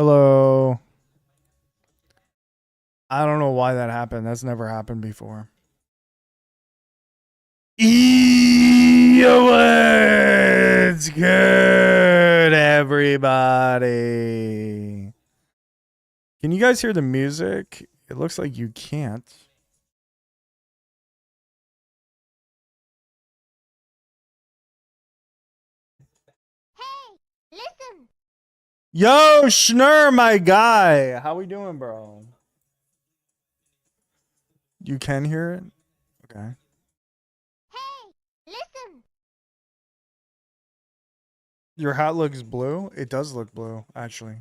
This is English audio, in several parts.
Hello. I don't know why that happened. That's never happened before. What's good, everybody? Can you guys hear the music? It looks like you can't. Hey, listen. Yo, Schnur, my guy. How we doing, bro? You can hear it? Okay. Hey, listen. Your hat looks blue? It does look blue, actually.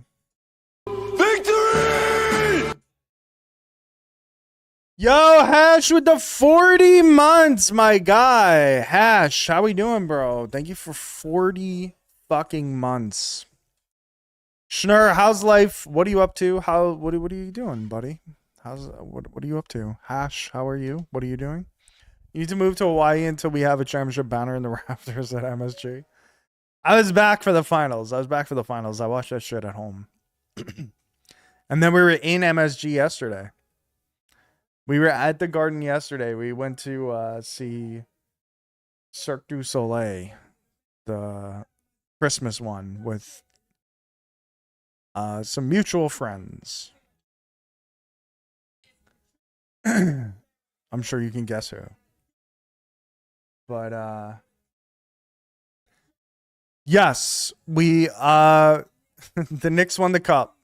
Victory! Yo, Hash with the 40 months, my guy. Hash, how we doing, bro? Thank you for 40 fucking months. Schnur, how's life? What are you up to? What are you doing, buddy? What are you up to? Hash, how are you? What are you doing? You need to move to Hawaii until we have a championship banner in the rafters at MSG. I was back for the finals. I watched that shit at home. And then we were in MSG yesterday. We were at the Garden yesterday. We went to see Cirque du Soleil, the Christmas one, with some mutual friends. I'm sure you can guess who. But yes, we the Knicks won the cup.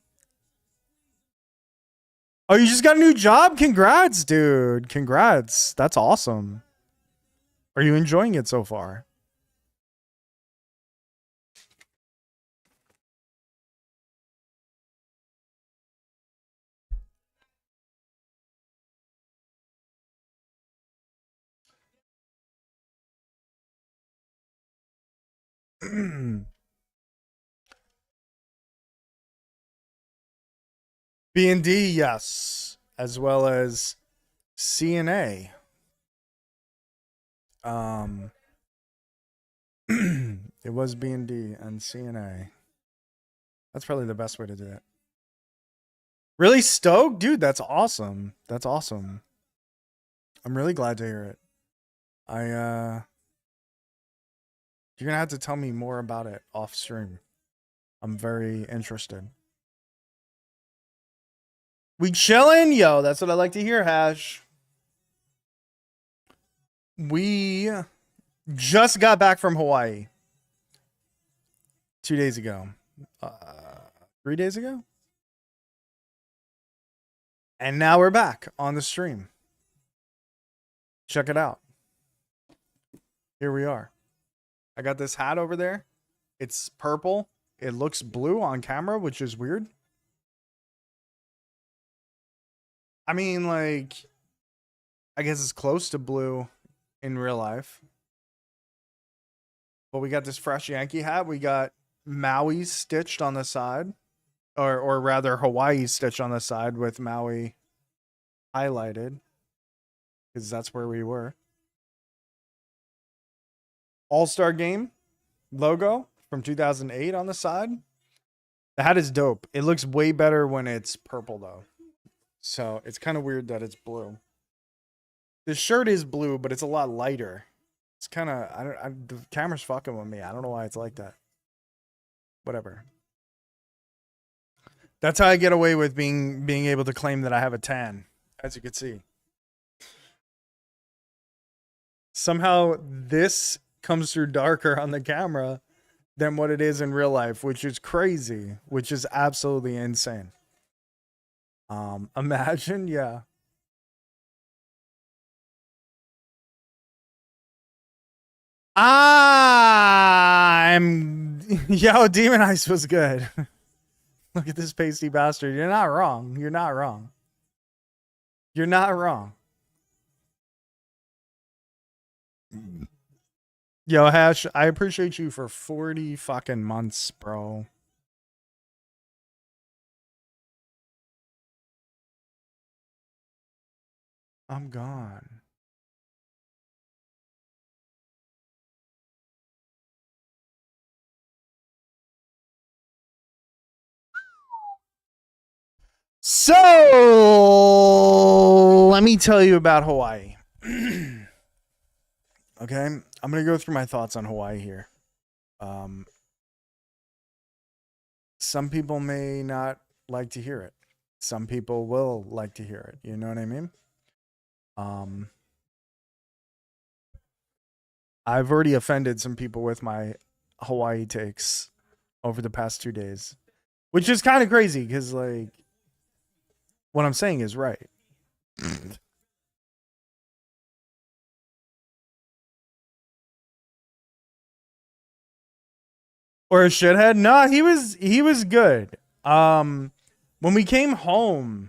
Oh, you just got a new job? Congrats, dude. Congrats. That's awesome. Are you enjoying it so far? B&D, yes, as well as CNA. It was B&D and CNA. That's probably the best way to do it. Really stoked? Dude, that's awesome. That's awesome. I'm really glad to hear it. You're gonna have to tell me more about it off stream. I'm very interested. We chillin'? Yo, that's what I like to hear, Hash. We just got back from Hawaii 2 days ago. 3 days ago? And now we're back on the stream. Check it out. Here we are. I got this hat over there. It's purple. It looks blue on camera, which is weird. I mean, like, I guess it's close to blue in real life. But we got this fresh Yankee hat. We got Maui stitched on the side. Or rather, Hawaii stitched on the side with Maui highlighted. Because that's where we were. All-Star Game logo from 2008 on the side. The hat is dope. It looks way better when it's purple, though. So it's kind of weird that it's blue. The shirt is blue, but it's a lot lighter. It's kind of, the camera's fucking with me. I don't know why it's like that. Whatever. That's how I get away with being able to claim that I have a tan, as you can see. Somehow this comes through darker on the camera than what it is in real life, which is crazy, which is absolutely insane. Imagine, yeah. Yo, Demon Ice was good. Look at this pasty bastard. You're not wrong. You're not wrong. You're not wrong. Yo, Hash, I appreciate you for 40 fucking months, bro. I'm gone. So let me tell you about Hawaii. Okay, I'm gonna go through my thoughts on Hawaii here. Some people may not like to hear it. Some people will like to hear it. You know what I mean? I've already offended some people with my Hawaii takes over the past 2 days, which is kind of crazy because, like, what I'm saying is right. Or a shithead? No, he was good. When we came home,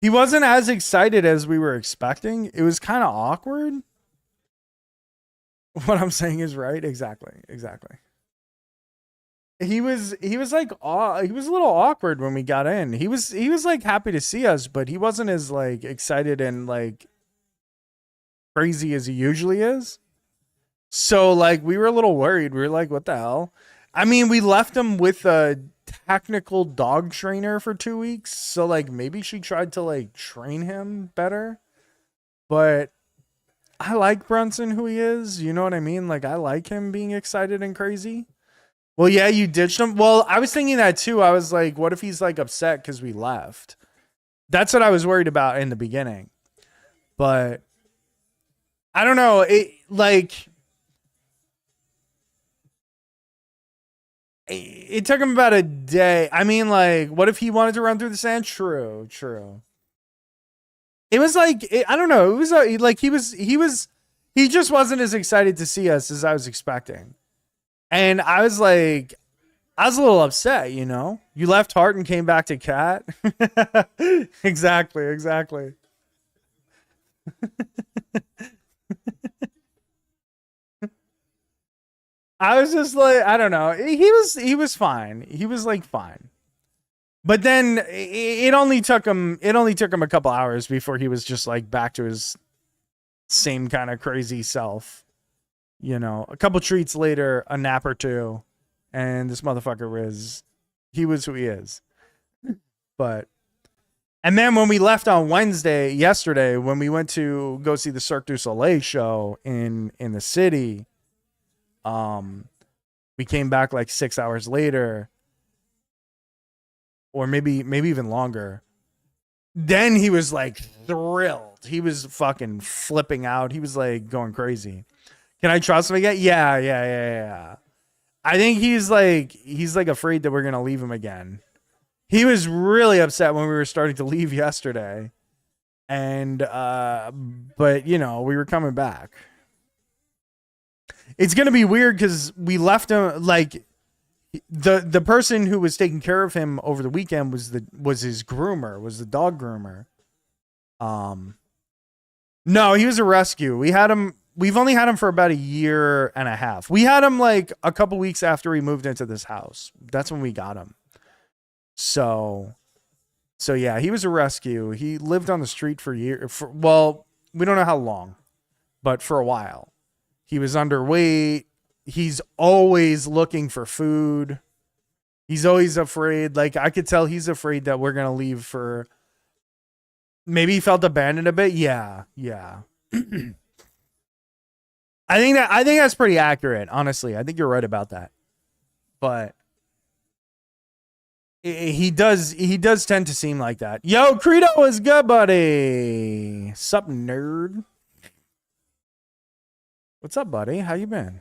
he wasn't as excited as we were expecting. It was kind of awkward. What I'm saying is right. Exactly. He was like he was a little awkward when we got in. He was like happy to see us, but he wasn't as like excited and like crazy as he usually is. So like we were a little worried. We were like, what the hell? I mean, we left him with a technical dog trainer for 2 weeks. So like maybe she tried to like train him better. But I like Brunson who he is. You know what I mean? Like I like him being excited and crazy. Well, yeah, you ditched him. Well, I was thinking that too. I was like, what if he's like upset because we left? That's what I was worried about in the beginning. But I don't know. It took him about a day. I mean, like, what if he wanted to run through the sand? True. It was like, I don't know. It was like he just wasn't as excited to see us as I was expecting. And I was like, I was a little upset, you know? You left Heart and came back to Cat. Exactly. I was just like, I don't know. He was fine. He was like fine. But then it only took him a couple hours before he was just like back to his same kind of crazy self. You know, a couple treats later, a nap or two, and this motherfucker he was who he is. But and then when we left on yesterday, when we went to go see the Cirque du Soleil show in the city, we came back like 6 hours later, or maybe even longer. Then he was like thrilled. He was fucking flipping out. He was like going crazy. Can I trust him again? Yeah. I think he's like afraid that we're gonna leave him again. He was really upset when we were starting to leave yesterday. And but you know, we were coming back. It's gonna be weird because we left him like the person who was taking care of him over the weekend was his groomer, was the dog groomer. No, he was a rescue. We've only had him for about a year and a half. We had him like a couple weeks after we moved into this house. That's when we got him. So yeah, he was a rescue. He lived on the street for years. Well, we don't know how long, but for a while. He was underweight. He's always looking for food. He's always afraid. Like I could tell he's afraid that we're going to leave for maybe he felt abandoned a bit. Yeah. I think that's pretty accurate, honestly. I think you're right about that. But he does tend to seem like that. Yo, Credo is good, buddy. Sup, nerd? What's up, buddy? How you been?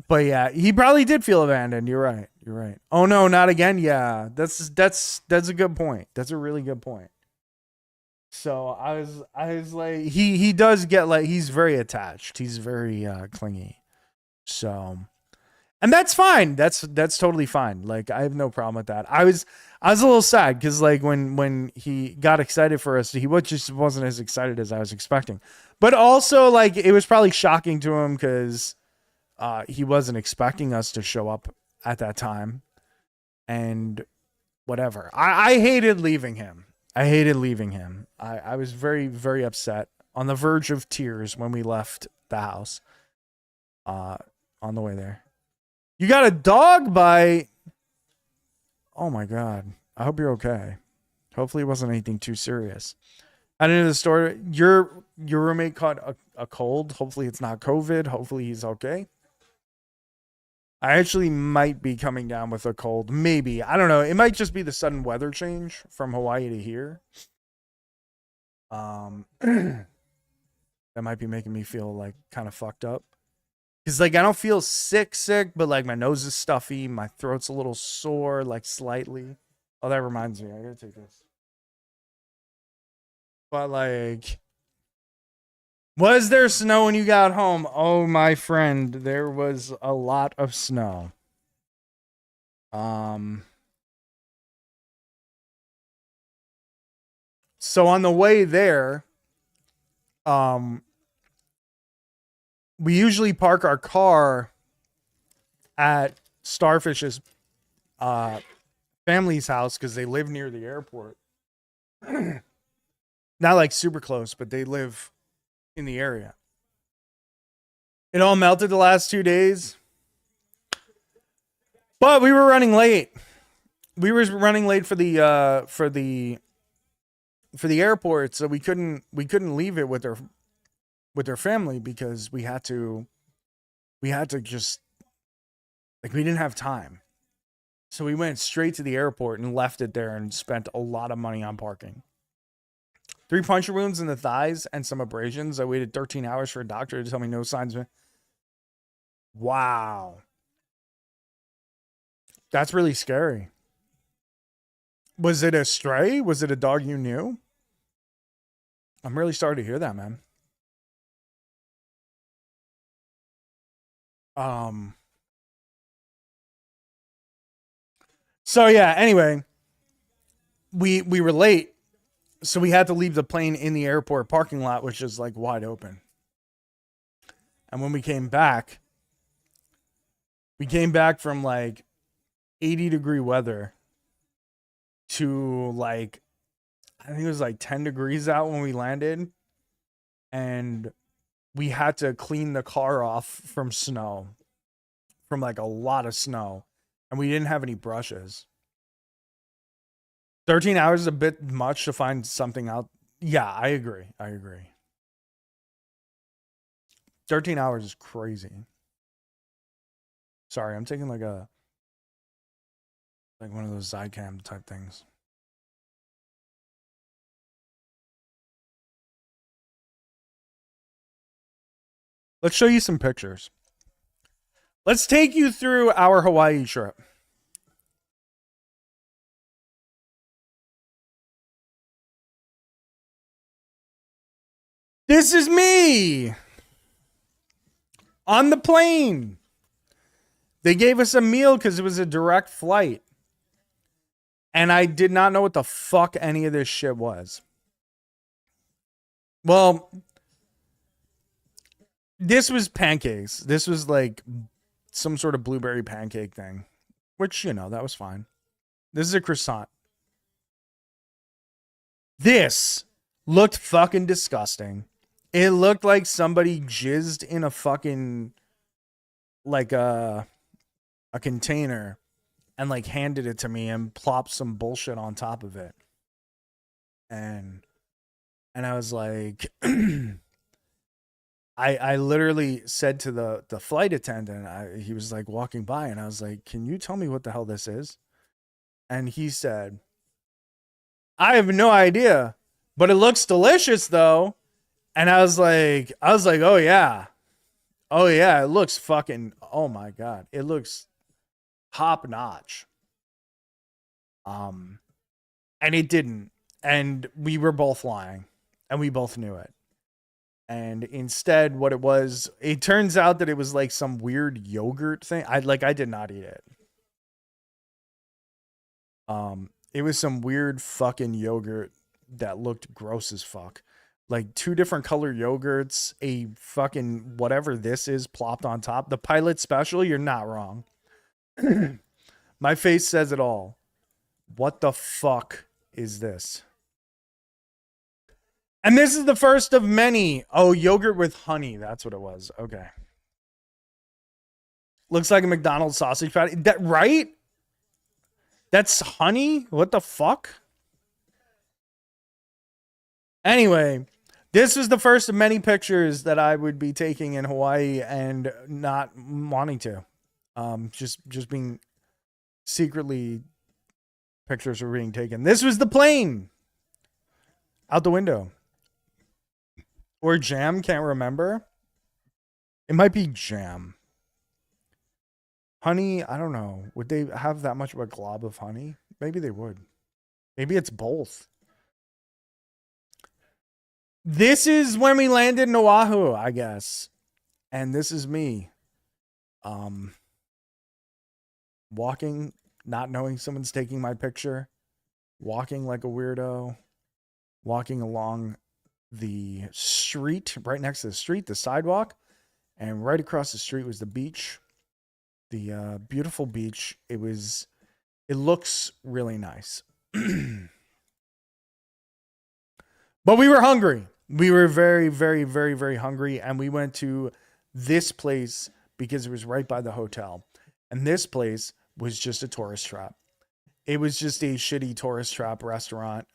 But yeah, he probably did feel abandoned. You're right. Oh no, not again. Yeah, that's a good point. That's a really good point. So I was like, he does get like, he's very attached. He's very clingy. So, and that's fine. That's totally fine. Like I have no problem with that. I was a little sad because like when he got excited for us, he just wasn't as excited as I was expecting. But also like it was probably shocking to him because he wasn't expecting us to show up at that time. And whatever. I hated leaving him. I was very, very upset, on the verge of tears when we left the house on the way there. You got a dog bite? Oh my God. I hope you're okay. Hopefully it wasn't anything too serious. I didn't know the story. Your roommate caught a cold. Hopefully it's not COVID. Hopefully he's okay. I actually might be coming down with a cold. Maybe. I don't know. It might just be the sudden weather change from Hawaii to here. That might be making me feel like kind of fucked up. Cause like I don't feel sick, but like my nose is stuffy, my throat's a little sore, like slightly. Oh, that reminds me, I gotta take this. But like, was there snow when you got home? Oh, my friend, there was a lot of snow. So on the way there, we usually park our car at Starfish's family's house because they live near the airport. Not like super close, but they live in the area. It all melted the last 2 days. But we were running late. We were running late for the airport, so we couldn't leave it with their family because we had to just like we didn't have time. So we went straight to the airport and left it there and spent a lot of money on parking. 3 puncture wounds in the thighs and some abrasions. I waited 13 hours for a doctor to tell me no signs of. Wow. That's really scary. Was it a stray? Was it a dog you knew? I'm really sorry to hear that, man. So yeah, anyway, we were late. So we had to leave the plane in the airport parking lot, which is like wide open. And when we came back from like 80-degree weather to like, I think it was like 10 degrees out when we landed. And we had to clean the car off from snow, from like a lot of snow. And we didn't have any brushes. 13 hours is a bit much to find something out. Yeah, I agree. 13 hours is crazy. Sorry, I'm taking like one of those Zycam type things. Let's show you some pictures. Let's take you through our Hawaii trip. This is me on the plane. They gave us a meal because it was a direct flight. And I did not know what the fuck any of this shit was. Well, this was pancakes. This was like some sort of blueberry pancake thing, which, you know, that was fine. This is a croissant. This looked fucking disgusting. It looked like somebody jizzed in a fucking like a container and like handed it to me and plopped some bullshit on top of it. And I was like I literally said to the flight attendant, he was like walking by and I was like, "Can you tell me what the hell this is?" And he said, "I have no idea, but it looks delicious though." And I was like, "Oh yeah. It looks fucking, oh my God. It looks top notch." And it didn't. And we were both lying. And we both knew it. And instead, what it was, it turns out that it was like some weird yogurt thing. I did not eat it. It was some weird fucking yogurt that looked gross as fuck. Like 2 different color yogurts, a fucking whatever this is plopped on top. The Pilot Special, you're not wrong. My face says it all. What the fuck is this? And this is the first of many. Oh, yogurt with honey. That's what it was. Okay. Looks like a McDonald's sausage patty. That right? That's honey? What the fuck? Anyway, this was the first of many pictures that I would be taking in Hawaii and not wanting to. Just being secretly pictures were being taken. This was the plane out the window. Or jam, can't remember. It might be jam. Honey, I don't know. Would they have that much of a glob of honey? Maybe they would. Maybe it's both. This is when we landed in Oahu, I guess. And this is me. Walking, not knowing someone's taking my picture. Walking like a weirdo. Walking along the street, right next to the street, the sidewalk. And right across the street was the beach. The beautiful beach. It looks really nice. But we were hungry. We were very, very, very, very hungry. And we went to this place because it was right by the hotel. And this place was just a tourist trap. It was just a shitty tourist trap restaurant.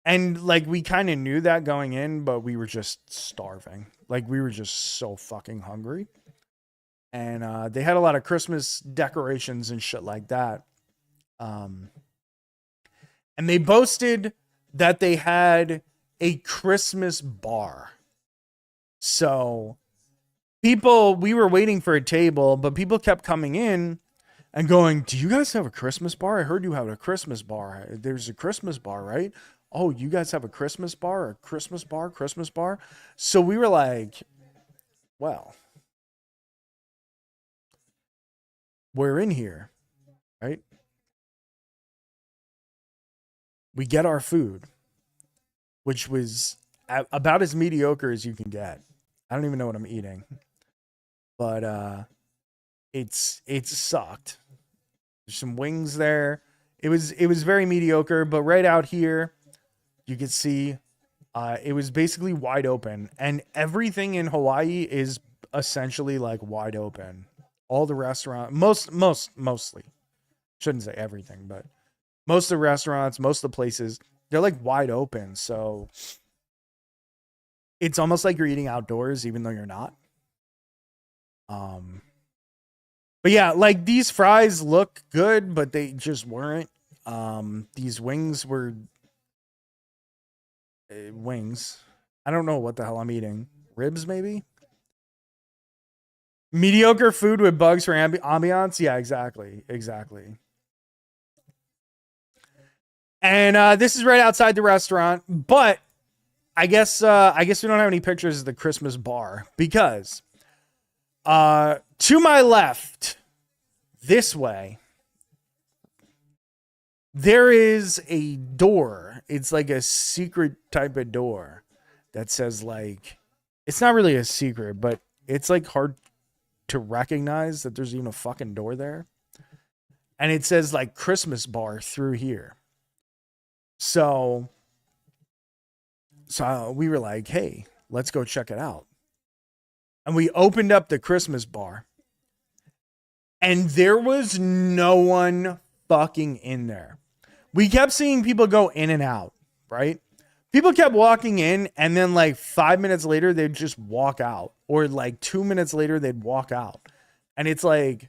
And like we kind of knew that going in, but we were just starving. Like we were just so fucking hungry. And they had a lot of Christmas decorations and shit like that. And they boasted that they had a Christmas bar. So we were waiting for a table, but people kept coming in and going, "Do you guys have a Christmas bar? I heard you have a Christmas bar. There's a Christmas bar, right? Oh, you guys have a Christmas bar, a Christmas bar, Christmas bar." So we were like, well, we're in here, right? We get our food, which was about as mediocre as you can get. I don't even know what I'm eating, but it sucked. There's some wings there. It was very mediocre, but right out here, you could see it was basically wide open, and everything in Hawaii is essentially like wide open. All the restaurants, mostly, shouldn't say everything, but most of the restaurants, most of the places, they're like wide open. So it's almost like you're eating outdoors, even though you're not. But yeah, like these fries look good, but they just weren't. These wings were wings. I don't know what the hell I'm eating. Ribs, maybe? Mediocre food with bugs for ambiance? Yeah, exactly. And this is right outside the restaurant, but I guess we don't have any pictures of the Christmas bar because to my left, this way, there is a door. It's like a secret type of door that says like, it's not really a secret, but it's like hard to recognize that there's even a fucking door there. And it says like Christmas bar through here. So we were like, hey, let's go check it out. And we opened up the Christmas bar. And there was no one fucking in there. We kept seeing people go in and out, right? People kept walking in, and then like 5 minutes later, they'd just walk out. Or like 2 minutes later, they'd walk out. And it's like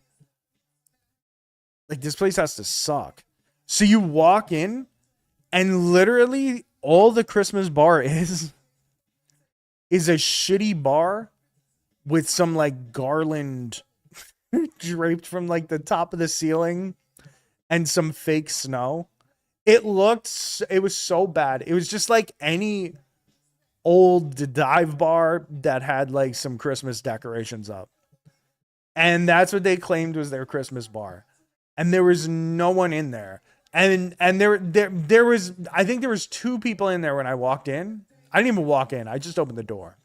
this place has to suck. So you walk in, and literally all the Christmas bar is a shitty bar with some like garland draped from like the top of the ceiling and some fake snow. It was so bad. It was just like any old dive bar that had like some Christmas decorations up. And that's what they claimed was their Christmas bar. And there was no one in there. And there was, I think there was 2 people in there when I walked in. I didn't even walk in. I just opened the door.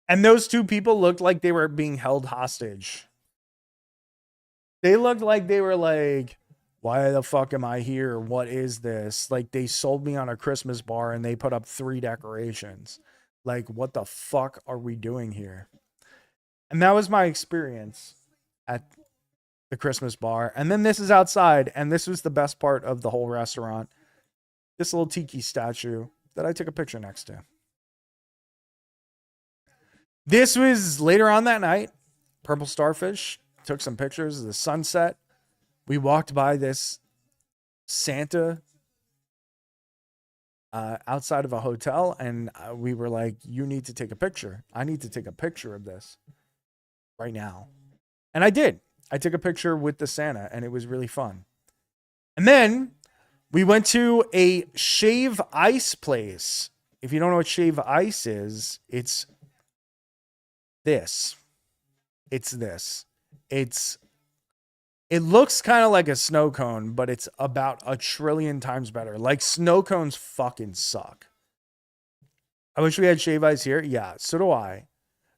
And those 2 people looked like they were being held hostage. They looked like they were like, why the fuck am I here? What is this? Like they sold me on a Christmas bar and they put up 3 decorations. Like, what the fuck are we doing here? And that was my experience at the Christmas bar. And then this is outside, and this was the best part of the whole restaurant. This little tiki statue that I took a picture next to. This was later on that night. Purple Starfish. Took some pictures of the sunset. We walked by this Santa outside of a hotel, and we were like, you need to take a picture. I need to take a picture of this right now. And I did. I took a picture with the Santa, and it was really fun. And then we went to a Shave Ice place. If you don't know what Shave Ice is, it's this. It's this. It looks kind of like a snow cone, but it's about 1 trillion times better. Like, snow cones fucking suck. I wish we had Shave Ice here. Yeah, so do I.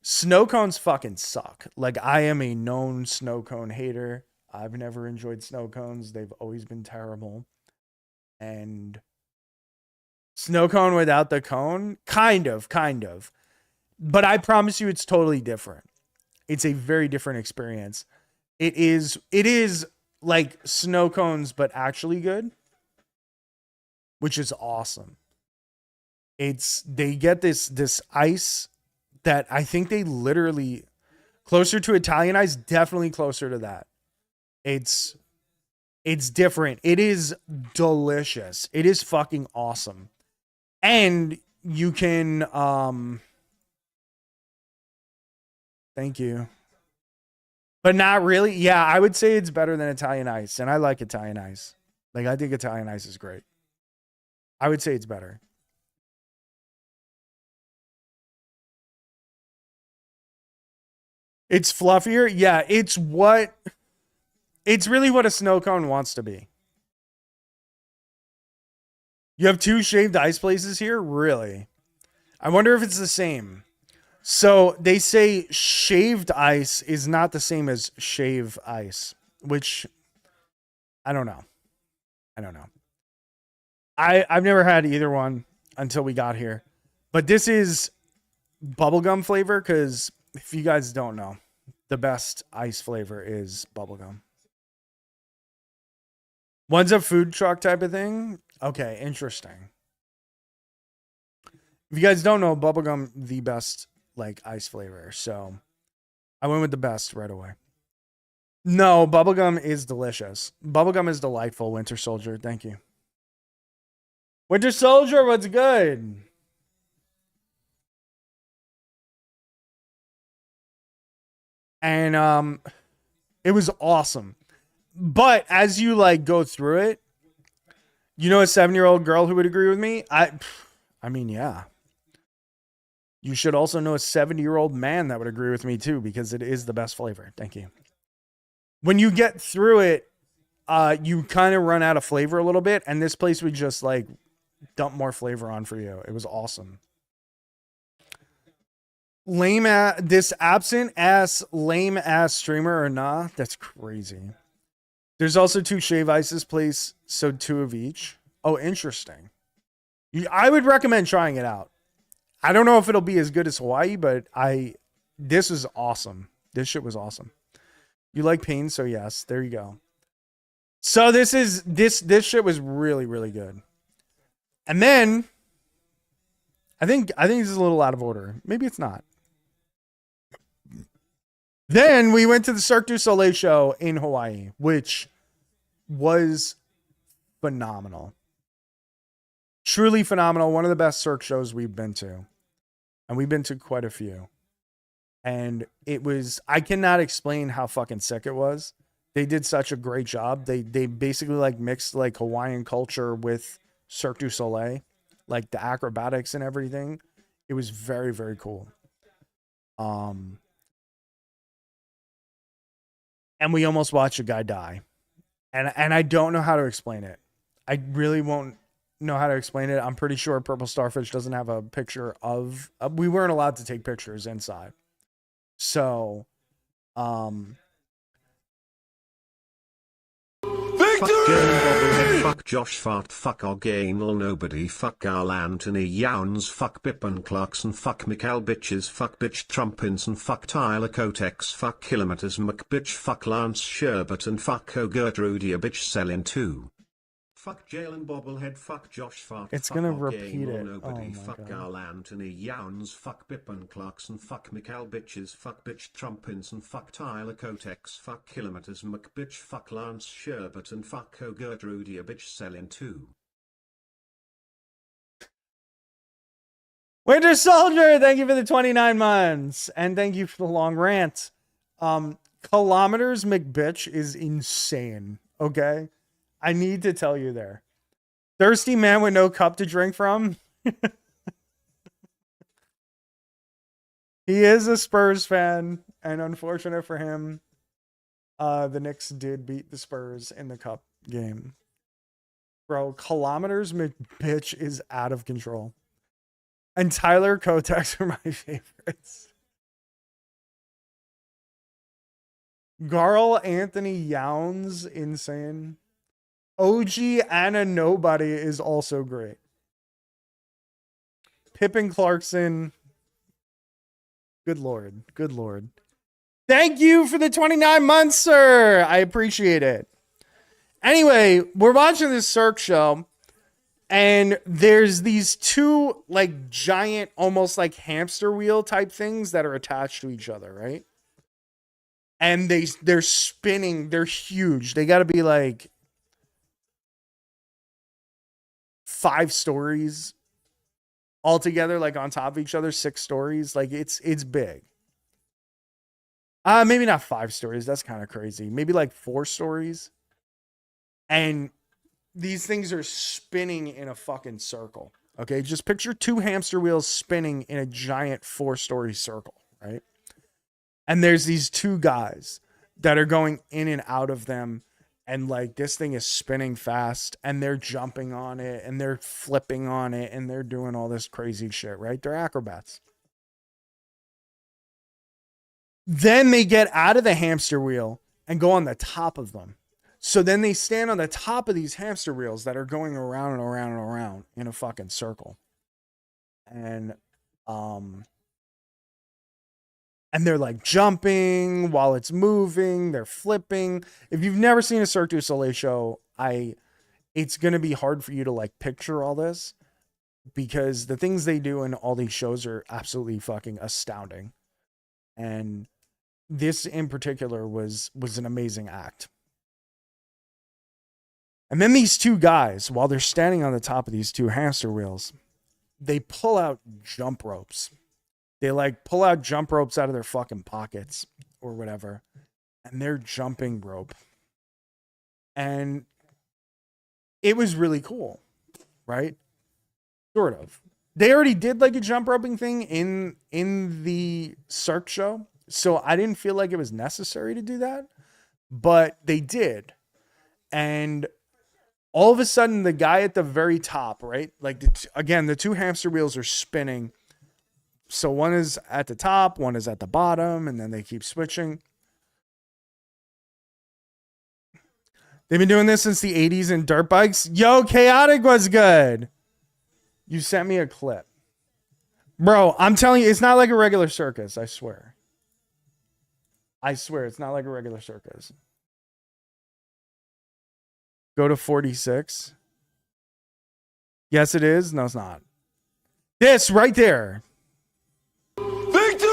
Snow cones fucking suck. Like, I am a known snow cone hater. I've never enjoyed snow cones. They've always been terrible. And snow cone without the cone, kind of. But I promise you it's totally different. It's a very different experience. It is like snow cones, but actually good, which is awesome. They get this ice that I think they literally, closer to Italian ice, definitely closer to that. It's different. It is delicious. It is fucking awesome. And you can, thank you. But not really. Yeah, I would say it's better than Italian ice. And I like Italian ice. Like, I think Italian ice is great. I would say it's better. It's fluffier. Yeah, it's really what a snow cone wants to be. You have 2 shaved ice places here? Really? I wonder if it's the same. So they say shaved ice is not the same as shave ice, which I don't know. I've never had either one until we got here. But this is bubblegum flavor, because if you guys don't know, the best ice flavor is bubblegum. One's a food truck type of thing. Okay, interesting. If you guys don't know, bubblegum, the best like ice flavor. So I went with the best right away. No, bubblegum is delicious. Bubblegum is delightful, Winter Soldier. Thank you. Winter Soldier, what's good? And it was awesome. But as you like go through it, you know, a 7-year-old girl who would agree with me? I mean, yeah. You should also know a 70-year-old man that would agree with me too, because it is the best flavor. Thank you. When you get through it, you kind of run out of flavor a little bit, and this place would just like dump more flavor on for you. It was awesome. This absent ass lame ass streamer or nah? That's crazy. There's also 2 Shave Ices place, so 2 of each. Oh, interesting. I would recommend trying it out. I don't know if it'll be as good as Hawaii, but this is awesome. This shit was awesome. You like pain, so yes, there you go. So this shit was really, really good. And then I think this is a little out of order. Maybe it's not. Then we went to the Cirque du Soleil show in Hawaii, which was phenomenal. Truly phenomenal. One of the best Cirque shows we've been to. And we've been to quite a few. And it was, I cannot explain how fucking sick it was. They did such a great job. They basically like mixed like Hawaiian culture with Cirque du Soleil, like the acrobatics and everything. It was very, very cool. And we almost watched a guy die. And I don't know how to explain it. I really won't know how to explain it. I'm pretty sure Purple Starfish doesn't have a picture of, we weren't allowed to take pictures inside. So, Victory! fuck Josh Fart, fuck Organal Nobody, fuck Carl Anthony Youns, fuck Pippen Clarkson, fuck Mikal Bitches, fuck Bitch Trumpinson, fuck Tyler Kotex, fuck Kilometers McBitch, fuck Lance Sherbert, and fuck Gertrudia Bitch Selling 2. Fuck Jalen Bobblehead, fuck Josh Fart, It's fuck gonna Organal repeat it. Nobody, Oh my fuck God. Carl Anthony Youns, fuck Pippen Clarkson, fuck Mikal Bitches, fuck Bitch Trumpinson, fuck Tyler Kotex, fuck Kilometers McBitch, fuck Lance Sherbert, and fuck Gertrudia Bitch Selling 2. Winter Soldier, thank you for the 29 months. And thank you for the long rant. Kilometers McBitch is insane. Okay. I need to tell you there. Thirsty man with no cup to drink from. He is a Spurs fan, and unfortunate for him, the Knicks did beat the Spurs in the cup game. Bro, Kilometers McBitch is out of control. And Tyler Kotex are my favorites. Garl Anthony Youns, insane. OG Anna Nobody is also great. Pippen Clarkson. Good Lord. Good Lord. Thank you for the 29 months, sir. I appreciate it. Anyway, we're watching this Cirque show, and there's these two like giant, almost like hamster wheel type things that are attached to each other, right? And they're spinning. They're huge. They got to be like 5 stories altogether, like on top of each other, 6 stories. Like it's big. Maybe not 5 stories. That's kind of crazy. Maybe like 4 stories. And these things are spinning in a fucking circle. Okay. Just picture 2 hamster wheels spinning in a giant 4-story circle, right? And there's these 2 guys that are going in and out of them. And like this thing is spinning fast, and they're jumping on it, and they're flipping on it, and they're doing all this crazy shit, right? They're acrobats. Then they get out of the hamster wheel and go on the top of them. So then they stand on the top of these hamster wheels that are going around and around and around in a fucking circle. And they're like jumping while it's moving. They're flipping. If you've never seen a Cirque du Soleil show, it's going to be hard for you to like picture all this, because the things they do in all these shows are absolutely fucking astounding. And this in particular was an amazing act. And then these 2 guys, while they're standing on the top of these 2 hamster wheels, they pull out jump ropes. They like pull out jump ropes out of their fucking pockets or whatever. And they're jumping rope. And it was really cool, right? Sort of. They already did like a jump roping thing in the Cirque show. So I didn't feel like it was necessary to do that. But they did. And all of a sudden, the guy at the very top, right? Like, again, the 2 hamster wheels are spinning. So one is at the top, one is at the bottom, and then they keep switching. They've been doing this since the 80s in dirt bikes. Yo, Chaotic was good. You sent me a clip. Bro, I'm telling you, it's not like a regular circus, I swear. I swear, it's not like a regular circus. Go to 46. Yes, it is. No, it's not. This right there.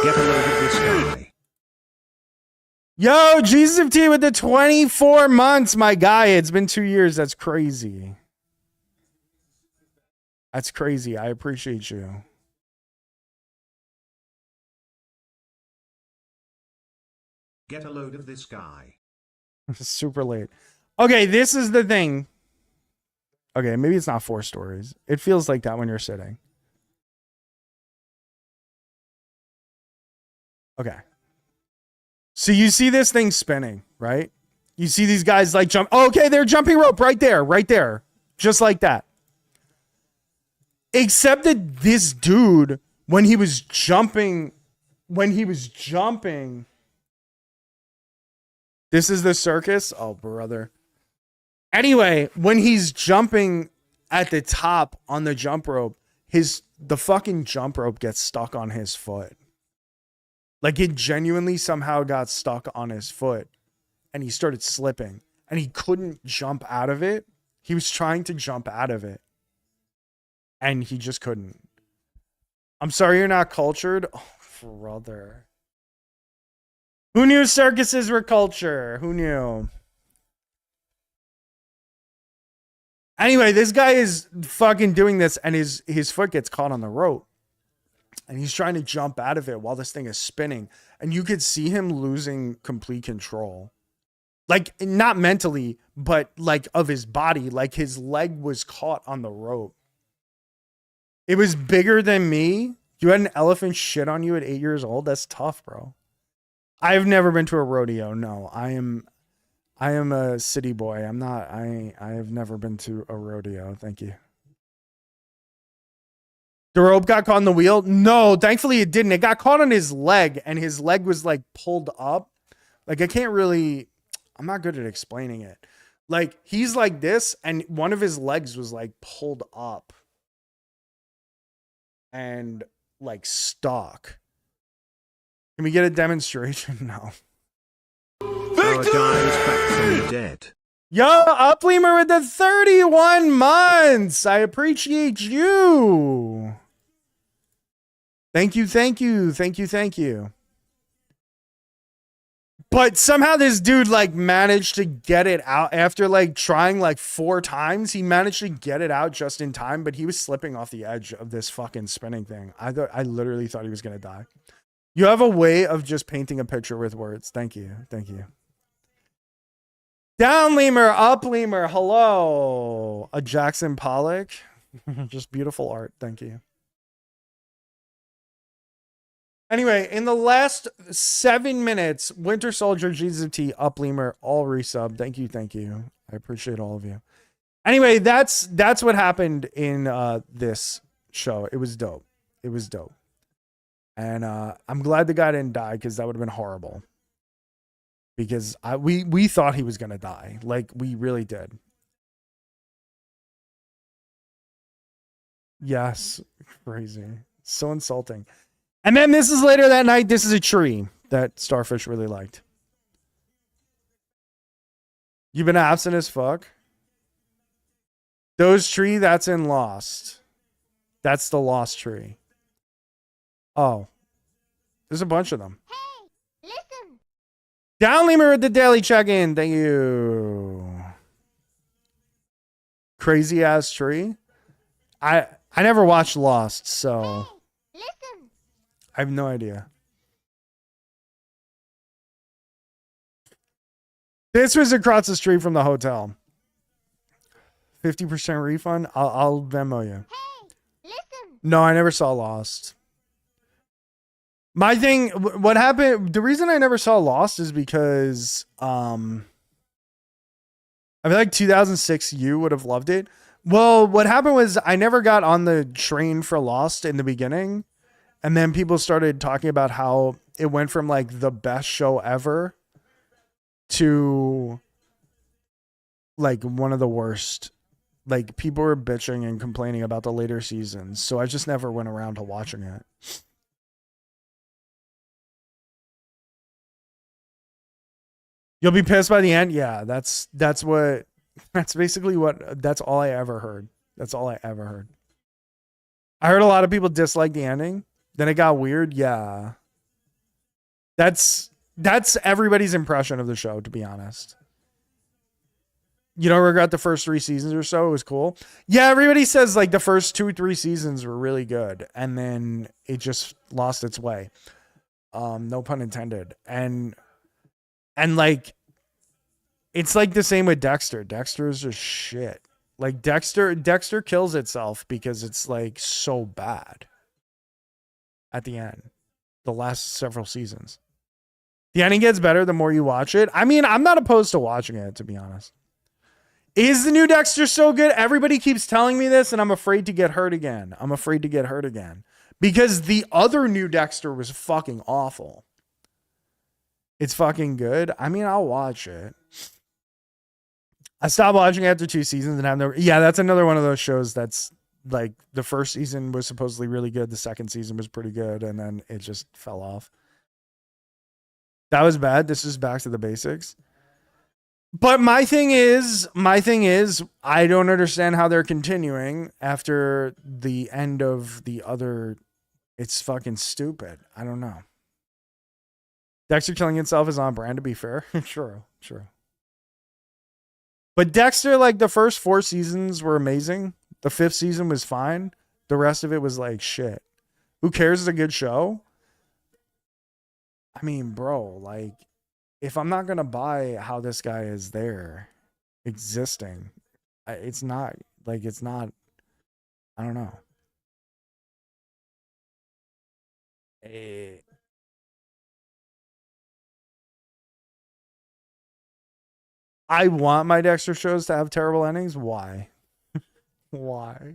Get a load of this guy. Yo, Jesus of T with the 24 months, my guy. It's been 2 years. That's crazy. That's crazy. I appreciate you. Get a load of this guy. Super late. Okay, this is the thing. Okay, maybe it's not 4 stories. It feels like that when you're sitting. Okay. So you see this thing spinning, right? You see these guys like jump. Oh, okay, they're jumping rope right there, right there. Just like that. Except that this dude, when he was jumping, this is the circus. Oh, brother. Anyway, when he's jumping at the top on the jump rope, the fucking jump rope gets stuck on his foot. Like it genuinely somehow got stuck on his foot and he started slipping and he couldn't jump out of it. He was trying to jump out of it and he just couldn't. I'm sorry you're not cultured. Oh, brother. Who knew circuses were culture? Who knew? Anyway, this guy is fucking doing this and his foot gets caught on the rope. And he's trying to jump out of it while this thing is spinning. And you could see him losing complete control. Like, not mentally, but like of his body. Like his leg was caught on the rope. It was bigger than me. You had an elephant shit on you at 8 years old. That's tough, bro. I've never been to a rodeo. No, I am a city boy. I have never been to a rodeo. Thank you. The rope got caught on the wheel? No, thankfully it didn't. It got caught on his leg and his leg was like pulled up. Like I'm not good at explaining it. Like he's like this and one of his legs was like pulled up and like stuck. Can we get a demonstration? No. Our guy is back from the dead. Yo, Upleamer with the 31 months. I appreciate you. Thank you. But somehow this dude like managed to get it out after like trying like 4 times. He managed to get it out just in time, but he was slipping off the edge of this fucking spinning thing. I literally thought he was going to die. You have a way of just painting a picture with words. Thank you. Down lemur, up lemur, hello. A Jackson Pollock. Just beautiful art. Thank you. Anyway, in the last 7 minutes, Winter Soldier, Jesus of T, up lemur, all resub. Thank you. I appreciate all of you. Anyway, that's what happened in this show. It was dope. And I'm glad the guy didn't die because that would have been horrible. Because we thought he was going to die. Like, we really did. Yes. Crazy. So insulting. And then this is later that night. This is a tree that Starfish really liked. You've been absent as fuck. Those tree, that's in Lost. That's the Lost tree. Oh. There's a bunch of them. Hey, listen. Down lemur with the daily check-in. Thank you. Crazy ass tree. I never watched Lost, so Hey, listen. I have no idea. This was across the street from the hotel. 50% refund. I'll Venmo you. Hey, listen. No, I never saw Lost. My thing, what happened, the reason I never saw Lost is because I feel like 2006 you would have loved it. Well, what happened was I never got on the train for Lost in the beginning. And then people started talking about how it went from like the best show ever to like one of the worst. Like people were bitching and complaining about the later seasons. So I just never went around to watching it. You'll be pissed by the end. Yeah, that's basically that's all I ever heard. That's all I ever heard. I heard a lot of people dislike the ending. Then it got weird. Yeah. That's everybody's impression of the show, to be honest. You don't regret the first 3 seasons or so? It was cool. Yeah, everybody says like the first 2 or 3 seasons were really good. And then it just lost its way. No pun intended. And like, it's like the same with Dexter. Dexter is just shit. Like Dexter kills itself because it's like so bad at the end. The last several seasons. The ending gets better the more you watch it. I mean, I'm not opposed to watching it, to be honest. Is the new Dexter so good? Everybody keeps telling me this, and I'm afraid to get hurt again. Because the other new Dexter was fucking awful. It's fucking good. I mean, I'll watch it. I stopped watching after 2 seasons and have no. Yeah, that's another one of those shows that's like the first season was supposedly really good, the second season was pretty good, and then it just fell off. That was bad. This is back to the basics. But my thing is, I don't understand how they're continuing after the end of the other. It's fucking stupid. I don't know. Dexter killing himself is on brand, to be fair. True. But Dexter, like the first 4 seasons were amazing. The 5th season was fine. The rest of it was like shit. Who cares? It's a good show. I mean, bro, like, if I'm not gonna buy how this guy is there, existing, it's not. I don't know. I want my Dexter shows to have terrible endings. Why? Why?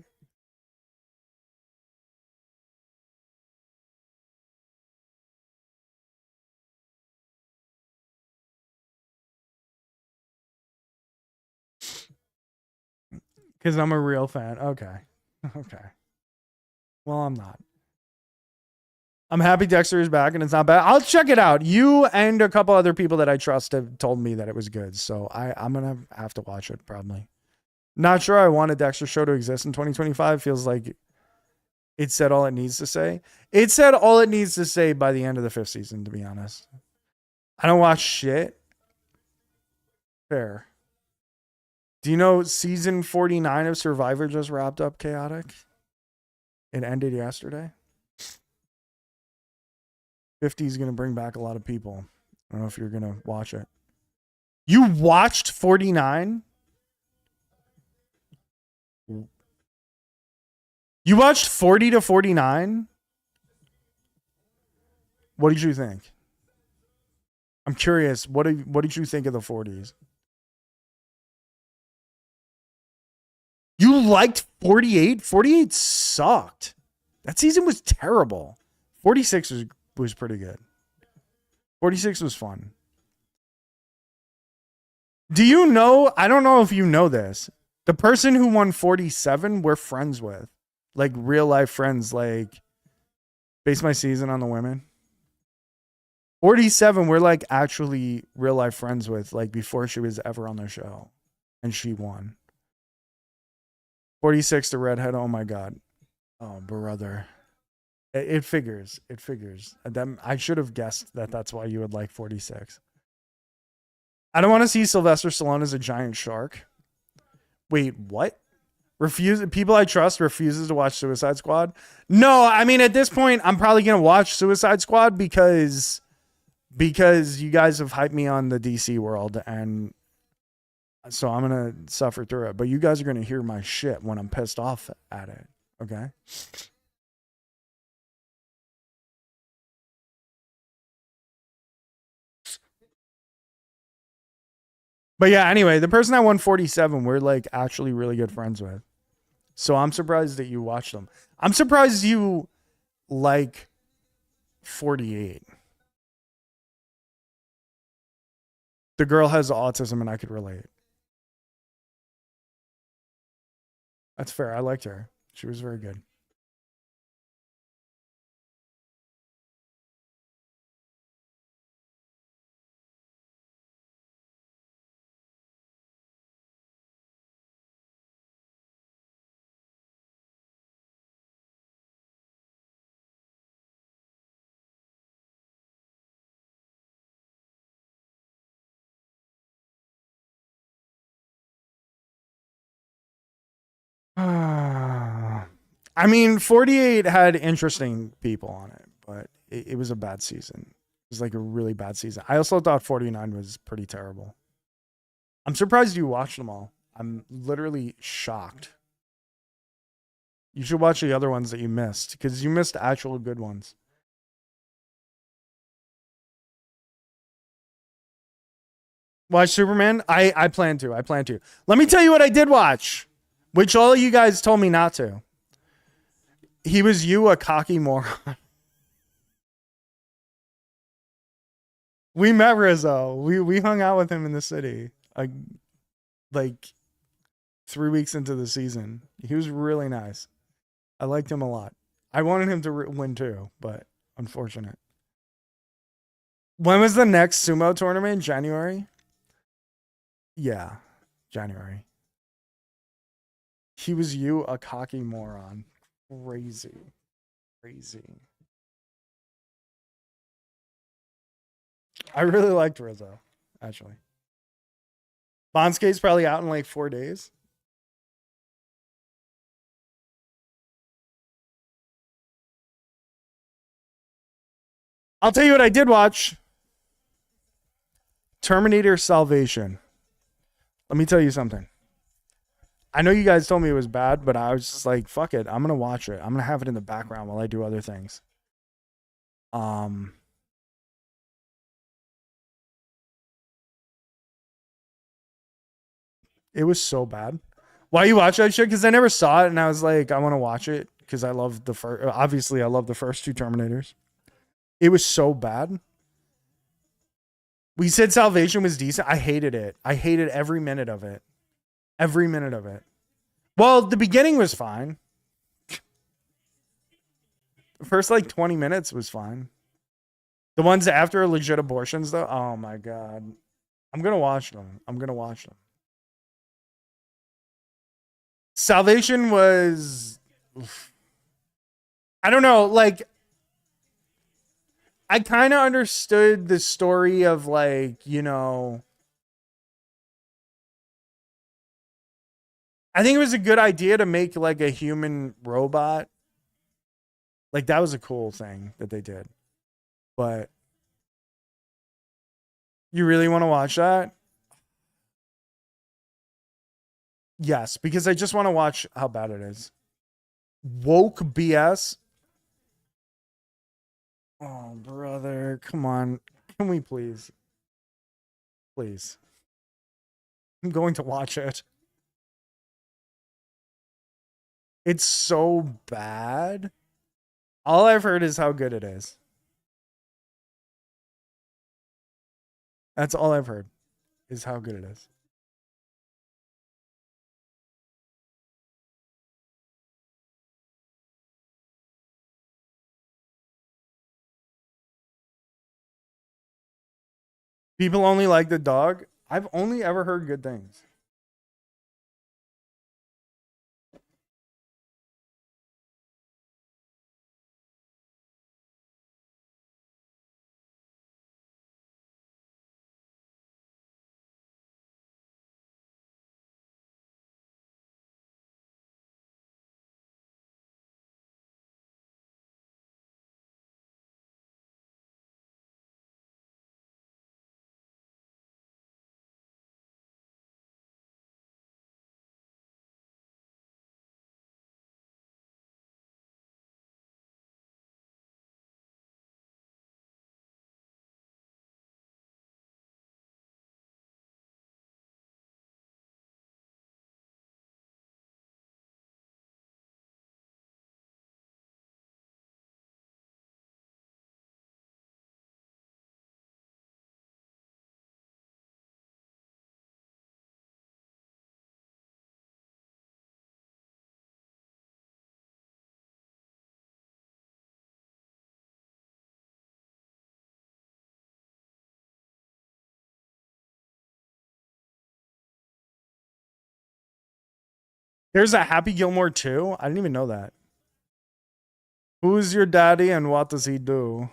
Because I'm a real fan. Okay. Well, I'm not. I'm happy Dexter is back and it's not bad. I'll check it out. You and a couple other people that I trust have told me that it was good. So I'm going to have to watch it probably. Not sure I want a Dexter show to exist in 2025. Feels like it said all it needs to say. It said all it needs to say by the end of the 5th season, to be honest. I don't watch shit. Fair. Do you know season 49 of Survivor just wrapped up chaotic? It ended yesterday. 50 is going to bring back a lot of people. I don't know if you're going to watch it. You watched 49? You watched 40 to 49? What did you think? I'm curious. What did you think of the 40s? You liked 48? 48 sucked. That season was terrible. 46 was pretty good. 46 was fun. Do you know? I don't know if you know this. The person who won 47, we're friends with. Like real life friends. Like, base my season on the women. 47, we're like actually real life friends with, like before she was ever on the show. And she won. 46, the redhead. Oh my God. Oh, brother. It figures. I should have guessed that that's why you would like 46. I don't want to see Sylvester Stallone as a giant shark. Wait, what? People I trust refuses to watch Suicide Squad? No, I mean, at this point, I'm probably going to watch Suicide Squad because you guys have hyped me on the DC world, and so I'm going to suffer through it. But you guys are going to hear my shit when I'm pissed off at it, okay? But yeah, anyway, the person that won 47, we're like actually really good friends with. So I'm surprised that you watched them. I'm surprised you like 48. The girl has autism and I could relate. That's fair. I liked her. She was very good. I mean, 48 had interesting people on it, but it was a bad season. It was like a really bad season. I also thought 49 was pretty terrible. I'm surprised you watched them all. I'm literally shocked. You should watch the other ones that you missed, because you missed actual good ones. Watch Superman? I plan to. Let me tell you what I did watch, which all of you guys told me not to. He was you, a cocky moron. We met Rizzo. We hung out with him in the city. like 3 weeks into the season. He was really nice. I liked him a lot. I wanted him to win too, but unfortunate. When was the next sumo tournament? January? Yeah, January. He was you, a cocky moron. Crazy. Crazy. I really liked Rizzo, actually. Bonskate's probably out in like 4 days. I'll tell you what I did watch. Terminator Salvation. Let me tell you something. I know you guys told me it was bad, but I was just like, fuck it. I'm going to watch it. I'm going to have it in the background while I do other things. It was so bad. Why you watch that shit? Because I never saw it, and I was like, I want to watch it because I love the first. Obviously, I love the first two Terminators. It was so bad. We said Salvation was decent. I hated it. I hated every minute of it. Every minute of it. Well, the beginning was fine. The first like 20 minutes was fine. The ones after legit abortions, though, oh my god. I'm gonna watch them. I'm gonna watch them. Salvation was, I don't know, like, I kind of understood the story of, like, you know, I think it was a good idea to make like a human robot. Like, that was a cool thing that they did. But you really want to watch that? Yes, because I just want to watch how bad it is. Woke BS. Oh, brother. Come on. Can we please? Please. I'm going to watch it. It's so bad. All I've heard is how good it is. That's all I've heard is how good it is. People only like the dog. I've only ever heard good things. There's a Happy Gilmore too. I didn't even know that. Who's your daddy and what does he do?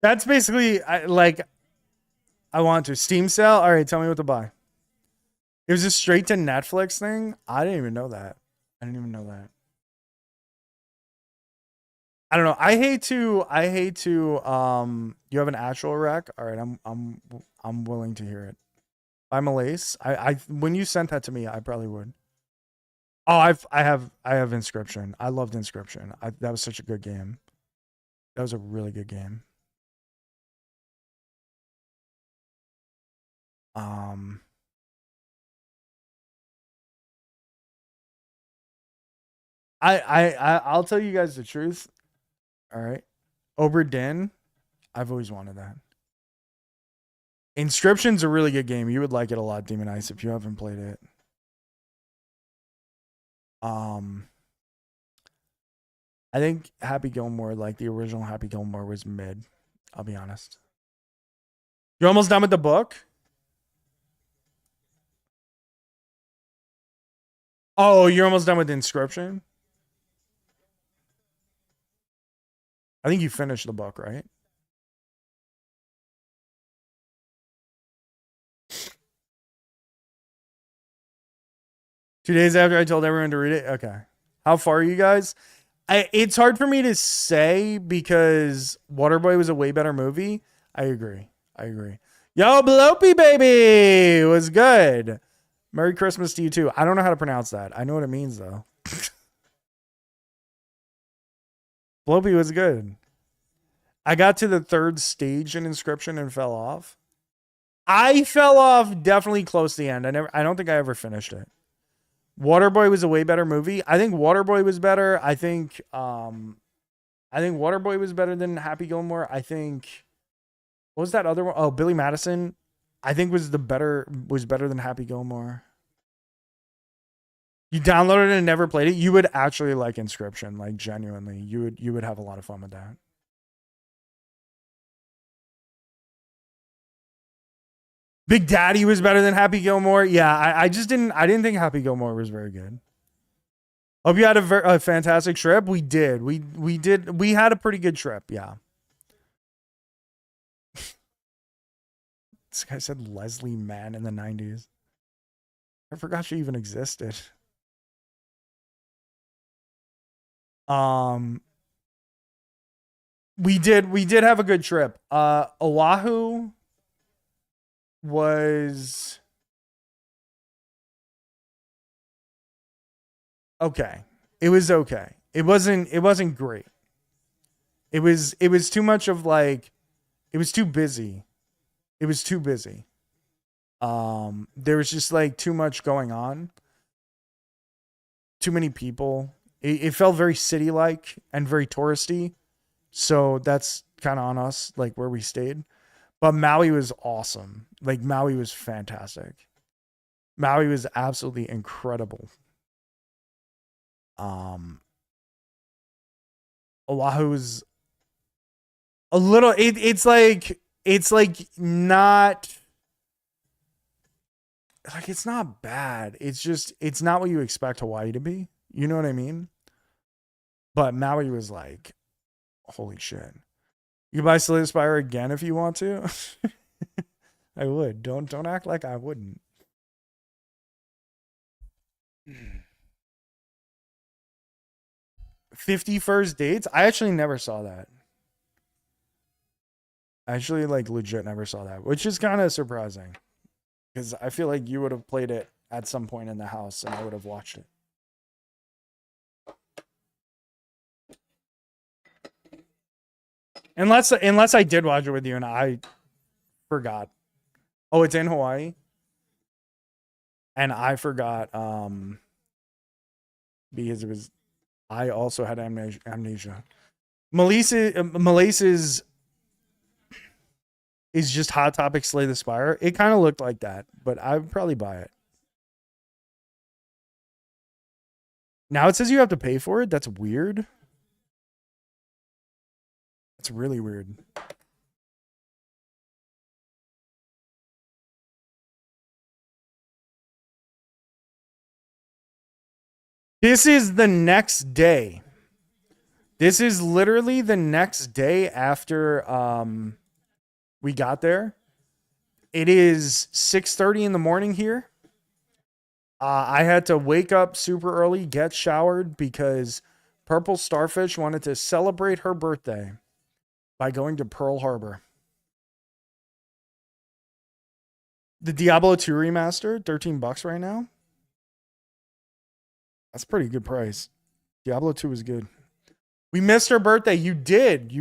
That's basically I want to Steam sale. All right, tell me what to buy. It was a straight to Netflix thing. I didn't even know that. I didn't even know that. I don't know. I hate to you have an actual rec? All right, I'm willing to hear it. By Malace. I when you sent that to me, I probably would. Oh, I have Inscription. I loved Inscription. That was such a good game. That was a really good game. Um I'll tell you guys the truth. All right. Obra Dinn, I've always wanted that. Inscription's a really good game. You would like it a lot, Demon Ice, if you haven't played it. I think Happy Gilmore, like the original Happy Gilmore, was mid. I'll be honest. You're almost done with the book? Oh, you're almost done with Inscription? I think you finished the book, right? Two days after I told everyone to read it? Okay. How far are you guys? It's hard for me to say because Waterboy was a way better movie. I agree. Yo, Blopey baby was good. Merry Christmas to you too. I don't know how to pronounce that. I know what it means though. Blopey was good. I got to the third stage in Inscription and fell off. I fell off definitely close to the end. I don't think I ever finished it. Waterboy was a way better movie. I think Waterboy was better. I think Waterboy was better than Happy Gilmore. I think what was that other one? Oh, Billy Madison. I think was better than Happy Gilmore. You downloaded it and never played it. You would actually like Inscription, like genuinely. You would have a lot of fun with that. Big Daddy was better than Happy Gilmore. Yeah, I didn't think Happy Gilmore was very good. Hope you had a fantastic trip. We did. We had a pretty good trip. Yeah. This guy said Leslie Mann in the 90s. I forgot she even existed. We did have a good trip. Oahu was okay. It was okay. It wasn't great. It was too much of like it was too busy. It was too busy. There was just like too much going on. Too many people. It felt very city-like and very touristy. So that's kind of on us, like where we stayed. But Maui was awesome. Like Maui was fantastic. Maui was absolutely incredible. Oahu was a little it's like not like it's not bad. It's just it's not what you expect Hawaii to be. You know what I mean? But Maui was like, holy shit. You can buy Slay the Spire again if you want to. I would. Don't act like I wouldn't. 50 First Dates? I actually never saw that. I actually like legit never saw that, which is kind of surprising. Because I feel like you would have played it at some point in the house and I would have watched it. Unless I did watch it with you and I forgot. Oh, it's in Hawaii? And I forgot because it was I also had amnesia. Malace's is just Hot Topic Slay the Spire. It kind of looked like that, but I would probably buy it. Now it says you have to pay for it. That's weird. That's really weird. This is the next day. This is literally the next day after we got there. It is 6:30 in the morning here. I had to wake up super early, get showered because Purple Starfish wanted to celebrate her birthday by going to Pearl Harbor. The Diablo 2 remaster, $13 right now. That's a pretty good price. Diablo 2 is good. We missed her birthday. You did.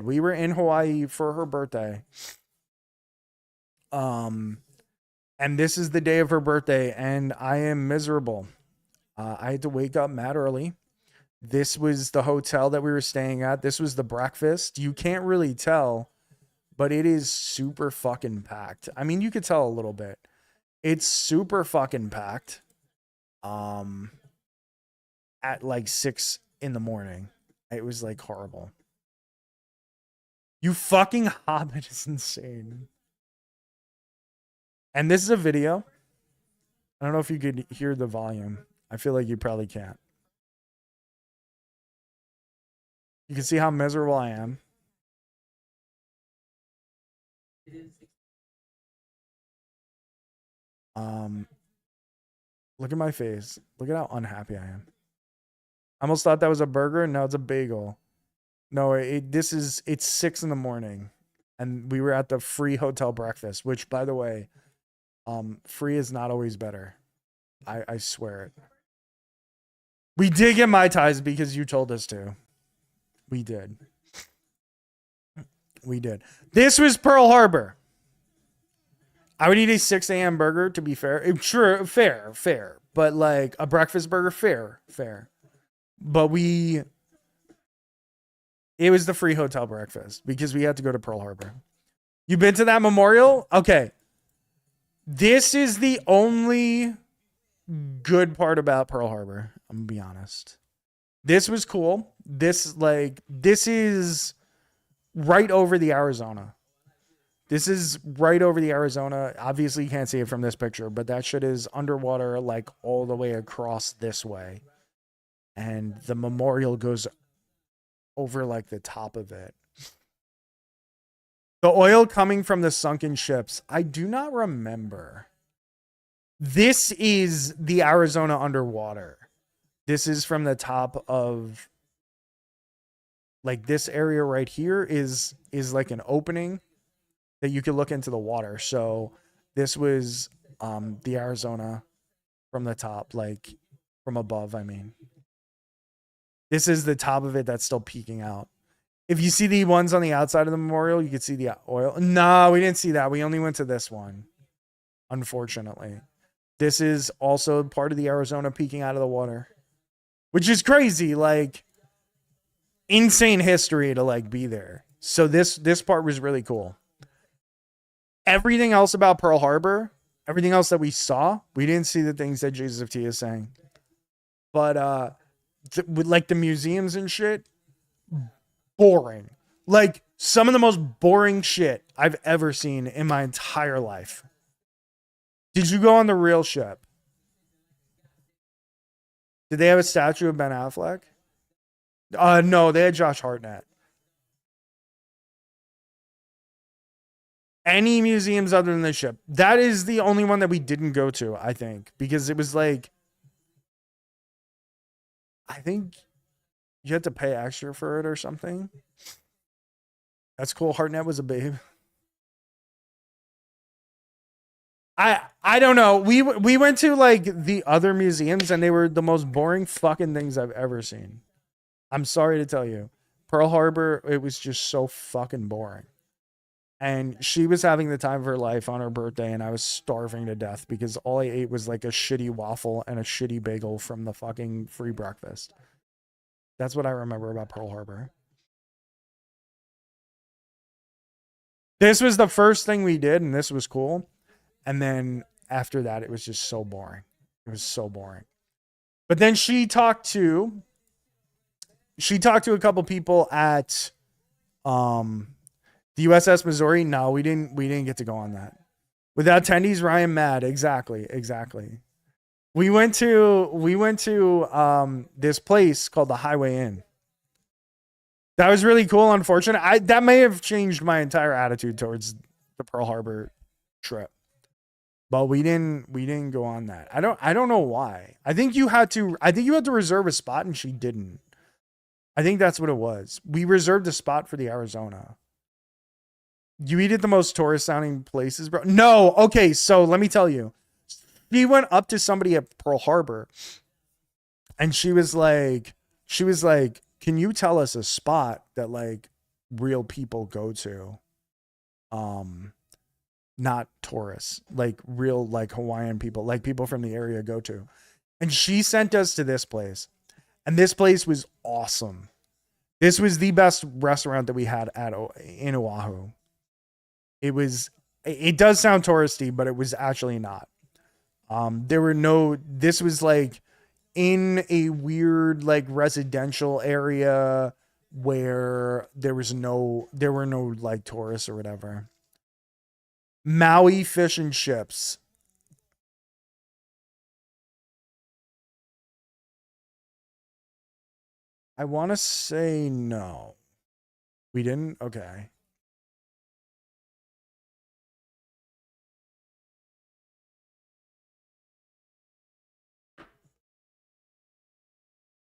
We were in Hawaii for her birthday. And this is the day of her birthday, and I am miserable. I had to wake up mad early This was the hotel that we were staying at. This was the breakfast. You can't really tell, but it is super fucking packed. I mean, you could tell a little bit. It's super fucking packed. At like 6 in the morning. It was like horrible. You fucking Hobbit is insane. And this is a video. I don't know if you could hear the volume. I feel like you probably can't. You can see how miserable I am. Look at my face. Look at how unhappy I am. I almost thought that was a burger. No, it's a bagel. No, it's 6 in the morning. And we were at the free hotel breakfast, which, by the way, free is not always better. I swear it. We did get Mai Tais because you told us to. We did. We did. This was Pearl Harbor. I would eat a 6 a.m. burger, to be fair. Sure, fair. But like a breakfast burger, fair. But it was the free hotel breakfast because we had to go to Pearl Harbor. You been to that memorial? Okay. This is the only good part about Pearl Harbor. I'm gonna be honest. This was cool. This is right over the Arizona. This is right over the Arizona. Obviously, you can't see it from this picture, but that shit is underwater, like all the way across this way. And the memorial goes over like the top of it. The oil coming from the sunken ships. I do not remember. This is the Arizona underwater. This is from the top of, like, this area right here is like an opening that you could look into the water. So this was the Arizona from the top, like from above, I mean. This is the top of it that's still peeking out. If you see the ones on the outside of the memorial, you could see the oil. No, we didn't see that. We only went to this one, unfortunately. This is also part of the Arizona peeking out of the water, which is crazy. Like, insane history to like be there. So this part was really cool. Everything else about Pearl Harbor, everything else that we saw, we didn't see the things that Jesus of T is saying. But with like the museums and shit, boring. Like some of the most boring shit I've ever seen in my entire life. Did you go on the real ship? Did they have a statue of Ben Affleck? No, they had Josh Hartnett. Any museums other than the ship? That is the only one that we didn't go to, I think, because it was like, I think you had to pay extra for it or something. That's cool. Hartnett was a babe. I don't know. We went to like the other museums and they were the most boring fucking things I've ever seen. I'm sorry to tell you. Pearl Harbor, it was just so fucking boring. And she was having the time of her life on her birthday and I was starving to death because all I ate was like a shitty waffle and a shitty bagel from the fucking free breakfast. That's what I remember about Pearl Harbor. This was the first thing we did and this was cool. And then after that, it was just so boring. It was so boring. But then she talked to a couple people at the USS Missouri. No, we didn't get to go on that. Without attendees, Ryan mad. Exactly. We went to this place called the Highway Inn. That was really cool. Unfortunate. That may have changed my entire attitude towards the Pearl Harbor trip. But we didn't go on that. I don't know why. I think you had to reserve a spot and she didn't. I think that's what it was. We reserved a spot for the Arizona. You eat at the most tourist sounding places, bro. No, okay, so let me tell you. She went up to somebody at Pearl Harbor and she was like, can you tell us a spot that like real people go to? Not tourists, like real, like Hawaiian people, like people from the area go to. And she sent us to this place. And this place was awesome. This was the best restaurant that we had in Oahu. It does sound touristy, but it was actually not. This was like in a weird like residential area where there were no like tourists or whatever. Maui fish and chips. I want to say no. We didn't? Okay.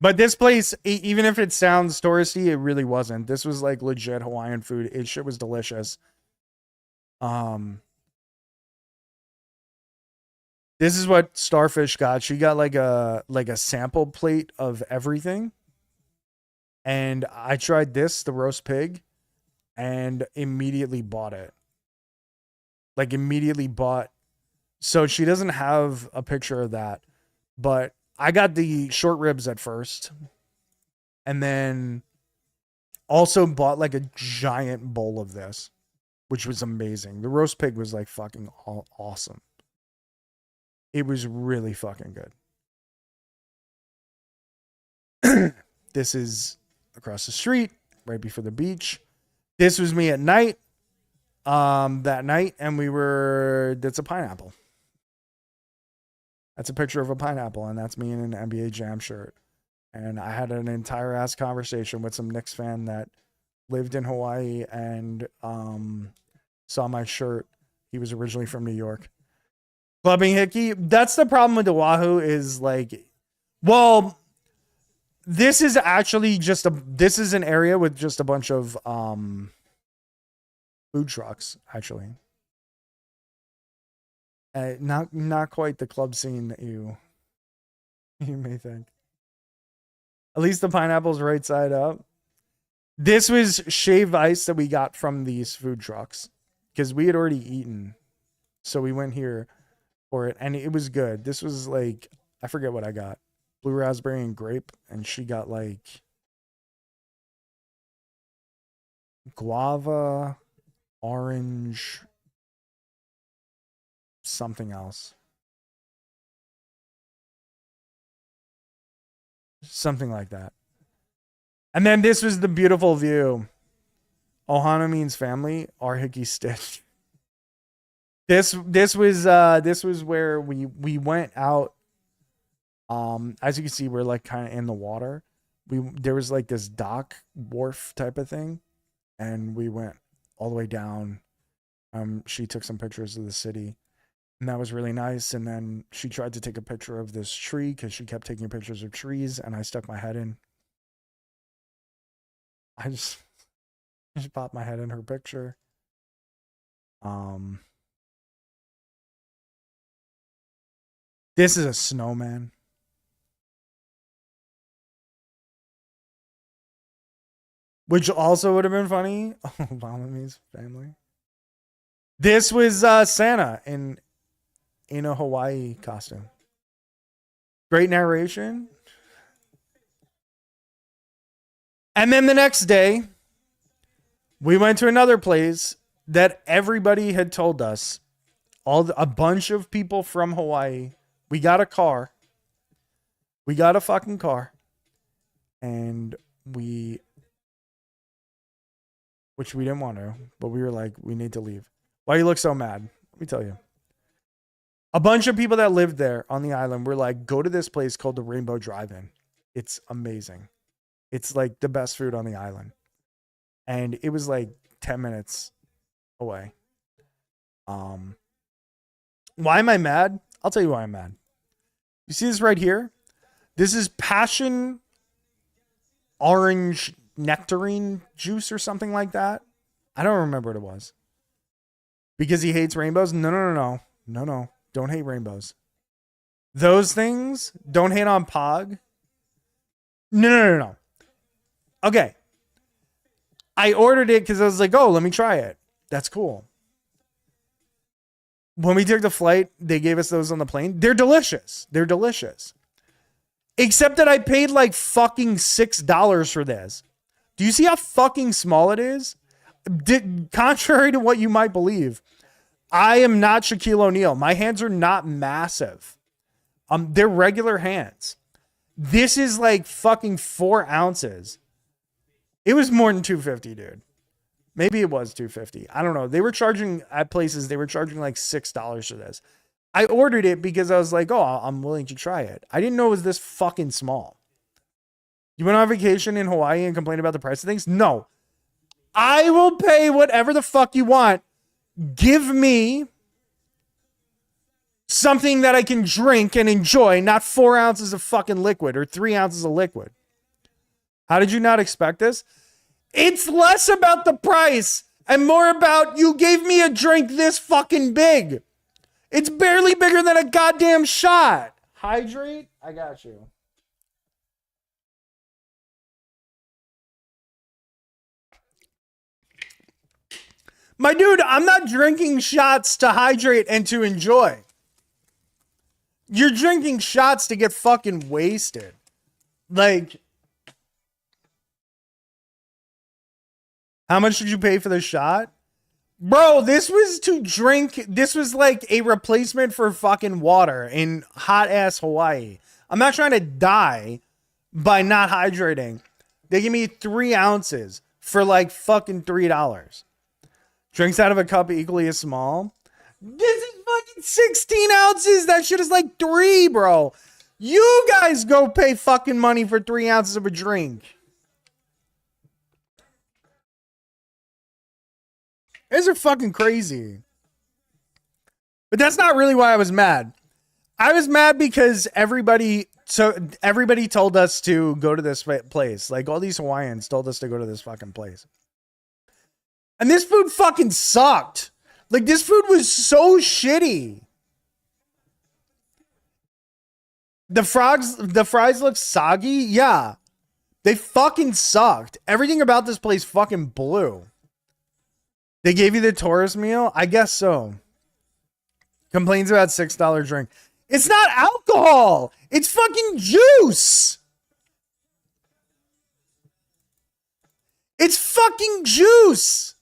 But this place, even if it sounds touristy, it really wasn't. This was like legit Hawaiian food. Shit was delicious. This is what Starfish got. She got like a sample plate of everything. And I tried this, the roast pig, and immediately bought it. Like immediately bought. So she doesn't have a picture of that, but I got the short ribs at first, and then also bought like a giant bowl of this, which was amazing. The roast pig was like fucking awesome. It was really fucking good. This is across the street, right before the beach. This was me at night, that night, and that's a pineapple. That's a picture of a pineapple, and that's me in an NBA Jam shirt. And I had an entire ass conversation with some Knicks fan that lived in Hawaii and saw my shirt. He was originally from New York. Clubbing Hickey. That's the problem with Oahu is like, well, this is actually this is an area with just a bunch of food trucks, actually. Not quite the club scene that you may think. At least the pineapple's right side up. This was shaved ice that we got from these food trucks because we had already eaten. So we went here for it, and it was good. This was like, I forget what I got. Blue raspberry and grape, and she got like guava, orange, something else. Something like that. And then this was the beautiful view. Ohana means family. R. Hickey Stitch. This was where we went out. As you can see, we're like kind of in the water. There was like this dock wharf type of thing, and we went all the way down. She took some pictures of the city, and that was really nice. And then she tried to take a picture of this tree because she kept taking pictures of trees, and I stuck my head in. I just popped my head in her picture. This is a snowman. Which also would have been funny. Obama means family. This was Santa in a Hawaii costume. Great narration. And then the next day, we went to another place that everybody had told us. A bunch of people from Hawaii. We got a car. We got a fucking car. And which we didn't want to, but we were like, we need to leave. Why you look so mad? Let me tell you. A bunch of people that lived there on the island were like, go to this place called the Rainbow Drive-In. It's amazing. It's like the best food on the island. And it was like 10 minutes away. Why am I mad? I'll tell you why I'm mad. You see this right here? This is passion orange nectarine juice or something like that. I don't remember what it was. Because he hates rainbows? No. Don't hate rainbows. Those things, don't hate on Pog. No. Okay. I ordered it because I was like, oh, let me try it. That's cool. When we took the flight, they gave us those on the plane. They're delicious. Except that I paid like fucking $6 for this. Do you see how fucking small it is? Contrary to what you might believe, I am not Shaquille O'Neal. My hands are not massive. They're regular hands. This is like fucking 4 ounces. It was more than $250, dude. Maybe it was $250. I don't know. They were charging at places. They were charging like $6 for this. I ordered it because I was like, oh, I'm willing to try it. I didn't know it was this fucking small. You went on vacation in Hawaii and complain about the price of things? No. I will pay whatever the fuck you want. Give me something that I can drink and enjoy, not 4 ounces of fucking liquid or 3 ounces of liquid. How did you not expect this? It's less about the price and more about you gave me a drink this fucking big. It's barely bigger than a goddamn shot. Hydrate? I got you. My dude, I'm not drinking shots to hydrate and to enjoy. You're drinking shots to get fucking wasted. Like, how much did you pay for the shot? Bro, this was to drink. This was like a replacement for fucking water in hot ass Hawaii. I'm not trying to die by not hydrating. They give me 3 ounces for like fucking $3. Drinks out of a cup equally as small. This is fucking 16 ounces. That shit is like 3, bro. You guys go pay fucking money for 3 ounces of a drink. These are fucking crazy. But that's not really why I was mad. I was mad because everybody told us to go to this place. Like all these Hawaiians told us to go to this fucking place. And this food fucking sucked. Like this food was so shitty. The fries look soggy. Yeah. They fucking sucked. Everything about this place fucking blew. They gave you the tourist meal? I guess so. Complains about $6 drink. It's not alcohol. It's fucking juice. It's fucking juice.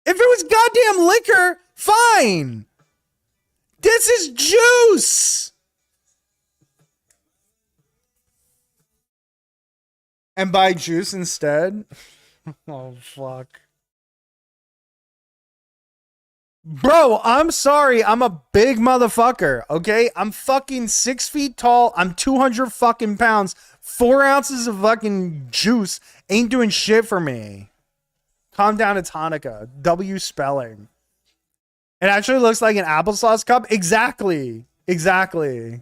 If it was goddamn liquor, fine. This is juice. And buy juice instead? Oh, fuck. Bro, I'm sorry. I'm a big motherfucker, okay? I'm fucking 6 feet tall. I'm 200 fucking pounds. 4 ounces of fucking juice ain't doing shit for me. Calm down, it's Hanukkah. W spelling. It actually looks like an applesauce cup. Exactly. Exactly.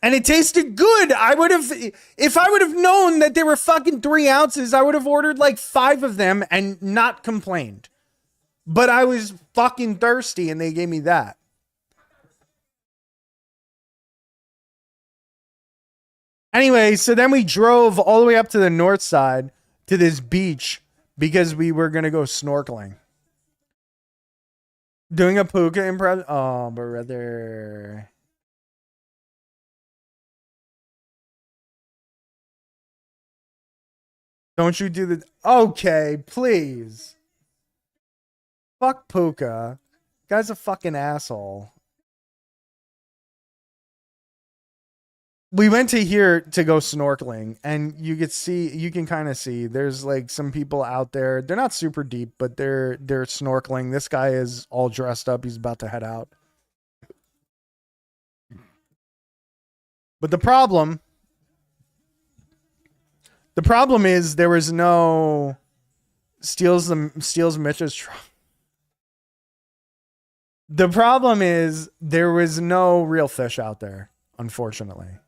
And it tasted good. If I would have known that they were fucking 3 ounces, I would have ordered like 5 of them and not complained. But I was fucking thirsty and they gave me that. Anyway, so then we drove all the way up to the north side to this beach because we were going to go snorkeling. Doing a puka improv. Oh, brother. Don't you do the... Okay, please. Fuck Puka. Guy's a fucking asshole. We went to here to go snorkeling, and you can kind of see there's like some people out there. They're not super deep, but they're snorkeling. This guy is all dressed up. He's about to head out. But the problem is there was no steals Mitch's truck. The problem is there was no real fish out there, unfortunately.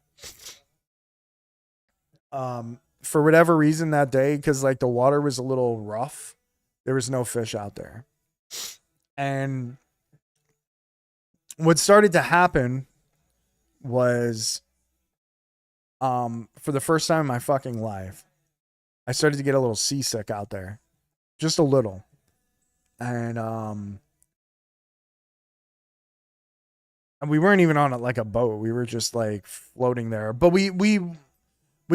For whatever reason that day, because like the water was a little rough, there was no fish out there. And what started to happen was for the first time in my fucking life, I started to get a little seasick out there. Just a little. And And we weren't even on it like a boat. We were just like floating there. But we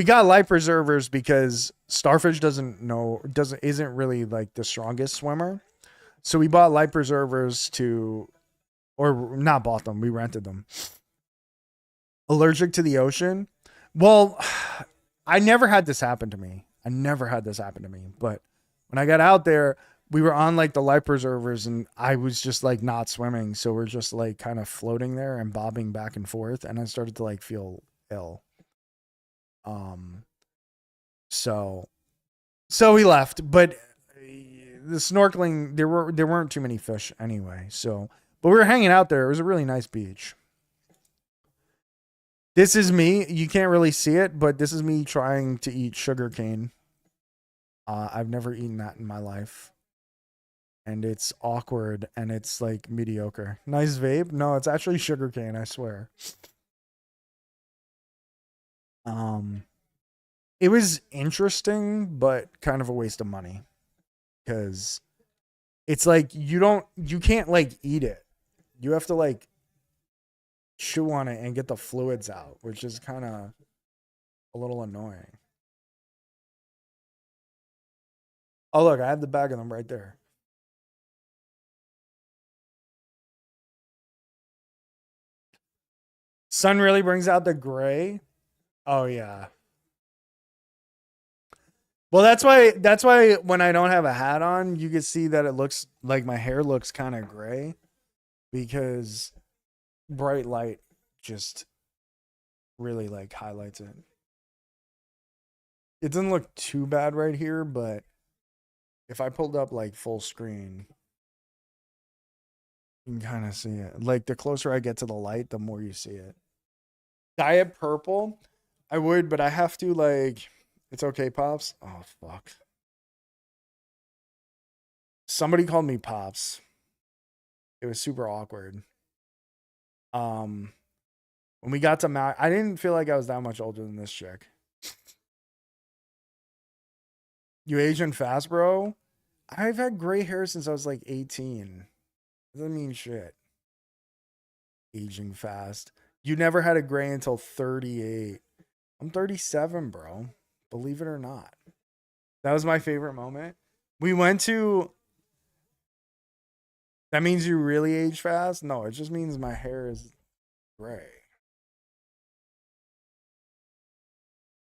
got life preservers because Starfish isn't really like the strongest swimmer. So we bought life preservers or not bought them, we rented them. Allergic to the ocean. Well, I never had this happen to me. But when I got out there, we were on like the life preservers and I was just like not swimming. So we're just like kind of floating there and bobbing back and forth. And I started to like feel ill. So we left, but the snorkeling, there weren't too many fish anyway. So, but we were hanging out there. It was a really nice beach. This is me. You can't really see it, but this is me trying to eat sugarcane. I've never eaten that in my life. And it's awkward and it's like mediocre. Nice vape? No, it's actually sugarcane, I swear. It was interesting, but kind of a waste of money. Because it's like you can't like eat it. You have to like chew on it and get the fluids out, which is kind of a little annoying. Oh, look, I have the bag of them right there. Sun really brings out the gray. Oh, yeah. Well, that's why when I don't have a hat on, you can see that it looks like my hair looks kind of gray because bright light just really like highlights it. It doesn't look too bad right here, but if I pulled up like full screen, you can kind of see it. Like the closer I get to the light, the more you see it. Diet purple, I would, but I have to like. It's okay, Pops. Oh fuck. Somebody called me Pops. It was super awkward. When we got to Maui, I didn't feel like I was that much older than this chick. You aging fast, bro? I've had gray hair since I was like 18. Doesn't mean shit. Aging fast. You never had a gray until 38. I'm 37, bro. Believe it or not. That was my favorite moment. We went to... That means you really age fast? No, it just means my hair is gray.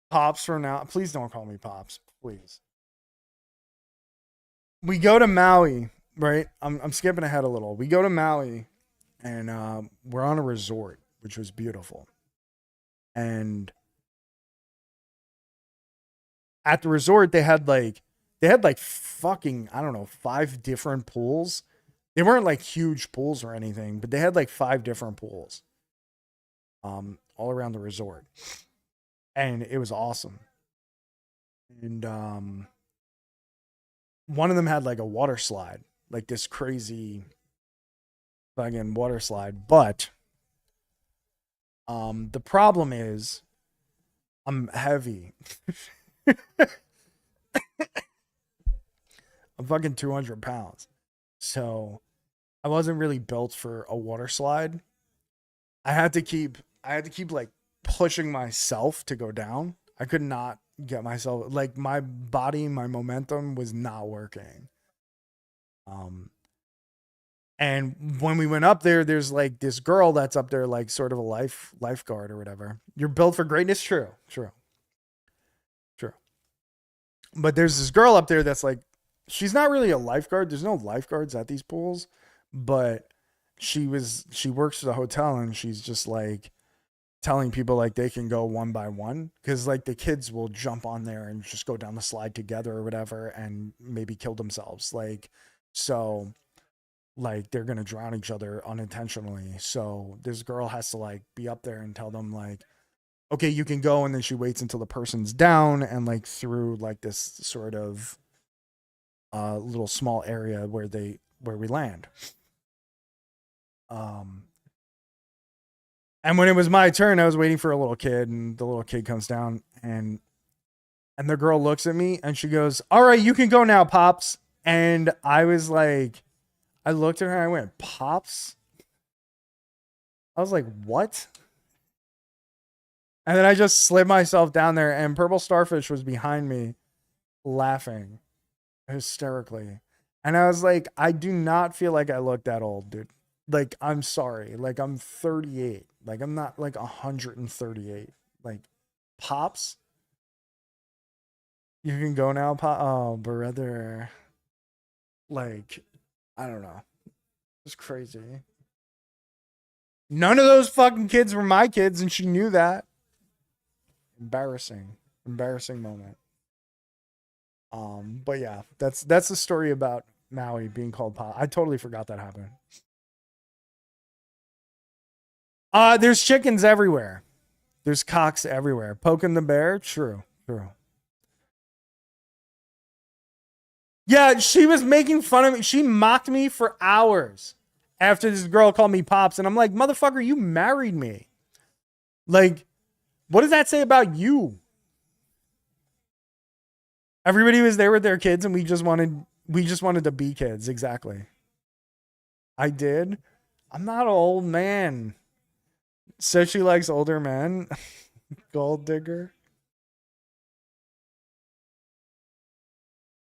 Pops for now. Please don't call me Pops. Please. We go to Maui, right? I'm skipping ahead a little. We go to Maui, and we're on a resort, which was beautiful. And at the resort, they had like fucking, I don't know, 5 different pools. They weren't like huge pools or anything, but they had like 5 different pools. All around the resort. And it was awesome. And one of them had like a water slide, like this crazy fucking water slide. But the problem is I'm heavy. I'm fucking 200 pounds. So I wasn't really built for a water slide. I had to keep like pushing myself to go down. I could not get myself, like my body, my momentum was not working. And when we went up there, there's like this girl that's up there, like sort of a lifeguard or whatever. You're built for greatness. True. But there's this girl up there that's like, she's not really a lifeguard. There's no lifeguards at these pools, but she works at a hotel and she's just like telling people like they can go one by one because like the kids will jump on there and just go down the slide together or whatever and maybe kill themselves. Like, so like they're going to drown each other unintentionally. So this girl has to like be up there and tell them like, okay, you can go. And then she waits until the person's down and like through like this sort of little small area where we land. And when it was my turn, I was waiting for a little kid and the little kid comes down and the girl looks at me and she goes, "All right, you can go now, Pops." And I was like, I looked at her and I went, "Pops?" I was like, what? And then I just slid myself down there, and Purple Starfish was behind me laughing hysterically. And I was like, I do not feel like I look that old, dude. Like, I'm sorry. Like, I'm 38. Like, I'm not like 138. Like, Pops? You can go now, Pop. Oh, brother. Like, I don't know. It's crazy. None of those fucking kids were my kids, and she knew that. Embarrassing moment. But yeah, that's the story about Maui being called Pop. I totally forgot that happened. There's chickens everywhere. There's cocks everywhere. Poking the bear? True. Yeah, she was making fun of me. She mocked me for hours after this girl called me Pops. And I'm like, motherfucker, you married me. Like, what does that say about you? Everybody was there with their kids, and we just wanted to be kids. Exactly. I did. I'm not an old man. So she likes older men. Gold digger.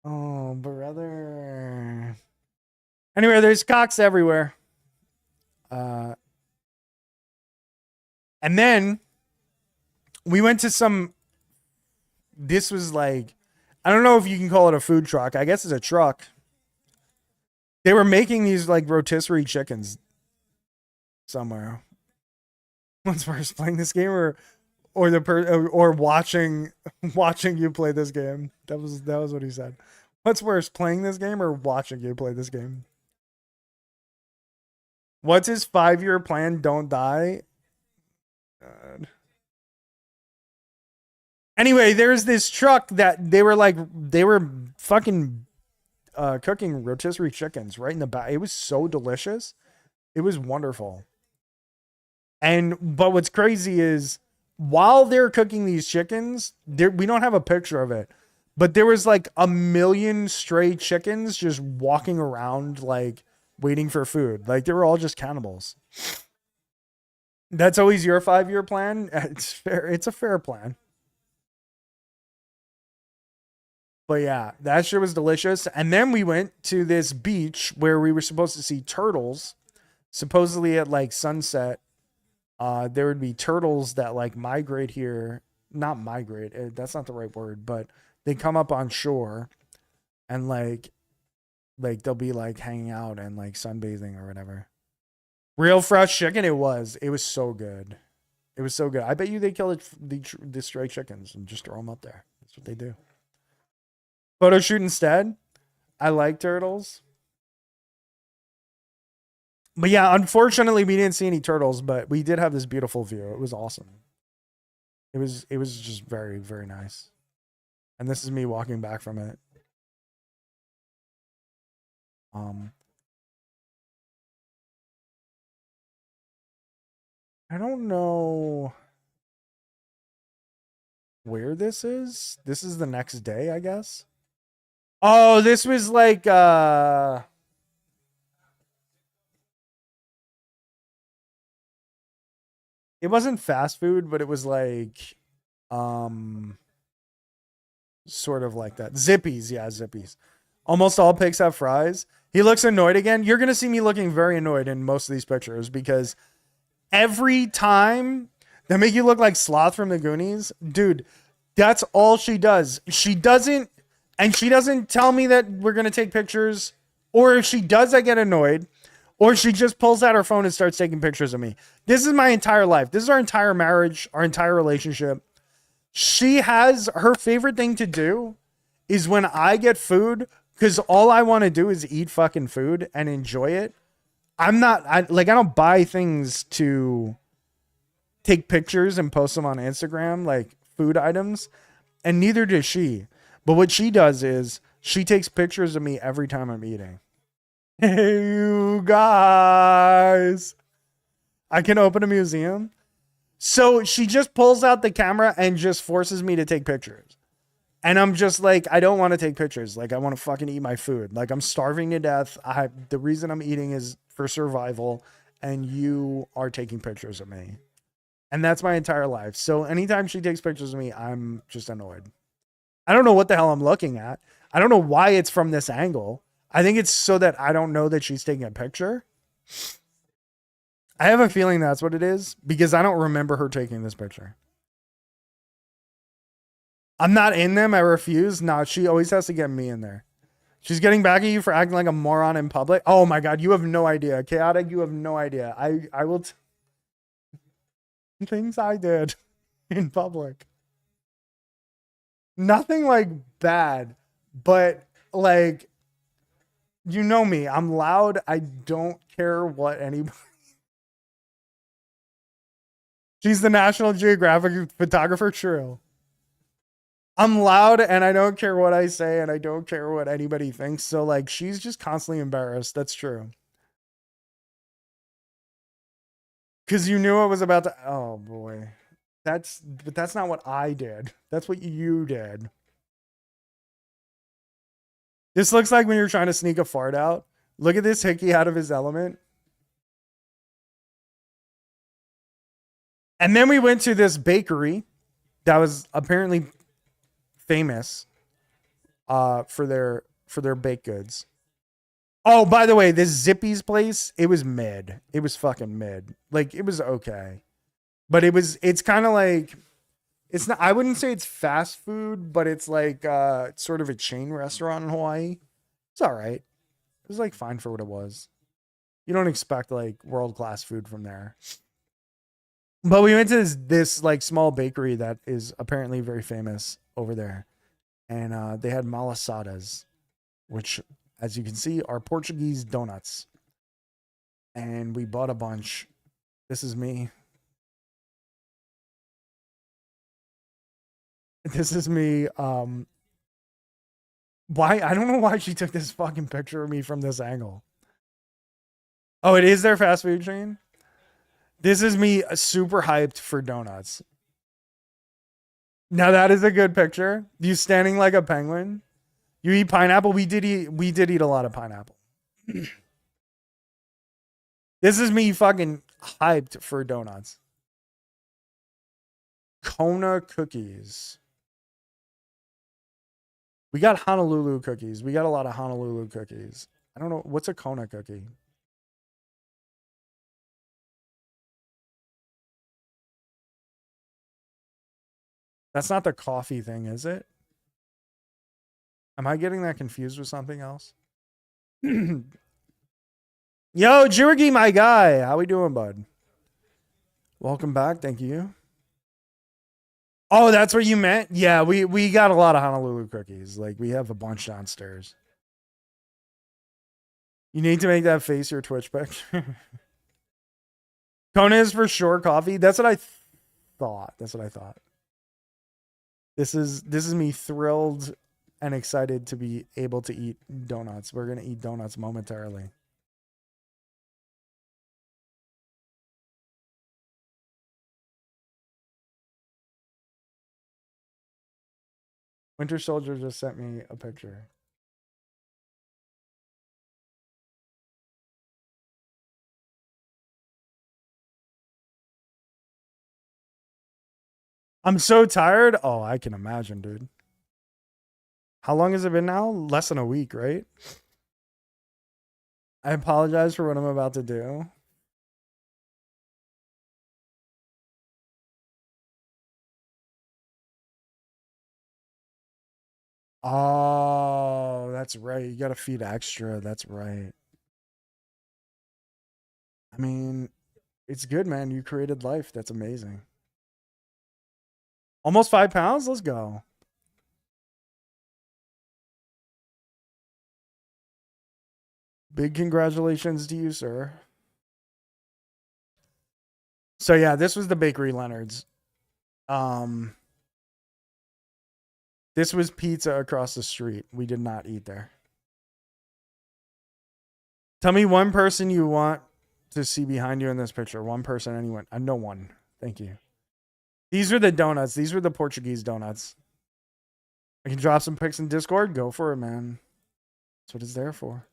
Oh, brother. Anyway, there's cocks everywhere. And then we went to some. This was like, I don't know if you can call it a food truck. I guess it's a truck. They were making these like rotisserie chickens somewhere. What's worse, playing this game or watching you play this game? That was what he said. What's worse, playing this game or watching you play this game? What's his 5-year plan? Don't die. God. Anyway, there's this truck that they were fucking cooking rotisserie chickens right in the back. It was so delicious. It was wonderful. But what's crazy is while they're cooking these chickens, we don't have a picture of it, but there was like 1 million stray chickens just walking around, like waiting for food. Like they were all just cannibals. That's always your 5-year plan. It's fair. It's a fair plan. But yeah, that shit was delicious. And then we went to this beach where we were supposed to see turtles. Supposedly at like sunset, there would be turtles that like migrate here. Not migrate. That's not the right word, but they come up on shore and like they'll be like hanging out and like sunbathing or whatever. Real fresh chicken. It was so good. It was so good. I bet you they kill the stray chickens and just throw them up there. That's what they do. Photo shoot instead. I like turtles. But yeah, unfortunately we didn't see any turtles, but we did have this beautiful view. It was awesome. It was just very, very nice. And this is me walking back from it. I don't know where this is. This is the next day, I guess. Oh, this was like it wasn't fast food, but it was like sort of like that. Zippies, yeah, Zippies. Almost all pigs have fries. He looks annoyed again. You're gonna see me looking very annoyed in most of these pictures because every time they make you look like Sloth from the Goonies, dude, that's all she does. She doesn't tell me that we're gonna take pictures, or if she does, I get annoyed. Or she just pulls out her phone and starts taking pictures of me. This is my entire life. This is our entire marriage, our entire relationship. She has her favorite thing to do is when I get food, because all I want to do is eat fucking food and enjoy it. I don't buy things to take pictures and post them on Instagram, like food items, and neither does she. But what she does is she takes pictures of me every time I'm eating. Hey, you guys. I can open a museum. So she just pulls out the camera and just forces me to take pictures. And I'm just like, I don't want to take pictures. Like, I want to fucking eat my food. Like, I'm starving to death. The reason I'm eating is for survival. and you are taking pictures of me. And that's my entire life. So anytime she takes pictures of me, I'm just annoyed. I don't know what the hell I'm looking at. I don't know why it's from this angle. I think it's so that I don't know that she's taking a picture. I have a feeling that's what it is because I don't remember her taking this picture. I'm not in them. I refuse. No, she always has to get me in there. She's getting back at you for acting like a moron in public. Oh my God, you have no idea. Chaotic, you have no idea. I will things I did in public. Nothing like bad, but like, you know me. I'm loud. I don't care what anybody. She's the National Geographic photographer. True. I'm loud and I don't care what I say and I don't care what anybody thinks. So like she's just constantly embarrassed. That's true. Cause you knew I was about to, oh boy. But that's not what I did. That's what you did. This looks like when you're trying to sneak a fart out. Look at this hickey out of his element. And then we went to this bakery that was apparently famous for their baked goods. Oh, by the way, this Zippy's place, it was mid. It was fucking mid. Like it was okay. But it's kind of like it's not, I wouldn't say it's fast food, but it's like sort of a chain restaurant in Hawaii. It's all right. It was like fine for what it was. You don't expect like world-class food from there. But we went to this like small bakery that is apparently very famous over there. And they had malasadas, which, as you can see, are Portuguese donuts. And we bought a bunch. This is me. This is me. Why? I don't know why she took this fucking picture of me from this angle. Oh, it is their fast food chain? This is me super hyped for donuts. Now that is a good picture. You standing like a penguin. You eat pineapple. We did eat a lot of pineapple. This is me fucking hyped for donuts. Kona cookies. We got Honolulu cookies. We got a lot of Honolulu cookies. I don't know. What's a Kona cookie? That's not the coffee thing, is it? Am I getting that confused with something else? Yo, Jirgi, my guy. How we doing, bud? Welcome back. Thank you. Oh, that's what you meant? Yeah, we got a lot of Honolulu cookies. Like, we have a bunch downstairs. You need to make that face your Twitch picture. Kona is for sure coffee. That's what I thought. That's what I thought. This is me thrilled and excited to be able to eat donuts. We're going to eat donuts momentarily. Winter Soldier just sent me a picture. I'm so tired. Oh, I can imagine, dude. How long has it been now? Less than a week, right? I apologize for what I'm about to do. Oh, that's right. You got to feed extra. That's right. I mean, it's good, man. You created life. That's amazing. Almost 5 pounds? Let's go. Big congratulations to you, sir. So yeah, this was the Bakery Leonard's. This was pizza across the street. We did not eat there. Tell me one person you want to see behind you in this picture. One person, anyone. No one. Thank you. These are the donuts. These were the Portuguese donuts. I can drop some pics in Discord. Go for it, man. That's what it's there for.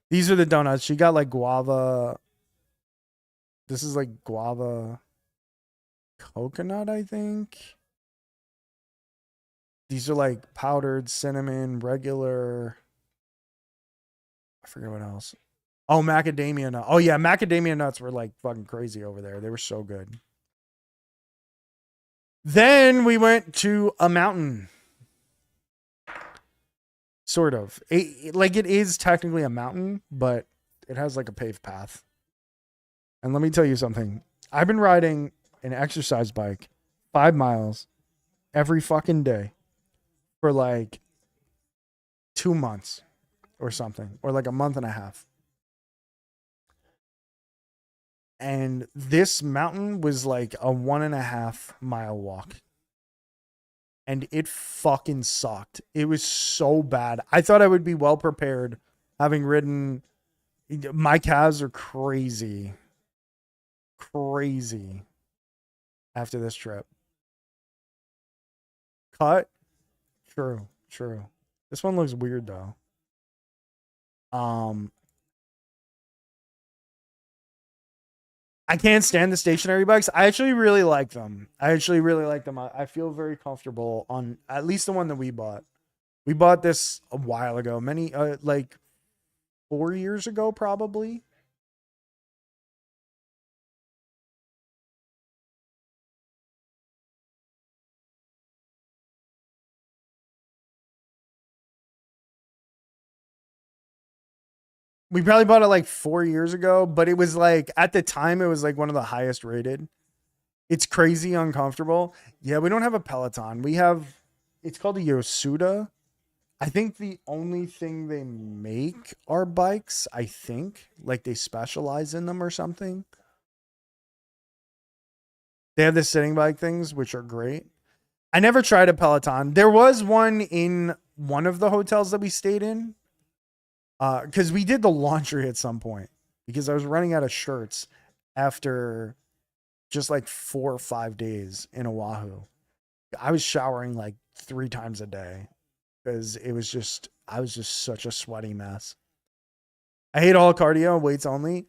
These are the donuts. She got like guava This is like guava coconut, I think. These are like powdered cinnamon, regular. I forget what else. Oh, macadamia nut. Oh yeah, macadamia nuts were like fucking crazy over there. They were so good. Then we went to a mountain. Sort of. Like it is technically a mountain, but it has like a paved path. And let me tell you something. I've been riding an exercise bike 5 miles every fucking day for like 2 months or something, or like a month and a half. And this mountain was like a 1.5 mile walk. And it fucking sucked. It was so bad. I thought I would be well prepared having ridden. My calves are crazy. Crazy after this trip. Cut? True. This one looks weird though. I can't stand the stationary bikes. I actually really like them. I feel very comfortable on at least the one that we bought. We bought this a while ago, like 4 years ago, probably. We probably bought it like 4 years ago, but it was like at the time it was like one of the highest rated. It's crazy uncomfortable. Yeah, we don't have a Peloton. It's called a Yosuda. I think the only thing they make are bikes, I think. Like they specialize in them or something. They have the sitting bike things, which are great. I never tried a Peloton. There was one in one of the hotels that we stayed in. Because we did the laundry at some point because I was running out of shirts after just like 4 or 5 days in Oahu. I was showering like 3 times a day because I was just such a sweaty mess. I hate all cardio, weights only.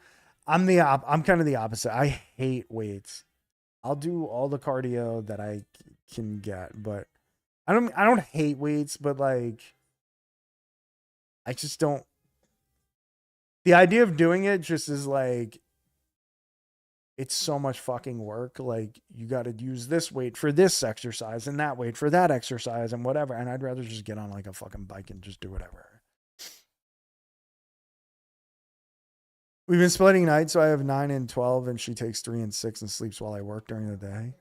I'm kind of the opposite. I hate weights. I'll do all the cardio that I can get, but I don't hate weights, but like I just don't. The idea of doing it just is like, it's so much fucking work. Like, you got to use this weight for this exercise and that weight for that exercise and whatever. And I'd rather just get on like a fucking bike and just do whatever. We've been splitting nights, so I have 9 and 12, and she takes 3 and 6 and sleeps while I work during the day.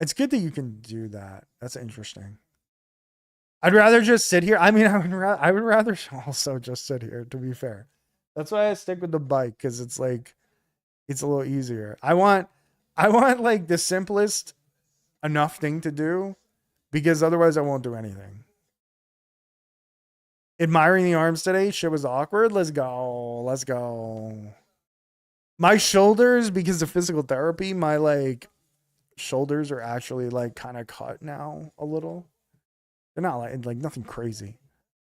It's good that you can do that. That's interesting. I'd rather just sit here. I mean, I would rather also just sit here, to be fair. That's why I stick with the bike, because it's like, it's a little easier. I want like the simplest enough thing to do, because otherwise I won't do anything. Admiring the arms today. Shit was awkward. Let's go. My shoulders, because of physical therapy, my like shoulders are actually like kind of cut now a little. They're not like nothing crazy,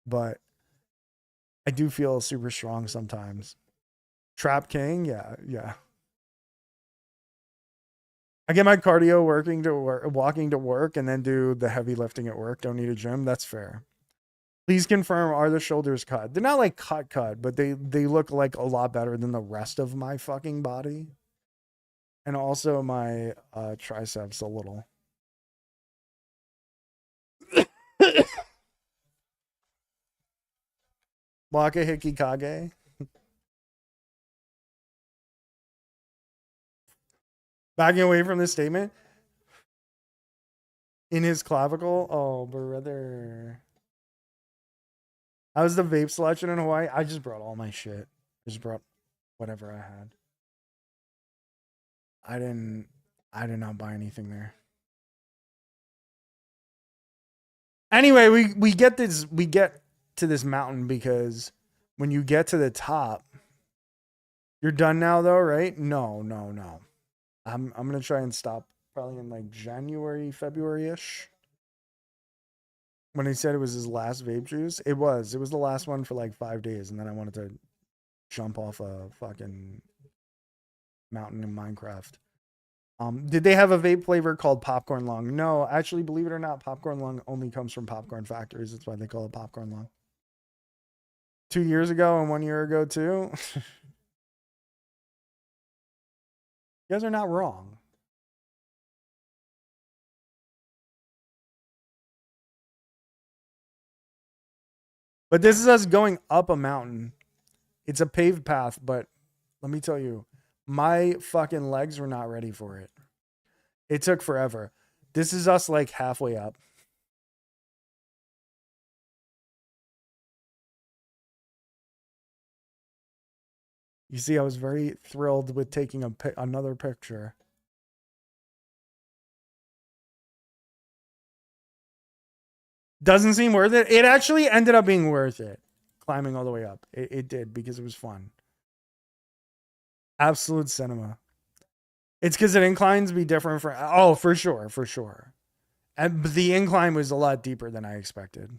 but I do feel super strong sometimes. Trap King, yeah. I get my cardio walking to work, and then do the heavy lifting at work. Don't need a gym. That's fair. Please confirm, are the shoulders cut? They're not like cut, but they look like a lot better than the rest of my fucking body. And also my triceps a little. Waka Hiki Kage. Backing away from this statement. In his clavicle. Oh, brother. How's the vape selection in Hawaii? I just brought all my shit. I just brought whatever I had. I did not buy anything there. Anyway, we get to this mountain because when you get to the top, you're done now though, right? No. I'm gonna try and stop probably in like January, February-ish. When he said it was his last vape juice, it was the last one for like 5 days, and then I wanted to jump off a fucking mountain in Minecraft. Did they have a vape flavor called popcorn lung? No, actually, believe it or not, popcorn lung only comes from popcorn factories. That's why they call it popcorn lung. 2 years ago and 1 year ago too. You guys are not wrong. But this is us going up a mountain. It's a paved path, but let me tell you, my fucking legs were not ready for it. It took forever. This is us like halfway up. You see, I was very thrilled with taking another picture. Doesn't seem worth it. It actually ended up being worth it. Climbing all the way up. It did because it was fun. Absolute cinema. It's because the inclines be different for... Oh, for sure. For sure. And the incline was a lot deeper than I expected.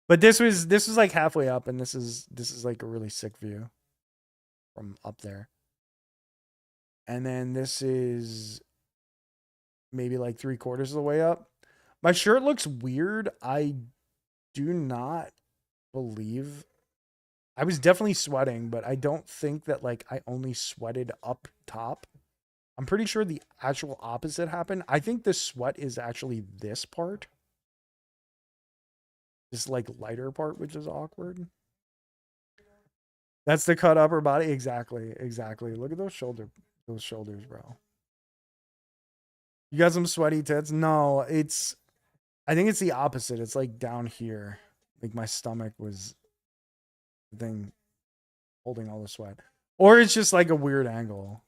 But this was like halfway up, and this is like a really sick view from up there. And then this is maybe like 3/4 of the way up. My shirt looks weird. I do not believe... I was definitely sweating, but I don't think that like I only sweated up top. I'm pretty sure the actual opposite happened. I think the sweat is actually this part. This like lighter part, which is awkward. That's the cut upper body. Exactly. Exactly. Look at those shoulders, bro. You got some sweaty tits? No, I think it's the opposite. It's like down here. Like my stomach was the thing holding all the sweat. Or it's just like a weird angle.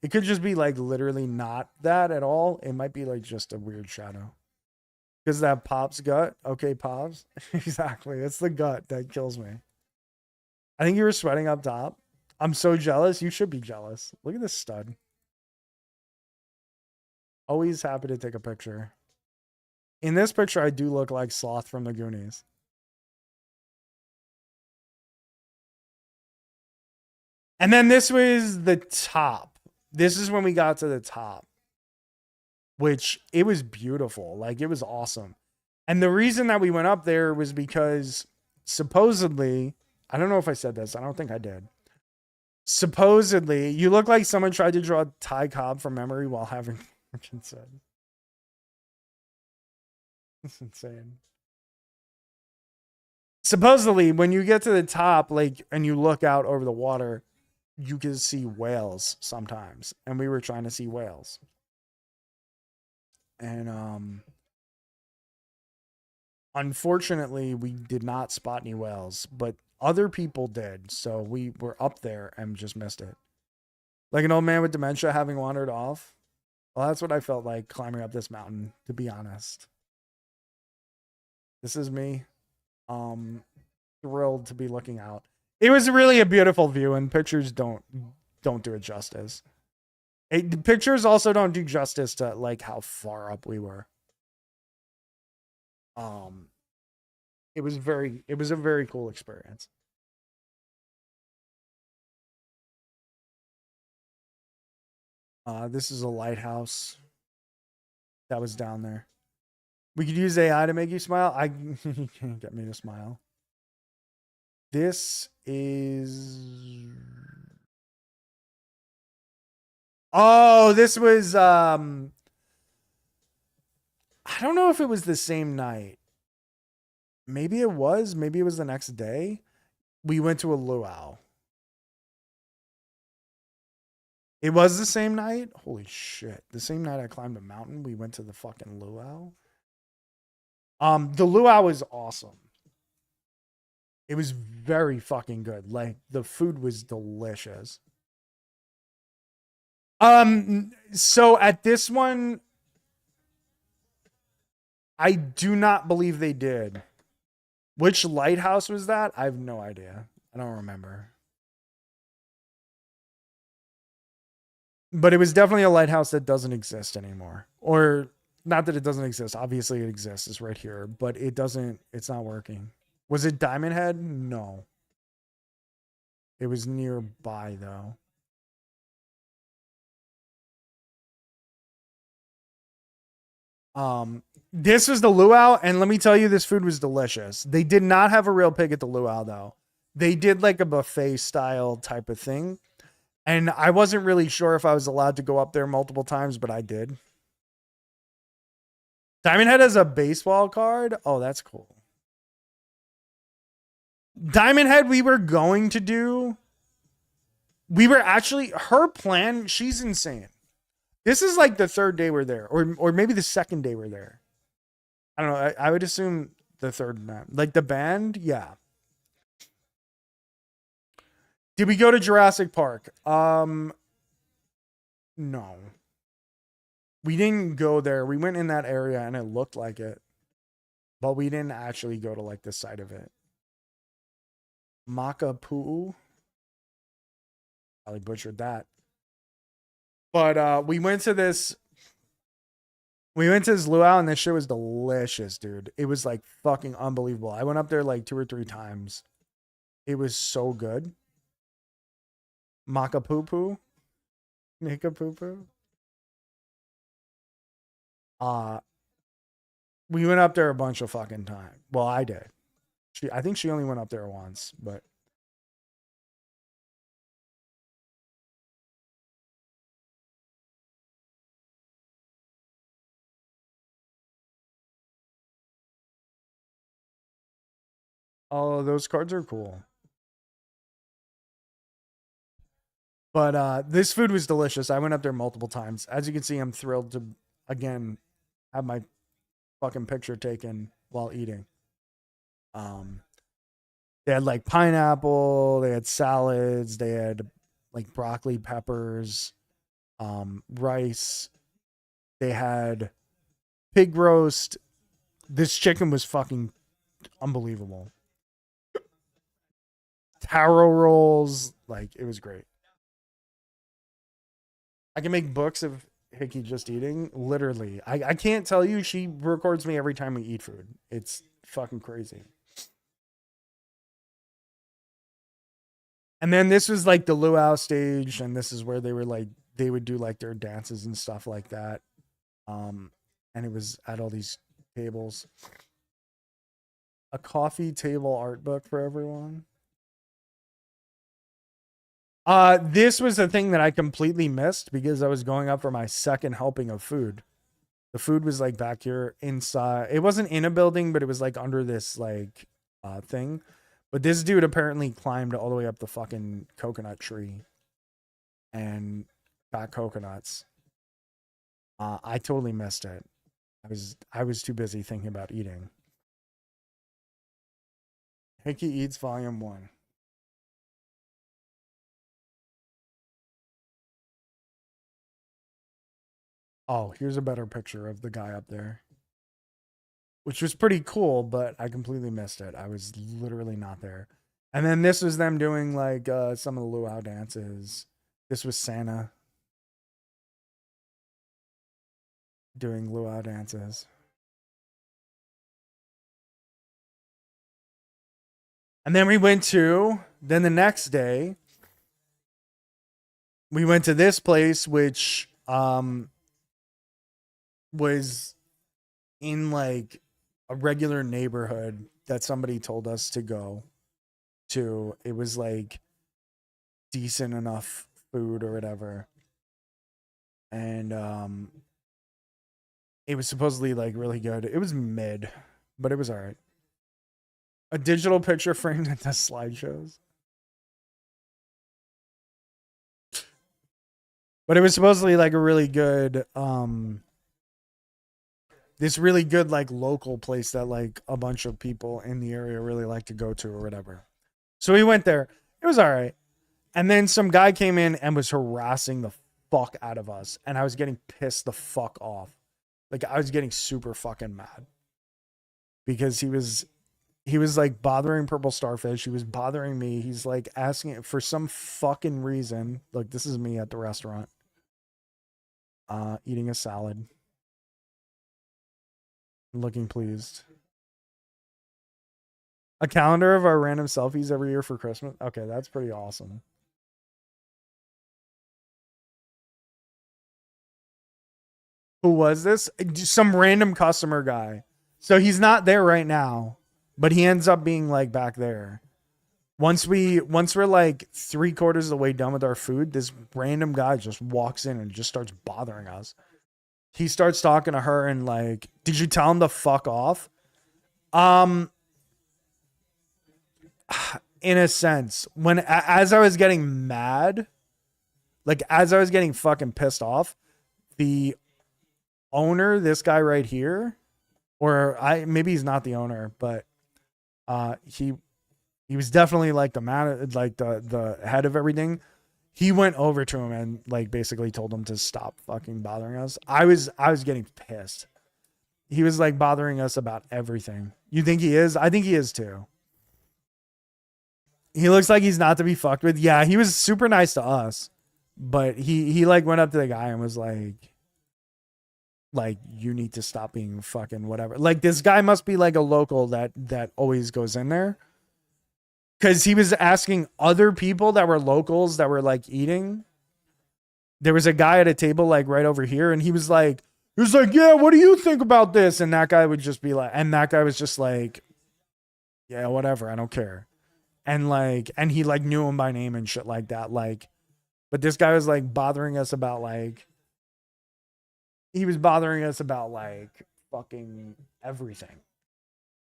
It could just be like literally not that at all. It might be like just a weird shadow. Because that Pop's gut. Okay, Pops. Exactly. It's the gut that kills me. I think you were sweating up top. I'm so jealous. You should be jealous. Look at this stud. Always happy to take a picture. In this picture, I do look like Sloth from the Goonies. And then this was the top. This is when we got to the top. Which, it was beautiful. Like, it was awesome. And the reason that we went up there was because supposedly, I don't know if I said this. I don't think I did. Supposedly, you look like someone tried to draw Ty Cobb from memory while having said. It's insane. Supposedly, when you get to the top, like, and you look out over the water, you can see whales sometimes. And we were trying to see whales. And unfortunately, we did not spot any whales, but other people did. So we were up there and just missed it. Like an old man with dementia having wandered off. Well, that's what I felt like climbing up this mountain, to be honest. This is me. Thrilled to be looking out. It was really a beautiful view, and pictures don't do it justice. The pictures also don't do justice to like how far up we were. It was a very cool experience. This is a lighthouse that was down there. We could use AI to make you smile. You can't get me to smile. This is... Oh, this was... I don't know if it was the same night. Maybe it was. Maybe it was the next day. We went to a luau. It was the same night? Holy shit. The same night I climbed a mountain, we went to the fucking luau. The luau was awesome. It was very fucking good. Like, the food was delicious. So at this one, I do not believe they did. Which lighthouse was that? I have no idea. I don't remember. But it was definitely a lighthouse that doesn't exist anymore. Or, not that it doesn't exist. Obviously it exists. It's right here. But it's not working. Was it Diamond Head? No. It was nearby though. This was the luau, and let me tell you, this food was delicious. They did not have a real pig at the luau though. They did like a buffet style type of thing. And I wasn't really sure if I was allowed to go up there multiple times, but I did. Diamond Head has a baseball card. Oh, that's cool. Diamond Head, we were going to do. We were actually, her plan, she's insane. This is like the third day we're there, or maybe the second day we're there. I don't know. I would assume the third night. Like the band, yeah. Did we go to Jurassic Park? No. We didn't go there. We went in that area and it looked like it. But we didn't actually go to like the site of it. Makapu'u. Probably butchered that. But we went to this luau and this shit was delicious, dude. It was like fucking unbelievable. I went up there like 2 or 3 times. It was so good. Makapupu. Nikapupu. We went up there a bunch of fucking time. Well, I did. I think she only went up there once, but oh, those cards are cool. But this food was delicious. I went up there multiple times. As you can see, I'm thrilled to again have my fucking picture taken while eating. They had like pineapple, they had salads, they had like broccoli, peppers, rice. They had pig roast. This chicken was fucking unbelievable. Taro rolls, like it was great. I can make books of Hickey just eating. Literally. I can't tell you, she records me every time we eat food. It's fucking crazy. And then this was like the luau stage, and this is where they were like they would do like their dances and stuff like that. And it was at all these tables. A coffee table art book for everyone. This was the thing that I completely missed because I was going up for my second helping of food. The food was like back here inside. It wasn't in a building, but it was like under this like thing. But this dude apparently climbed all the way up the fucking coconut tree and got coconuts. I totally missed it. I was too busy thinking about eating. Hickey Eats Volume 1. Oh, here's a better picture of the guy up there. Which was pretty cool, but I completely missed it. I was literally not there. And then this was them doing like some of the luau dances. This was Santa doing luau dances. And then then the next day, we went to this place, which was in like a regular neighborhood that somebody told us to go to. It was like decent enough food or whatever. And it was supposedly like really good. It was mid, but it was all right. A digital picture frame that does slideshows. But it was supposedly like a really good this really good like local place that like a bunch of people in the area really like to go to or whatever. So we went there. It was all right. And then some guy came in and was harassing the fuck out of us. And I was getting pissed the fuck off. Like I was getting super fucking mad. Because he was like bothering Purple Starfish. He was bothering me. He's like asking for some fucking reason. Like this is me at the restaurant. Eating a salad. Looking pleased. A calendar of our random selfies every year for Christmas. Okay, that's pretty awesome. Who was this? Some random customer guy. So he's not there right now, but he ends up being like back there. Once we're like 3/4 of the way done with our food, this random guy just walks in and just starts bothering us. He starts talking to her and like, did you tell him to fuck off? In a sense, as I was getting mad, like as I was getting fucking pissed off, the owner, this guy right here, or maybe he's not the owner, but he was definitely like the man, like the head of everything. He went over to him and like basically told him to stop fucking bothering us. I was getting pissed. He was like bothering us about everything. You think he is? I think he is too. He looks like he's not to be fucked with. Yeah, he was super nice to us, but he like went up to the guy and was like, you need to stop being fucking whatever. Like this guy must be like a local that always goes in there. Cause he was asking other people that were locals that were like eating. There was a guy at a table like right over here, and he was like, yeah, what do you think about this? And that guy would just be like, and that guy was just like, yeah, whatever, I don't care. And like, and he like knew him by name and shit like that. Like, but this guy was like bothering us about like, he was bothering us about like fucking everything.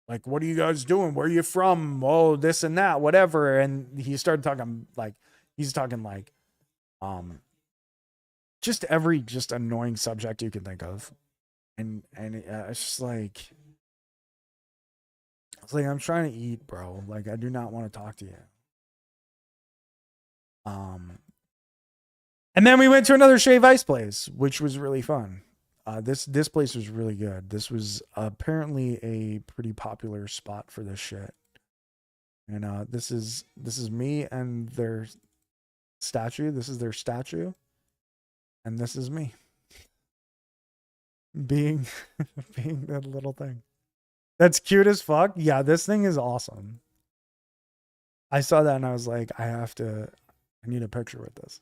Like, what are you guys doing? Where are you from? Oh, this and that, whatever. And he started talking like, he's talking like, just every just annoying subject you can think of. And it's just like, it's like, I'm trying to eat, bro. Like, I do not want to talk to you. And then we went to another Shave Ice place, which was really fun. This place was really good. This was apparently a pretty popular spot for this shit. And this is me and their statue. This is their statue. And this is me. Being that little thing. That's cute as fuck. Yeah, this thing is awesome. I saw that and I was like, I need a picture with this.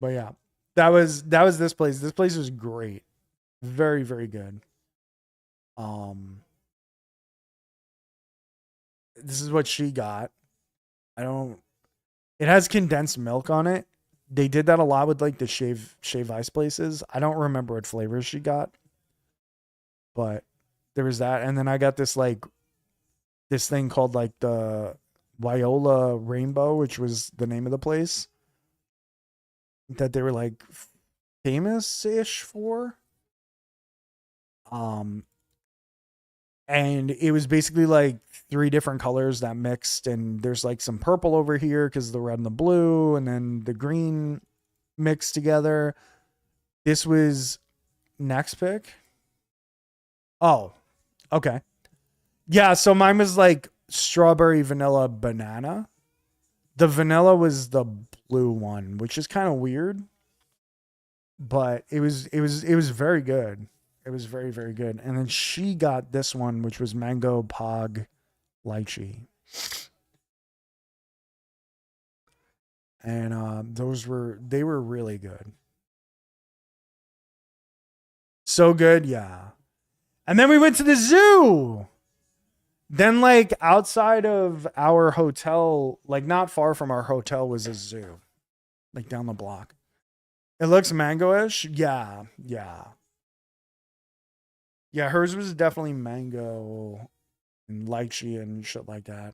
But yeah, that was this place. This place was great. Very, very good. This is what she got. It has condensed milk on it. They did that a lot with like the shave ice places. I don't remember what flavors she got. But there was that. And then I got this like this thing called like the Viola Rainbow, which was the name of the place that they were like famous-ish for. And it was basically like 3 different colors that mixed, and there's like some purple over here because the red and the blue, and then the green mixed together. This was next pick. Oh, okay. Yeah, so mine was like strawberry, vanilla, banana. The vanilla was the blue one, which is kind of weird, but it was very good. It was very, very good. And then she got this one, which was mango pog lychee. And they were really good. So good, yeah. And then we went to the zoo. Then like outside of our hotel, like not far from our hotel was a zoo. Like down the block. It looks mango-ish. Yeah, yeah. Yeah, hers was definitely mango and lychee and shit like that.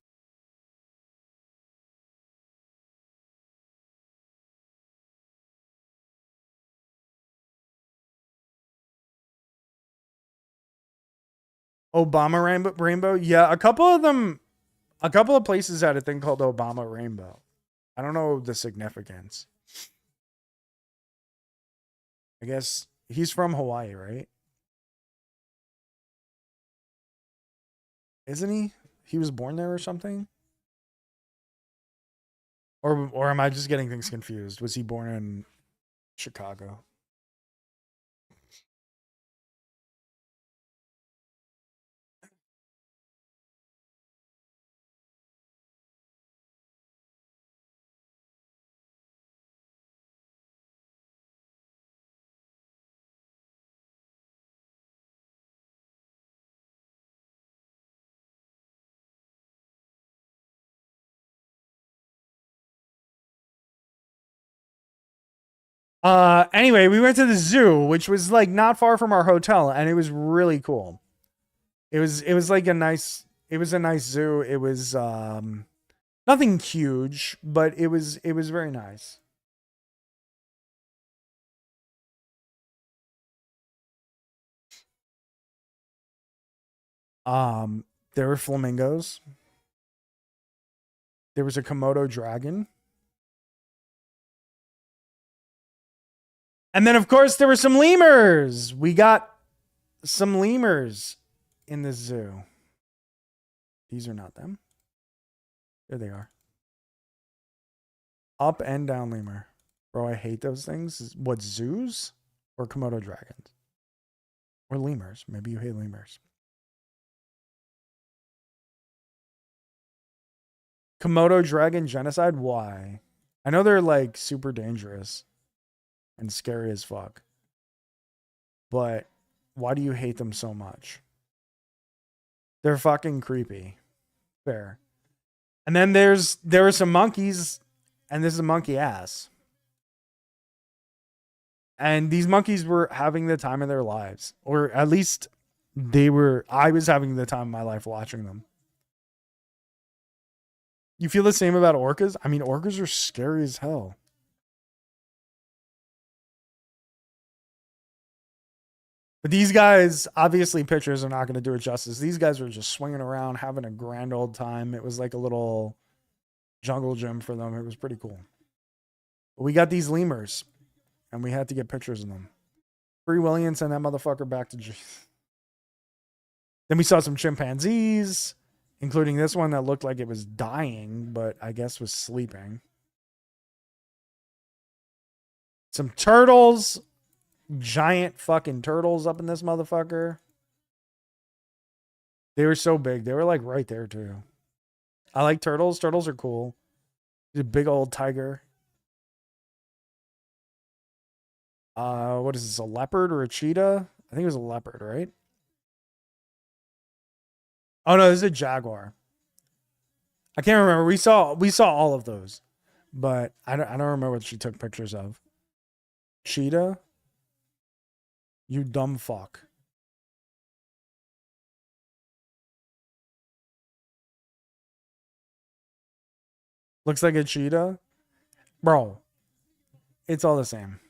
Obama rainbow. Yeah, a couple of places had a thing called Obama Rainbow. I don't know the significance. I guess he's from Hawaii, right? Isn't he? He was born there or something? Or am I just getting things confused? Was he born in Chicago? Anyway, we went to the zoo, which was like not far from our hotel, and it was really cool. It was like a nice zoo. It was nothing huge, but it was very nice. Um there were flamingos. There was a Komodo dragon. And then, of course, there were some lemurs. We got some lemurs in the zoo. These are not them. There they are. Up and down lemur. Bro, I hate those things. What, zoos? Or Komodo dragons? Or lemurs. Maybe you hate lemurs. Komodo dragon genocide? Why? I know they're like super dangerous and scary as fuck. But why do you hate them so much? They're fucking creepy. Fair. And then there were some monkeys, and this is a monkey ass. And these monkeys were having the time of their lives. Or at least I was having the time of my life watching them. You feel the same about orcas? I mean, orcas are scary as hell. But these guys, obviously pictures are not going to do it justice. These guys were just swinging around, having a grand old time. It was like a little jungle gym for them. It was pretty cool. But we got these lemurs, and we had to get pictures of them. Free Williams sent that motherfucker back to G. Then we saw some chimpanzees, including this one that looked like it was dying, but I guess was sleeping. Some turtles. Giant fucking turtles up in this motherfucker. They were so big. They were like right there too. I like turtles. Turtles are cool. He's a big old tiger. What is this? A leopard or a cheetah? I think it was a leopard, right? Oh no, this is a jaguar. I can't remember. We saw all of those, but I don't remember what she took pictures of. Cheetah. You dumb fuck. Looks like a cheetah. Bro, it's all the same.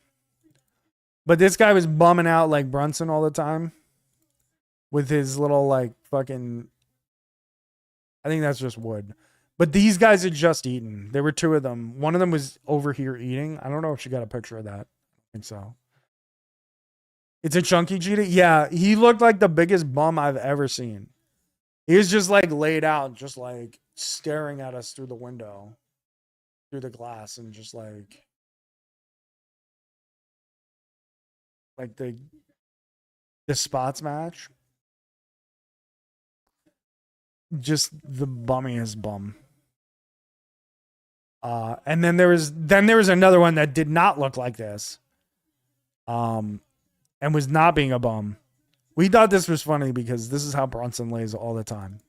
But this guy was bumming out like Brunson all the time. With his little like fucking... I think that's just wood. But these guys had just eaten. There were two of them. One of them was over here eating. I don't know if she got a picture of that. I think so. It's a chunky cheetah? Yeah, he looked like the biggest bum I've ever seen. He was just like laid out, just like staring at us through the window, through the glass, and just like the spots match. Just the bummiest bum. And then there was another one that did not look like this. And was not being a bum. We thought this was funny because this is how Brunson lays all the time.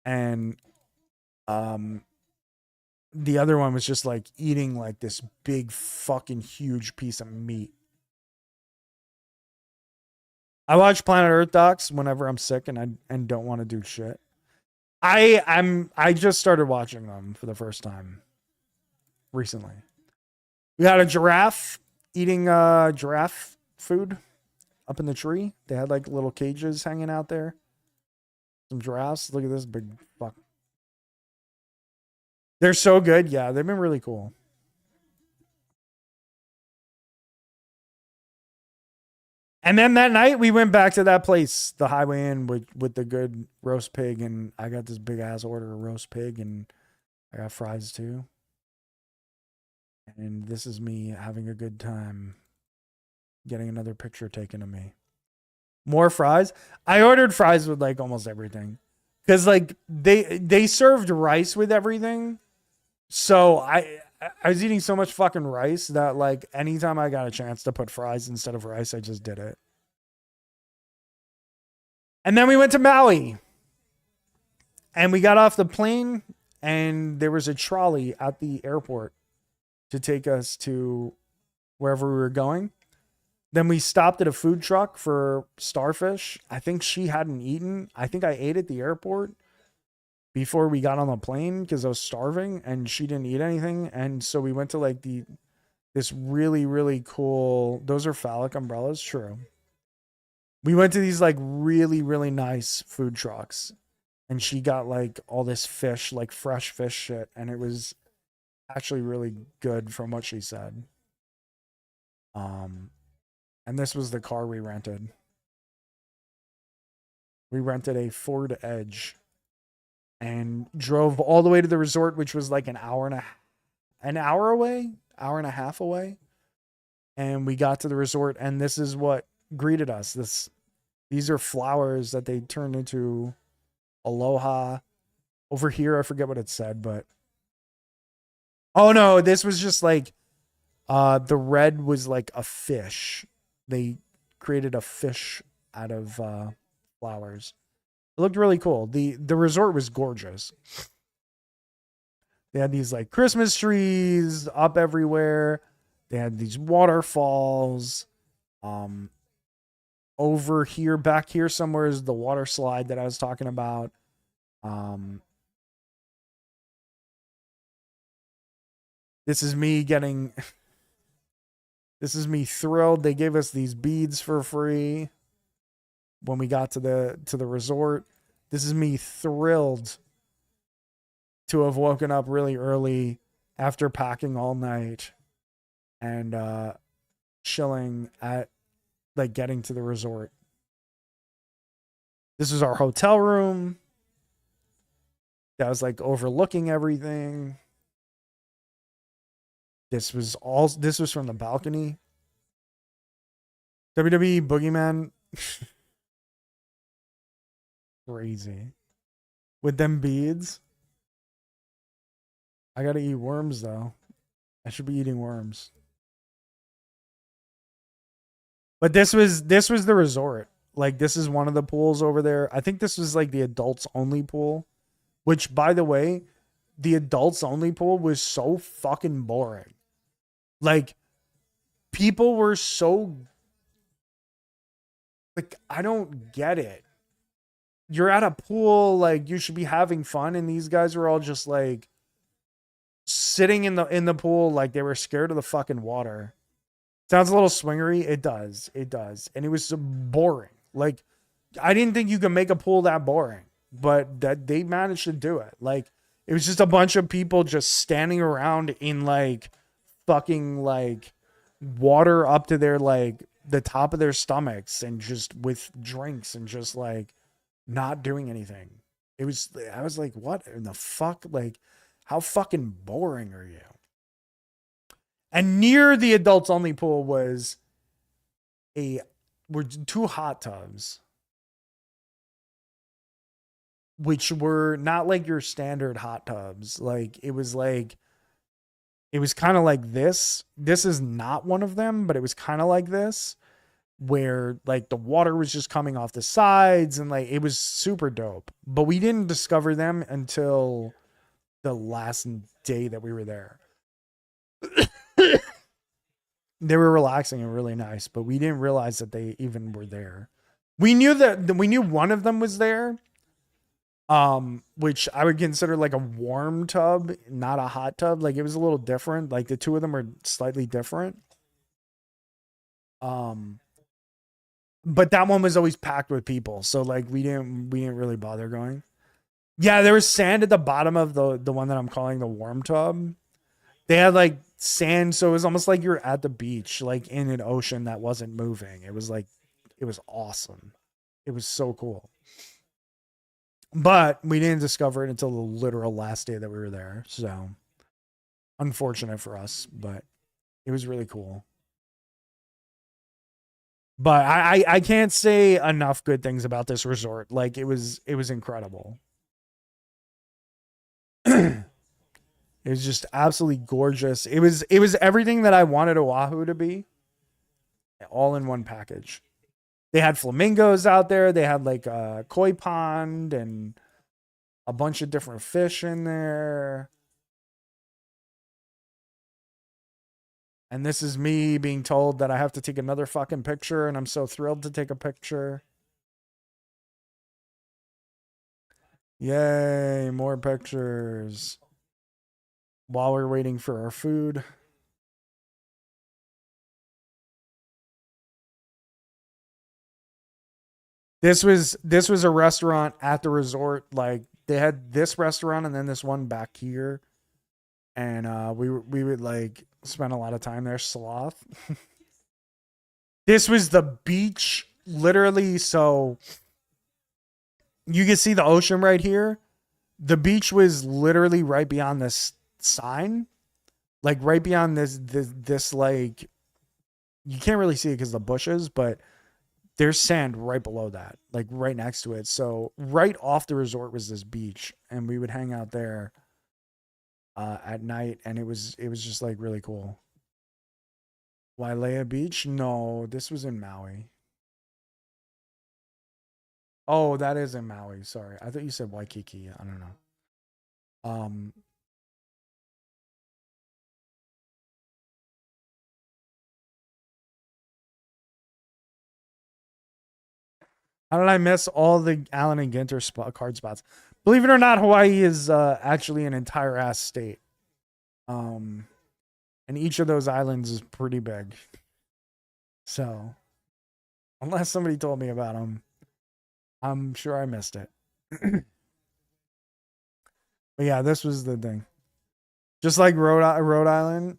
And the other one was just like eating like this big fucking huge piece of meat. I watch Planet Earth docs whenever I'm sick and don't want to do shit. I just started watching them for the first time recently. We had a giraffe eating giraffe food up in the tree. They had like little cages hanging out there. Some giraffes. Look at this big fuck. They're so good. Yeah, they've been really cool. And then that night we went back to that place, the Highway Inn, with the good roast pig, and I got this big ass order of roast pig, and I got fries too. And this is me having a good time getting another picture taken of me. More fries. I ordered fries with like almost everything. Cause like they served rice with everything. So I was eating so much fucking rice that like anytime I got a chance to put fries instead of rice, I just did it. And then we went to Maui. And we got off the plane and there was a trolley at the airport to take us to wherever we were going. Then we stopped at a food truck for starfish. I think she hadn't eaten. I think I ate at the airport before we got on the plane because I was starving and she didn't eat anything. And so we went to like this really, really cool, those are phallic umbrellas. True. We went to these like really, really nice food trucks and she got like all this fish, like fresh fish shit. And it was actually really good from what she said. And this was the car we rented. We rented a Ford Edge and drove all the way to the resort, which was like an hour away, hour and a half away. And we got to the resort and this is what greeted us. These are flowers that they turned into aloha. Over here, I forget what it said, but oh no, this was just like the red was like a fish. They created a fish out of flowers. It looked really cool. The resort was gorgeous. They had these like Christmas trees up everywhere. They had these waterfalls. Over here, back here somewhere is the water slide that I was talking about. This is me getting this is me thrilled. They gave us these beads for free when we got to the resort. This is me thrilled to have woken up really early after packing all night and chilling at like getting to the resort. This was our hotel room that was like overlooking everything. This was from the balcony. WWE Boogeyman. Crazy. With them beads. I gotta eat worms though. I should be eating worms. But this was the resort. Like this is one of the pools over there. I think this was like the adults only pool. Which by the way, the adults only pool was so fucking boring. Like, people were so, like, I don't get it. You're at a pool, like, you should be having fun, and these guys were all just, like, sitting in the pool like they were scared of the fucking water. Sounds a little swingery. It does. And it was so boring. Like, I didn't think you could make a pool that boring, but that they managed to do it. Like, it was just a bunch of people just standing around in, like, fucking like water up to their like the top of their stomachs and just with drinks and just like not doing anything. I was like, what in the fuck? Like, how fucking boring are you? And near the adults only pool were two hot tubs, which were not like your standard hot tubs. Like it was kind of like this. This is not one of them, but it was kind of like this, where like the water was just coming off the sides and like it was super dope. But we didn't discover them until the last day that we were there. They were relaxing and really nice, but we didn't realize that they even were there. We knew one of them was there. Which I would consider like a warm tub, not a hot tub. Like it was a little different. Like the two of them were slightly different. But that one was always packed with people. So like we didn't really bother going. Yeah, there was sand at the bottom of the one that I'm calling the warm tub. They had like sand, so it was almost like you're at the beach, like in an ocean that wasn't moving. It was awesome. It was so cool. But we didn't discover it until the literal last day that we were there. So Unfortunate for us, but it was really cool. But I can't say enough good things about this resort. Like it was incredible. It was just absolutely gorgeous. It was everything that I wanted Oahu to be, all in one package. They had flamingos out there. They had like a koi pond and a bunch of different fish in there. And this is me being told that I have to take another fucking picture, and I'm so thrilled to take a picture. Yay, more pictures. While we're waiting for our food. This was a restaurant at the resort. Like they had this restaurant and then this one back here. And we would like spend a lot of time there. Sloth. This was the beach, literally. So you can see the ocean right here. The beach was literally right beyond this sign, like right beyond this like, you can't really see it because of the bushes, but there's sand right below that, like right next to it. So right off the resort was this beach, and we would hang out there at night, and it was just like really cool. Wailea Beach? No, this was in Maui. Oh, that is in Maui. Sorry, I thought you said Waikiki. I don't know. How did I miss all the Allen and Ginter card spots? Believe it or not, Hawaii is actually an entire ass state. And each of those islands is pretty big. So, unless somebody told me about them, I'm sure I missed it. But yeah, this was the thing. Just like Rhode Island.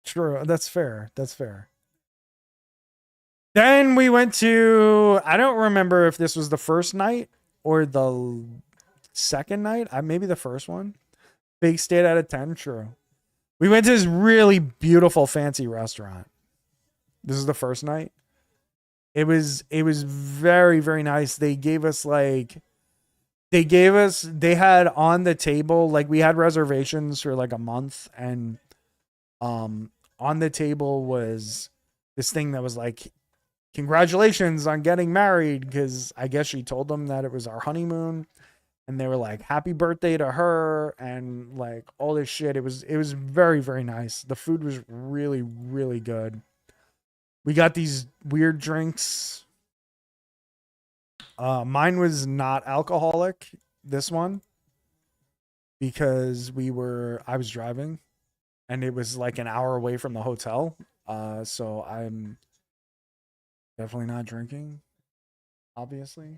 True, that's fair. That's fair. Then we went to, I don't remember if this was the first night or the second night. Maybe the first one. Big state out of 10. True. We went to this really beautiful, fancy restaurant. This is the first night. It was very, very nice. They had on the table, like we had reservations for like a month, and on the table was this thing that was like, congratulations on getting married, because I guess she told them that it was our honeymoon, and they were like, happy birthday to her, and like all this shit. It was very, very nice. The food was really, really good. We got these weird drinks. Mine was not alcoholic, this one, because I was driving, and it was like an hour away from the hotel. So I'm definitely not drinking, obviously.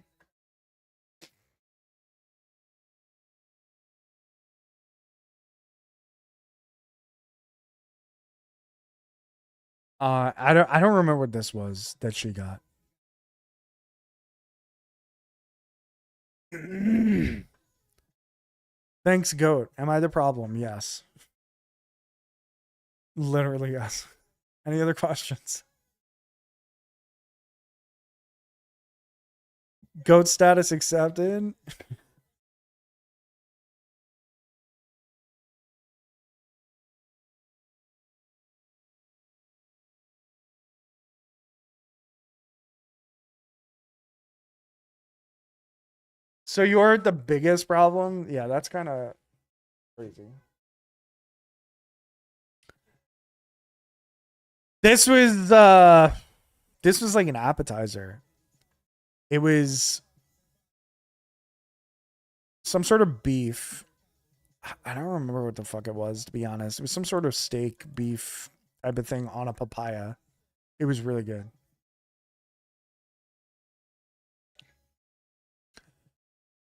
I don't remember what this was that she got. Thanks, goat. Am I the problem? Yes. Literally, yes. Any other questions? Goat status accepted. So you're the biggest problem? Yeah, that's kind of crazy. This was like an appetizer. It was some sort of beef. I don't remember what the fuck it was, to be honest. It was some sort of steak, beef type of thing on a papaya. It was really good.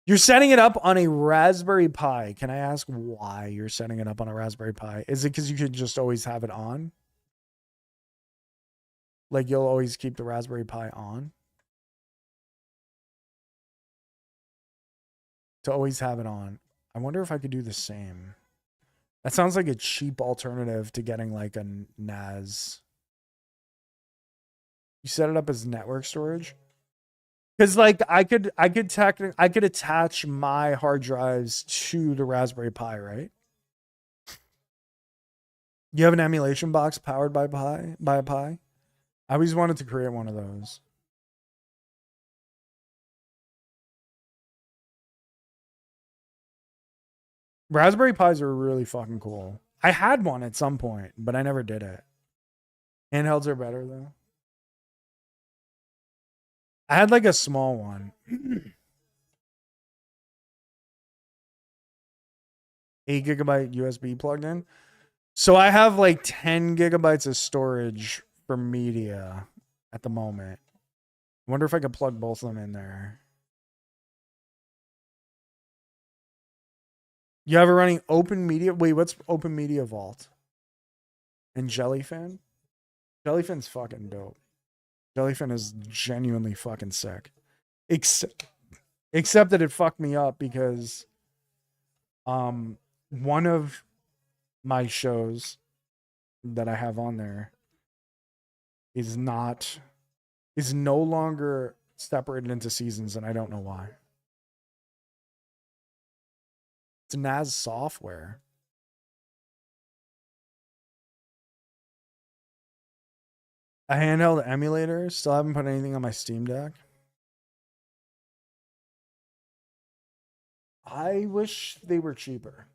You're setting it up on a Raspberry Pi. Can I ask why you're setting it up on a Raspberry Pi? Is it because you could just always have it on? Like you'll always keep the Raspberry Pi on? To always have it on. I wonder if I could do the same. That sounds like a cheap alternative to getting like a NAS. You set it up as network storage? Because like I could attach my hard drives to the Raspberry Pi, right? You have an emulation box powered by a Pi? I always wanted to create one of those. Raspberry Pis are really fucking cool. I had one at some point, but I never did it. Handhelds are better though. I had like a small one. 8 GB USB plugged in. So I have like 10 gigabytes of storage for media at the moment. I wonder if I could plug both of them in there. You have it running Open Media? Wait, what's Open Media Vault? And Jellyfin? Jellyfin's fucking dope. Jellyfin is genuinely fucking sick. Except that it fucked me up because one of my shows that I have on there is no longer separated into seasons, and I don't know why. It's NAS software. A handheld emulator. Still haven't put anything on my Steam Deck. I wish they were cheaper.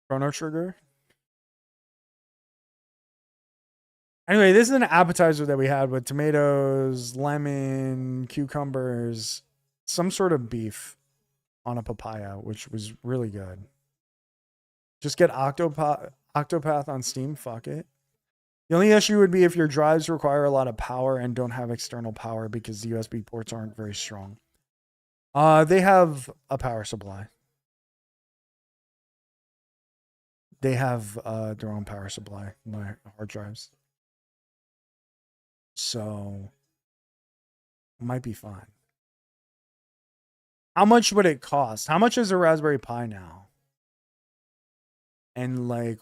Chrono Trigger. Anyway, this is an appetizer that we had with tomatoes, lemon, cucumbers, some sort of beef on a papaya, which was really good. Just get Octopath on Steam. Fuck it. The only issue would be if your drives require a lot of power and don't have external power because the USB ports aren't very strong. They have a power supply. They have their own power supply, my hard drives. So it might be fine. How much would it cost? How much is a Raspberry Pi now? And like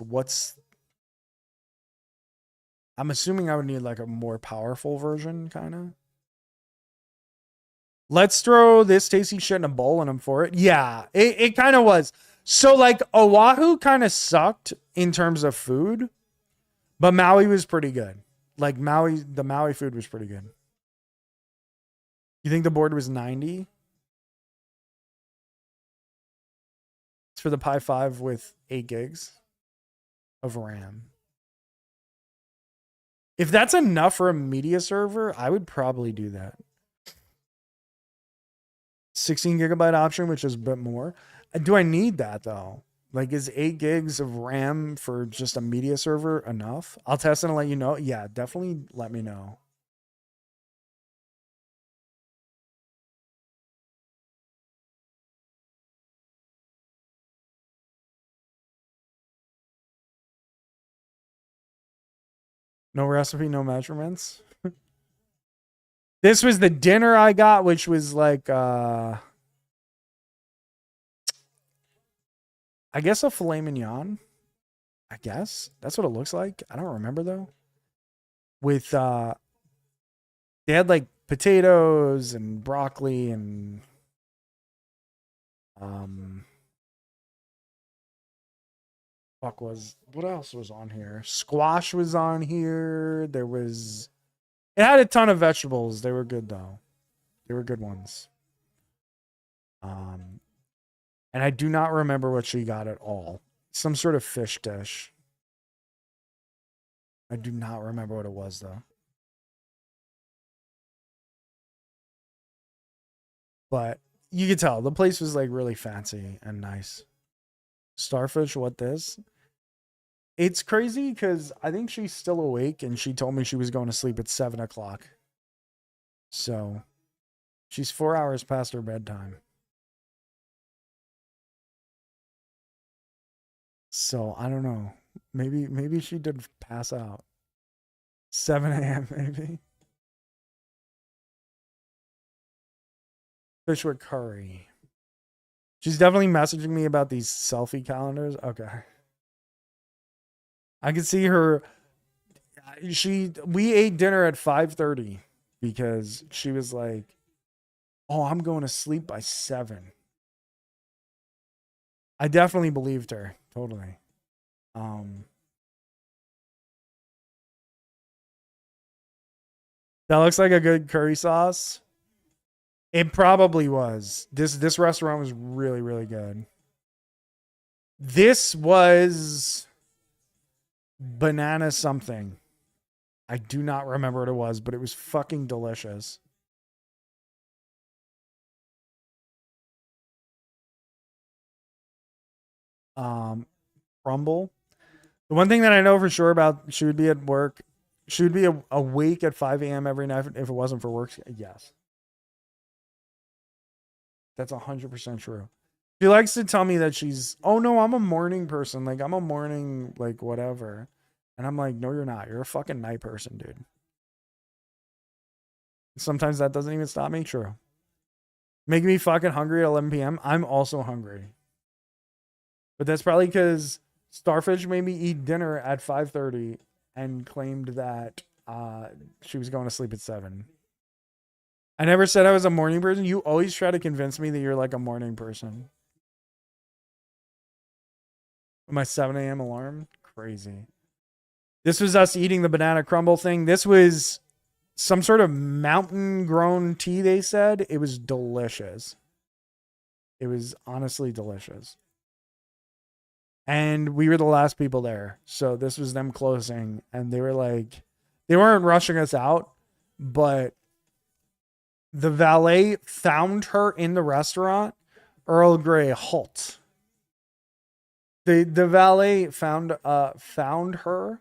I'm assuming I would need like a more powerful version, kind of. Let's throw this tasty shit in a bowl and I'm for it. Yeah, it kind of was. So like Oahu kind of sucked in terms of food, but Maui was pretty good. Like the Maui food was pretty good. You think the board was 90? It's for the Pi 5 with 8 gigs of RAM. If that's enough for a media server, I would probably do that. 16 gigabyte option, which is a bit more. Do I need that though? Like, is 8 gigs of RAM for just a media server enough? I'll test it and let you know. Yeah, definitely let me know. No recipe, no measurements. This was the dinner I got, which was like, I guess a filet mignon. I guess that's what it looks like. I don't remember though. With they had like potatoes and broccoli and what else was on here? Squash was on here. It had a ton of vegetables. They were good though. They were good ones. And I do not remember what she got at all. Some sort of fish dish. I do not remember what it was though. But you could tell the place was like really fancy and nice. Starfish, what this? It's crazy because I think she's still awake and she told me she was going to sleep at 7 o'clock. So she's 4 hours past her bedtime. So I don't know. Maybe she did pass out. 7 a.m. maybe. Fish with curry. She's definitely messaging me about these selfie calendars. Okay. I can see her. We ate dinner at 5:30 because she was like, "Oh, I'm going to sleep by 7." I definitely believed her. Totally. That looks like a good curry sauce. It probably was. This restaurant was really, really good. This was banana something. I do not remember what it was, but it was fucking delicious. Crumble. The one thing that I know for sure about she would be at work, she would be awake at 5 a.m. every night if it wasn't for work. Yes. That's 100% true. She likes to tell me that she's, oh no, I'm a morning person. Like, I'm a morning, like, whatever. And I'm like, no, you're not. You're a fucking night person, dude. Sometimes that doesn't even stop me. True. Making me fucking hungry at 11 p.m. I'm also hungry. But that's probably because Starfish made me eat dinner at 5:30 and claimed that she was going to sleep at 7. I never said I was a morning person. You always try to convince me that you're like a morning person. My 7 a.m. alarm? Crazy. This was us eating the banana crumble thing. This was some sort of mountain grown tea, they said. It was delicious. It was honestly delicious. And we were the last people there. So this was them closing. And they were like, they weren't rushing us out, but the valet found her in the restaurant. Earl Grey halt. The valet found her,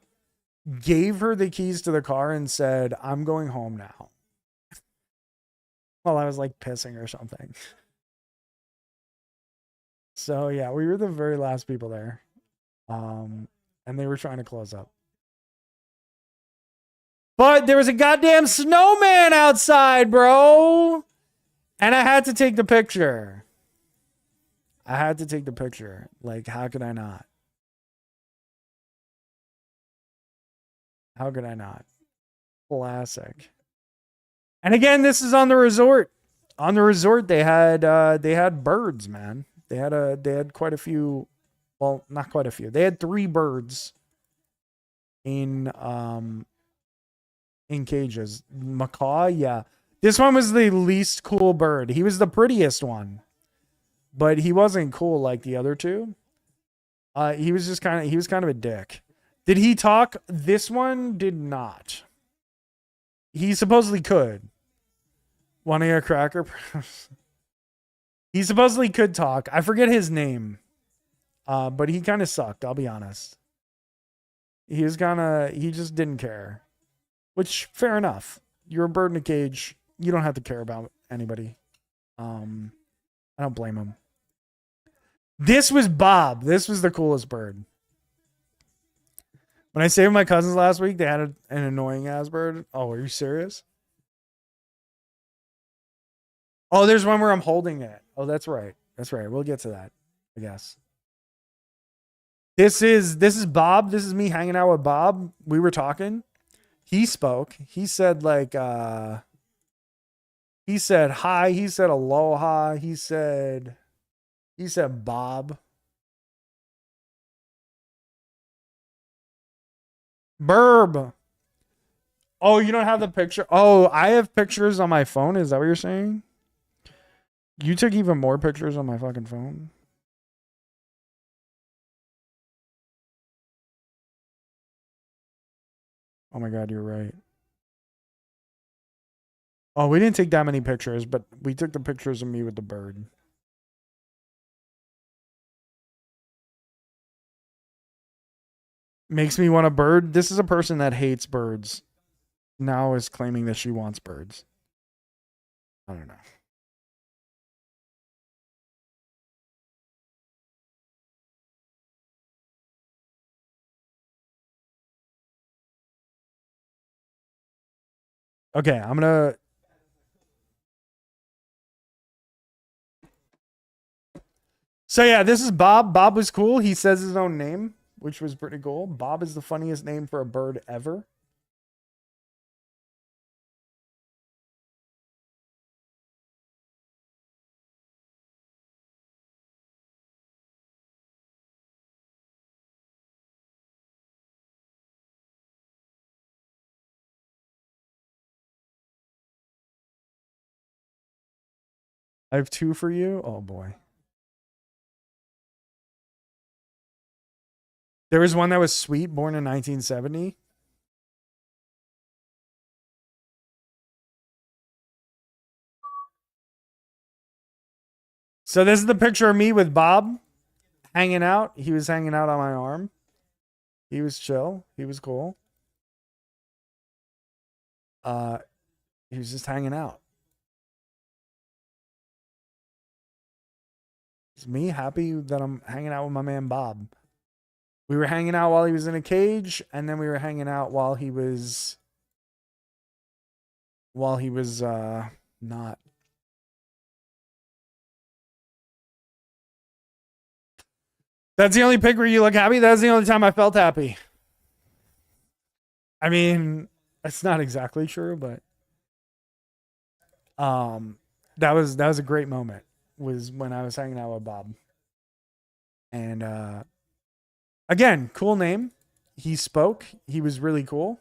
gave her the keys to the car, and said, "I'm going home now." While I was like pissing or something. So yeah, we were the very last people there. And they were trying to close up. But there was a goddamn snowman outside, bro. And I had to take the picture. Like, how could I not? How could I not? Classic. And again, this is on the resort. On the resort, they had birds, man. They had quite a few. Well, not quite a few. They had 3 birds in cages. Macaw, yeah. This one was the least cool bird. He was the prettiest one, but he wasn't cool like the other 2. He was kind of a dick. Did he talk? This one did not. He supposedly could. Wanting a cracker? He supposedly could talk. I forget his name. But he kind of sucked, I'll be honest. He just didn't care. Which, fair enough. You're a bird in a cage. You don't have to care about anybody. I don't blame him. This was Bob. This was the coolest bird. When I stayed with my cousins last week, they had an annoying ass bird. Oh, are you serious? Oh, there's one where I'm holding it. Oh, that's right. That's right. We'll get to that, I guess. This is Bob. This is me hanging out with Bob. We were talking. He spoke. He said like he said hi, he said aloha, he said Bob. Burb. Oh, you don't have the picture? Oh, I have pictures on my phone. Is that what you're saying? You took even more pictures on my fucking phone? Oh my god, you're right. Oh, we didn't take that many pictures, but we took the pictures of me with the bird. Makes me want a bird. This is a person that hates birds. Now is claiming that she wants birds. I don't know. Okay, I'm gonna So yeah, this is Bob. Bob was cool. He says his own name, which was pretty cool. Bob is the funniest name for a bird ever. I have two for you. Oh boy. There was one that was sweet, born in 1970. So this is the picture of me with Bob hanging out. He was hanging out on my arm. He was chill. He was cool. He was just hanging out. It's me happy that I'm hanging out with my man Bob. We were hanging out while he was in a cage, and then we were hanging out while he was not. That's the only pic where you look happy. That's the only time I felt happy. I mean, it's not exactly true, but that was a great moment. Was when I was hanging out with Bob. And again, cool name. He spoke. He was really cool.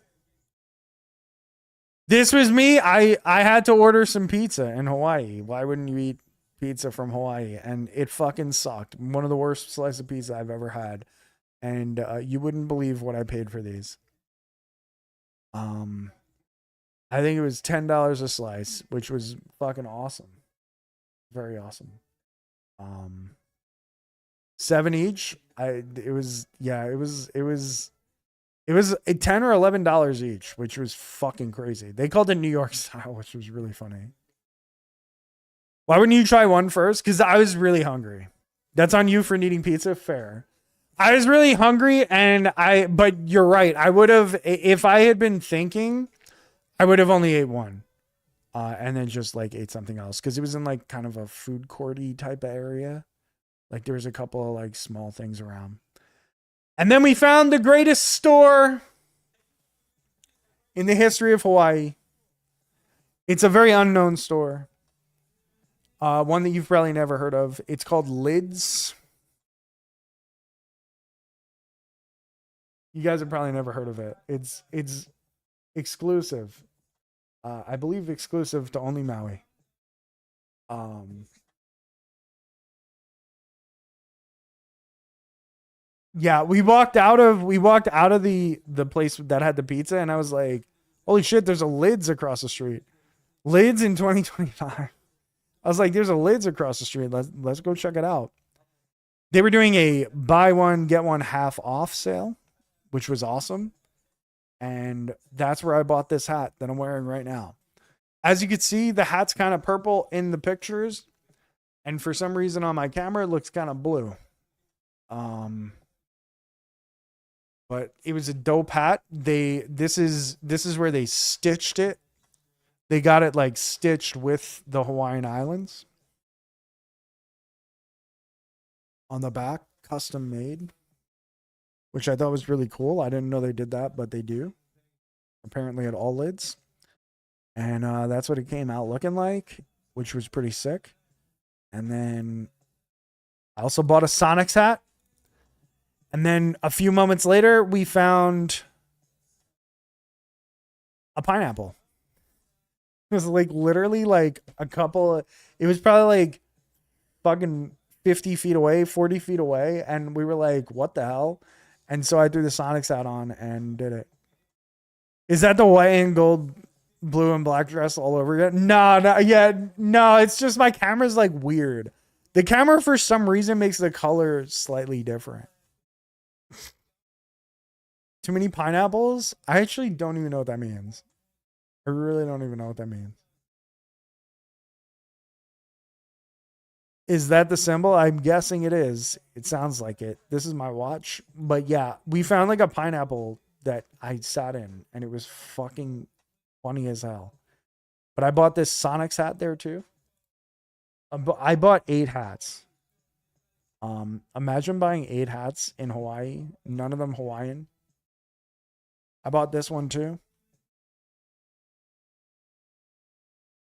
This was me. I had to order some pizza in Hawaii. Why wouldn't you eat pizza from Hawaii? And it fucking sucked. One of the worst slices of pizza I've ever had. And you wouldn't believe what I paid for these. I think it was $10 a slice, which was fucking awesome. Very awesome. 7 each. It was $10 or $11 each, which was fucking crazy. They called it New York style, which was really funny. Why wouldn't you try one first? Because I was really hungry. That's on you for needing pizza. Fair. I was really hungry, but you're right. I would have, if I had been thinking, I would have only ate one. And then just like ate something else. Because it was in like kind of a food courty type of area. Like there was a couple of like small things around. And then we found the greatest store in the history of Hawaii. It's a very unknown store. One that you've probably never heard of. It's called Lids. You guys have probably never heard of it. It's exclusive. I believe exclusive to only Maui. Yeah, we walked out of the place that had the pizza, and I was like, holy shit, there's a Lids across the street. Lids in 2025. I was like, there's a Lids across the street. Let's go check it out. They were doing a buy one, get one half off sale, which was awesome. And that's where I bought this hat that I'm wearing right now. As you can see, the hat's kind of purple in the pictures. And for some reason on my camera, it looks kind of blue. But it was a dope hat. This is where they stitched it. They got it like stitched with the Hawaiian Islands. On the back, custom made. Which I thought was really cool. I didn't know they did that, but they do. Apparently at all Lids. And that's what it came out looking like, which was pretty sick. And then I also bought a Sonics hat. And then a few moments later, we found a pineapple. It was like literally like a couple. It was probably like fucking 50 feet away, 40 feet away. And we were like, what the hell? And so I threw the Sonics hat on and did it. Is that the white and gold, blue and black dress all over again? No, it's just my camera's like weird. The camera for some reason makes the color slightly different. Too many pineapples? I actually don't even know what that means. I really don't even know what that means. Is that the symbol? I'm guessing it is. It sounds like it. This is my watch. But yeah, we found like a pineapple that I sat in, and it was fucking funny as hell. But I bought this Sonics hat there too. I bought 8 hats. Imagine buying 8 hats in Hawaii, none of them Hawaiian. I bought this one too.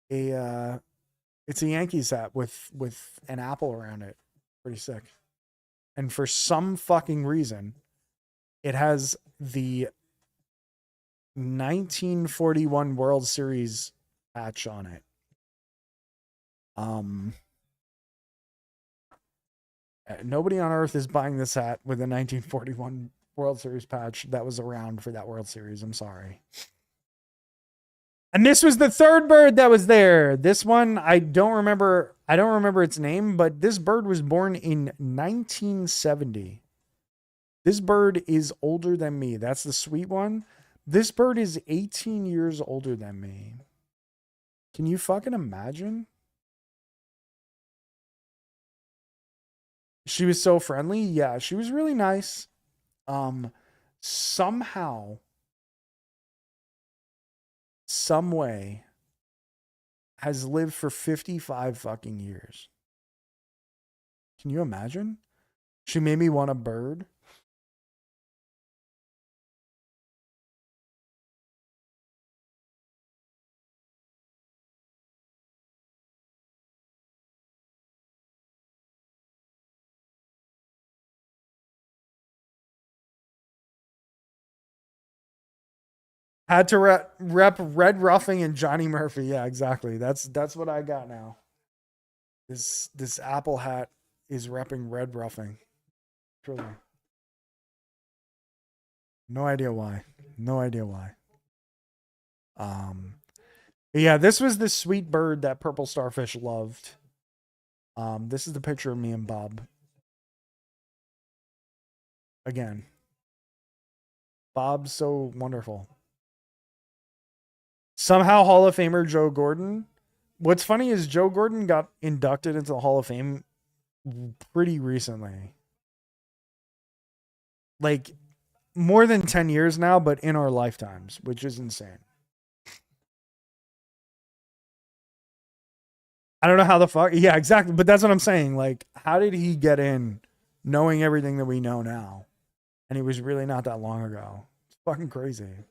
It's a Yankees hat with an apple around it. Pretty sick. And for some fucking reason, it has the 1941 World Series patch on it. Nobody on earth is buying this hat with a 1941 World Series patch that was around for that World Series. I'm sorry. And this was the third bird that was there. This one, I don't remember its name, but this bird was born in 1970. This bird is older than me. That's the sweet one. This bird is 18 years older than me. Can you fucking imagine? She was so friendly. Yeah, she was really nice. Somehow, some way, has lived for 55 fucking years. Can you imagine? She made me want a bird. Had to rep Red Ruffing and Johnny Murphy. Yeah, exactly. That's what I got now. This Apple hat is repping Red Ruffing. Truly. No idea why. No idea why. Yeah, this was the sweet bird that Purple Starfish loved. This is the picture of me and Bob. Again. Bob's so wonderful. Somehow Hall of Famer Joe Gordon. What's funny is Joe Gordon got inducted into the Hall of Fame pretty recently. Like more than 10 years now, but in our lifetimes, which is insane. I don't know how the fuck. Yeah, exactly. But that's what I'm saying. Like, how did he get in knowing everything that we know now? And he was really not that long ago. It's fucking crazy.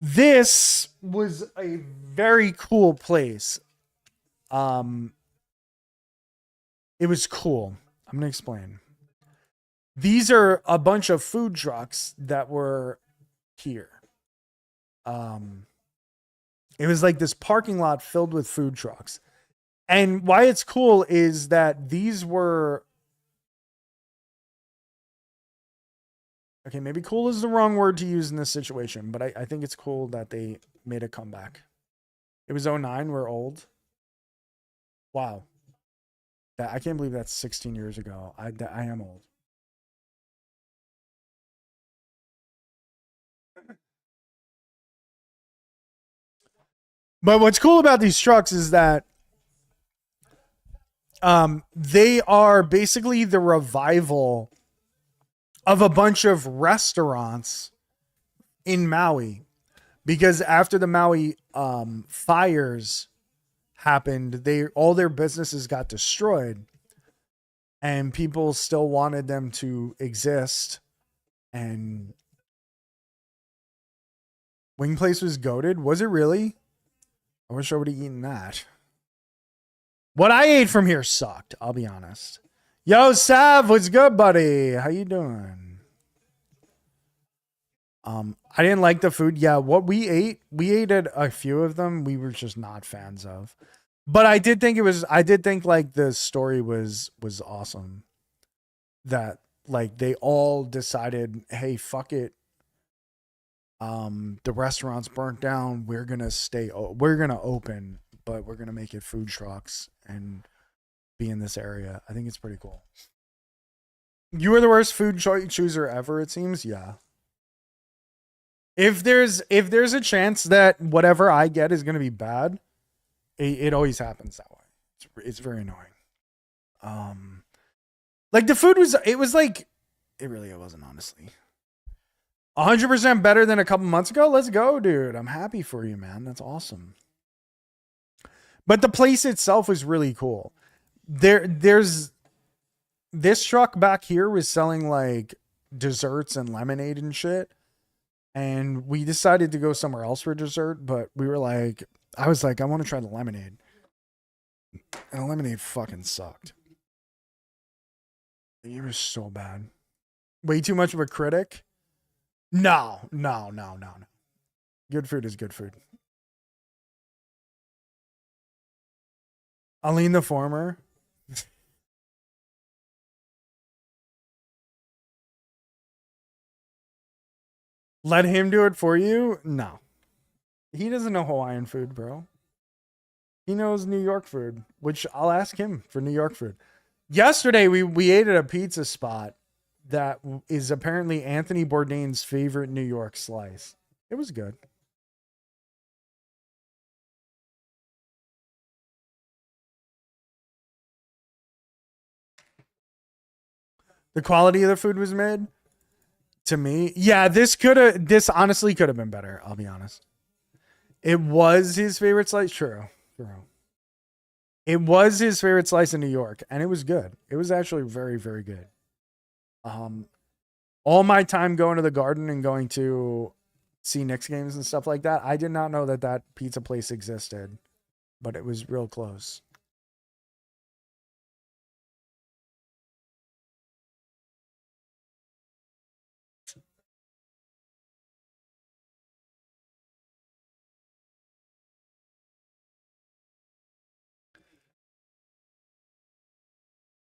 This was a very cool place. It was cool. I'm gonna explain. These are a bunch of food trucks that were here. It was like this parking lot filled with food trucks. And why it's cool is that these were... Okay, maybe cool is the wrong word to use in this situation, but I think it's cool that they made a comeback. It was 09, we're old. Wow. I can't believe that's 16 years ago. I am old. But what's cool about these trucks is that they are basically the revival of a bunch of restaurants in Maui, because after the Maui fires happened, all their businesses got destroyed, and people still wanted them to exist. And Wing Place was goated. Was it really? I wish I would have eaten that. What I ate from here sucked, I'll be honest. Yo, Sav, what's good, buddy? How you doing? I didn't like the food. Yeah, what we ate at a few of them we were just not fans of. But I did think like the story was awesome. That like they all decided, hey, fuck it. The restaurant's burnt down. We're gonna open, but we're gonna make it food trucks and be in this area. I think it's pretty cool. You are the worst food chooser ever, it seems. Yeah. If there's a chance that whatever I get is gonna be bad, it always happens that way. It's very annoying. Like the food was like it really wasn't, honestly. 100% better than a couple months ago. Let's go, dude. I'm happy for you, man. That's awesome. But the place itself was really cool. There's this truck back here was selling like desserts and lemonade and shit. And we decided to go somewhere else for dessert, but we were like, I was like, I want to try the lemonade. And the lemonade fucking sucked. It was so bad. Way too much of a critic? No. Good food is good food. Aline the former. Let him do it for you? No. He doesn't know Hawaiian food, bro. He knows New York food, which I'll ask him for New York food. Yesterday, we ate at a pizza spot that is apparently Anthony Bourdain's favorite New York slice. It was good. The quality of the food was mid. To me, yeah, this honestly could have been better. I'll be honest. It was his favorite slice. True. It was his favorite slice in New York, and it was good. It was actually very, very good. All my time going to the Garden and going to see Knicks games and stuff like that, I did not know that that pizza place existed, but it was real close.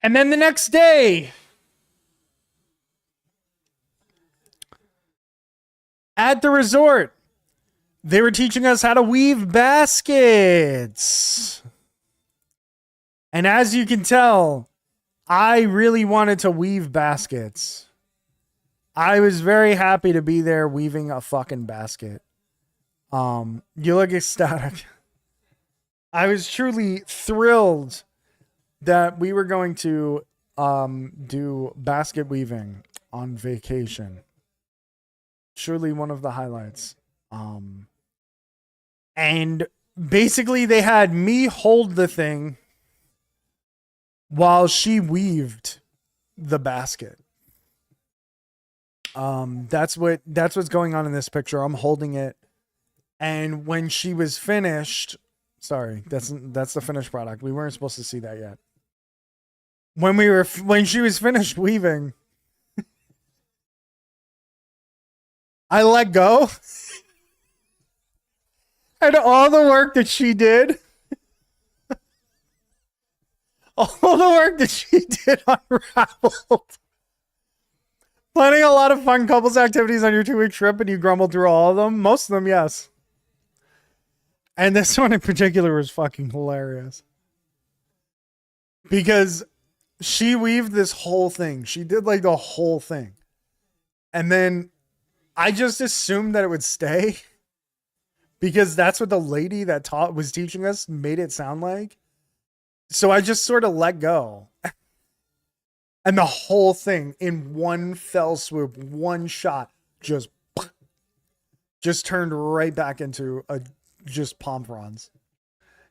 And then the next day, at the resort, they were teaching us how to weave baskets. And as you can tell, I really wanted to weave baskets. I was very happy to be there weaving a fucking basket. You look ecstatic. I was truly thrilled that we were going to do basket weaving on vacation. Surely one of the highlights. And basically they had me hold the thing while she weaved the basket. That's what's going on in this picture. I'm holding it. And when she was finished, sorry, that's the finished product. We weren't supposed to see that yet. When she was finished weaving, I let go. And all the work that she did, unraveled. Planning a lot of fun couples activities on your 2-week trip and you grumbled through all of them? Most of them, yes. And this one in particular was fucking hilarious. Because she weaved this whole thing. She did like the whole thing. And then I just assumed that it would stay. Because that's what the lady that was teaching us made it sound like. So I just sort of let go. And the whole thing in one fell swoop, one shot, just turned right back into just pomperons.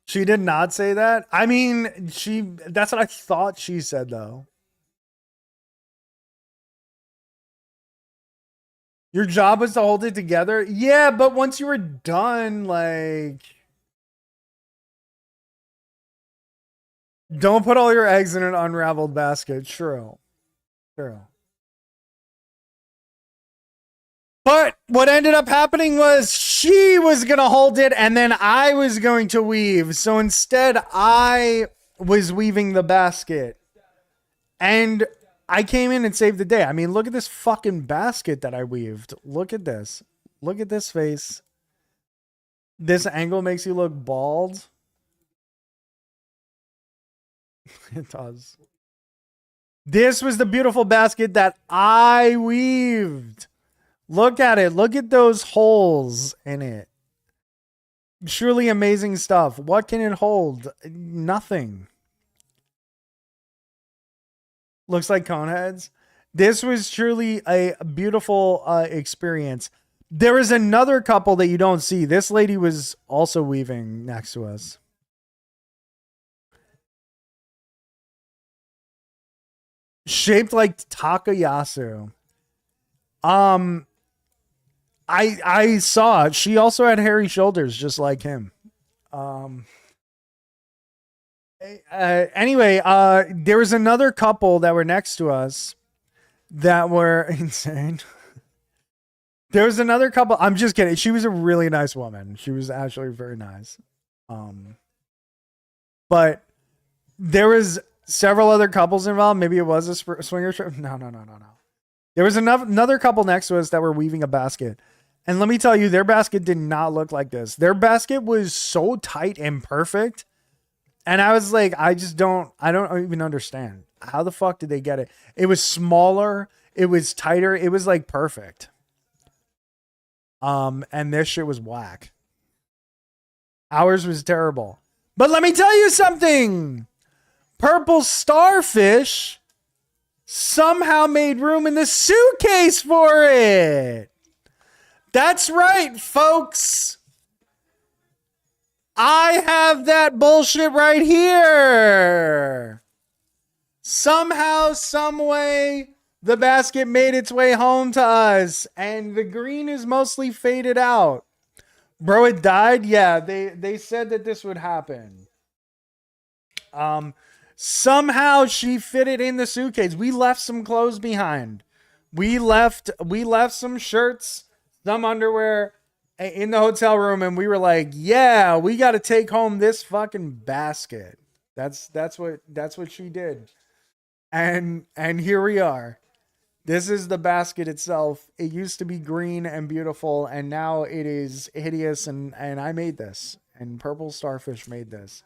She did not say that. I mean, that's what I thought she said, though. Your job was to hold it together? Yeah, but once you were done, like, don't put all your eggs in an unraveled basket. True. But what ended up happening was she was going to hold it and then I was going to weave. So instead, I was weaving the basket. And I came in and saved the day. I mean, look at this fucking basket that I weaved. Look at this. Look at this face. This angle makes you look bald. It does. This was the beautiful basket that I weaved. Look at it. Look at those holes in it. Surely amazing stuff. What can it hold? Nothing. Looks like cone heads. This was truly a beautiful experience. There is another couple that you don't see. This lady was also weaving next to us. Shaped like Takayasu. I saw it. She also had hairy shoulders, just like him. Anyway, there was another couple that were next to us that were insane. There was another couple. I'm just kidding. She was a really nice woman. She was actually very nice. But there was several other couples involved. Maybe it was a swinger trip. No. There was another couple next to us that were weaving a basket. And let me tell you, their basket did not look like this. Their basket was so tight and perfect. And I was like, I don't even understand. How the fuck did they get it? It was smaller. It was tighter. It was like perfect. And this shit was whack. Ours was terrible. But let me tell you something. Purple Starfish somehow made room in the suitcase for it. That's right, folks. I have that bullshit right here. Somehow, some way, the basket made its way home to us, and the green is mostly faded out. Bro, it died? Yeah, they said that this would happen. Somehow she fit it in the suitcase. We left some clothes behind. We left some shirts, some underwear in the hotel room, and we were like, yeah, we got to take home this fucking basket. That's what she did. And here we are. This is the basket itself. It used to be green and beautiful, and now it is hideous, and I made this. And Purple Starfish made this.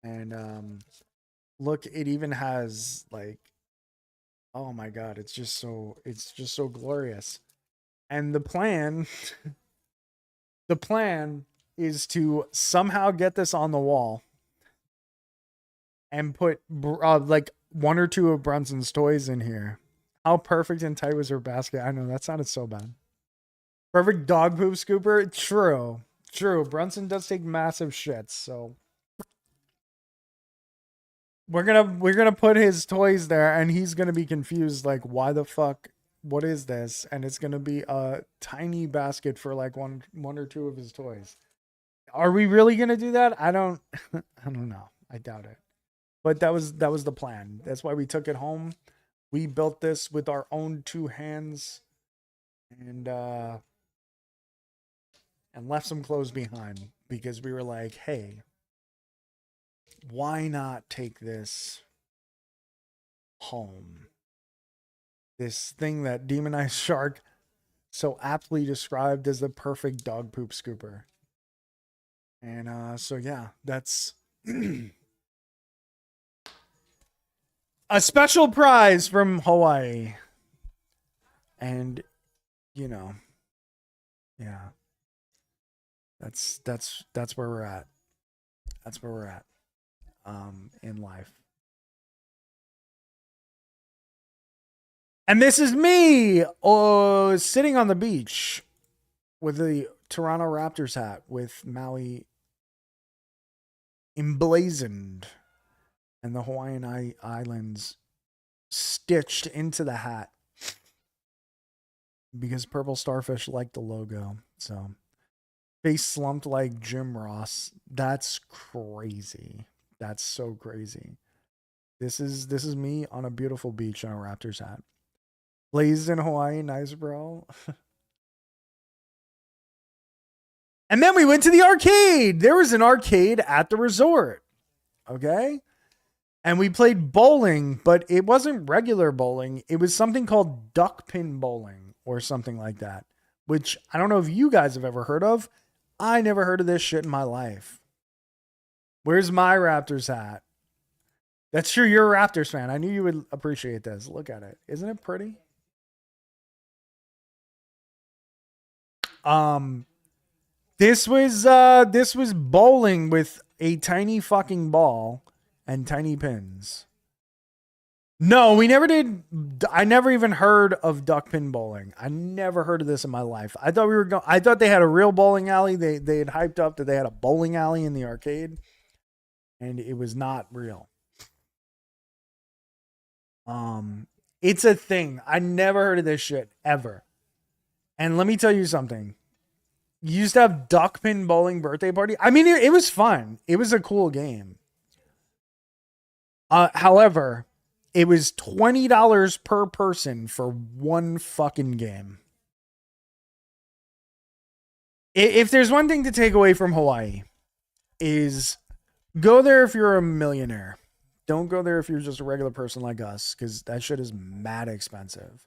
And look, it even has like, oh my god, it's just so glorious. And the plan is to somehow get this on the wall and put like one or two of Brunson's toys in here. How perfect and tight was her basket? I know, that sounded so bad. Perfect dog poop scooper? True. Brunson does take massive shits, so we're gonna put his toys there, and he's gonna be confused, like, why the fuck? What is this? And it's gonna be a tiny basket for like one or two of his toys. Are we really gonna do that? I don't know. I doubt it. But that was the plan. That's why we took it home. We built this with our own two hands, and left some clothes behind because we were like, hey, why not take this home? This thing that Demonized Shark so aptly described as the perfect dog poop scooper. And so yeah, that's a special prize from Hawaii. And yeah. That's where we're at. That's where we're at in life. And this is me sitting on the beach with the Toronto Raptors hat with Maui emblazoned and the Hawaiian Islands stitched into the hat because Purple Starfish liked the logo. So face slumped like Jim Ross. That's crazy. That's so crazy. This is me on a beautiful beach on a Raptors hat. Blazed in Hawaii, nice bro. And then we went to the arcade. There was an arcade at the resort. Okay? And we played bowling, but it wasn't regular bowling. It was something called duck pin bowling or something like that, which I don't know if you guys have ever heard of. I never heard of this shit in my life. Where's my Raptors hat? That's true. You're a Raptors fan. I knew you would appreciate this. Look at it. Isn't it pretty? This was bowling with a tiny fucking ball and tiny pins. No, we never did. I never even heard of duck pin bowling. I never heard of this in my life. I thought they had a real bowling alley. They had hyped up that they had a bowling alley in the arcade, and it was not real. It's a thing. I never heard of this shit ever. And let me tell you something. You used to have duck pin bowling birthday party. I mean, it was fun. It was a cool game. However, it was $20 per person for one fucking game. If there's one thing to take away from Hawaii, is go there if you're a millionaire. Don't go there if you're just a regular person like us, because that shit is mad expensive.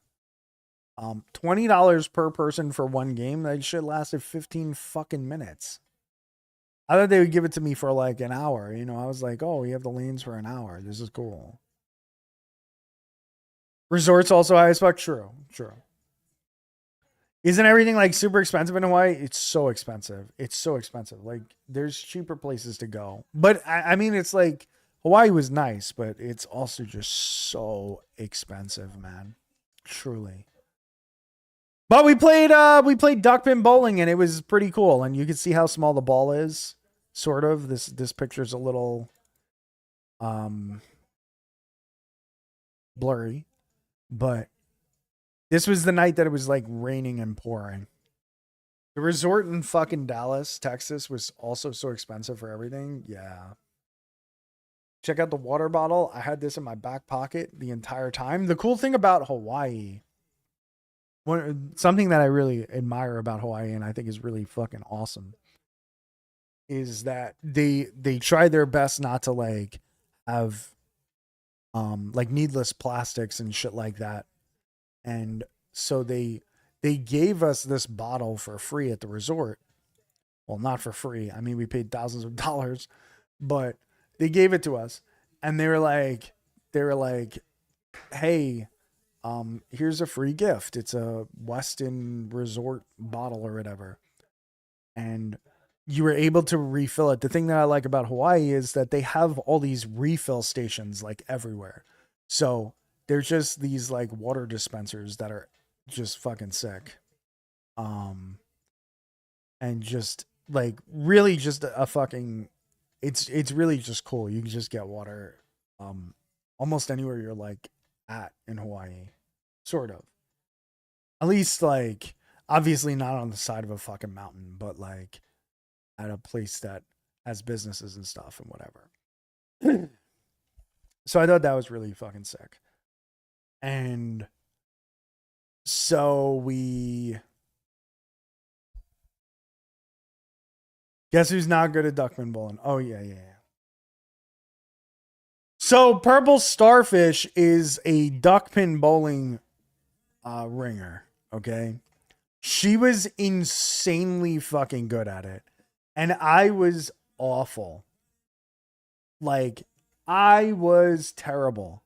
$20 per person for one game. That shit lasted 15 fucking minutes. I thought they would give it to me for like an hour. You know, I was like, oh, we have the lanes for an hour. This is cool. Resorts also high as fuck. True. Isn't everything like super expensive in Hawaii? It's so expensive. Like there's cheaper places to go. But I mean, it's like Hawaii was nice, but it's also just so expensive, man. Truly. But we played duck pin bowling and it was pretty cool. And you can see how small the ball is. Sort of. This picture's a little blurry. But this was the night that it was like raining and pouring. The resort in fucking Dallas, Texas was also so expensive for everything. Yeah. Check out the water bottle. I had this in my back pocket the entire time. The cool thing about Hawaii, something that I really admire about Hawaii and I think is really fucking awesome, is that they try their best not to like have like needless plastics and shit like that. And so they gave us this bottle for free at the resort. Well, not for free. I mean, we paid thousands of dollars, but they gave it to us. And they were like, hey, here's a free gift. It's a Westin Resort bottle or whatever. And you were able to refill it. The thing that I like about Hawaii is that they have all these refill stations like everywhere. So there's just these like water dispensers that are just fucking sick. And just like really just a fucking, it's really just cool. You can just get water almost anywhere you're like at in Hawaii. Sort of. At least like obviously not on the side of a fucking mountain, but like at a place that has businesses and stuff and whatever. So I thought that was really fucking sick. And so we guess who's not good at duckman bowling? Oh yeah. So Purple Starfish is a duckpin bowling ringer. Okay. She was insanely fucking good at it. And I was awful. Like, I was terrible.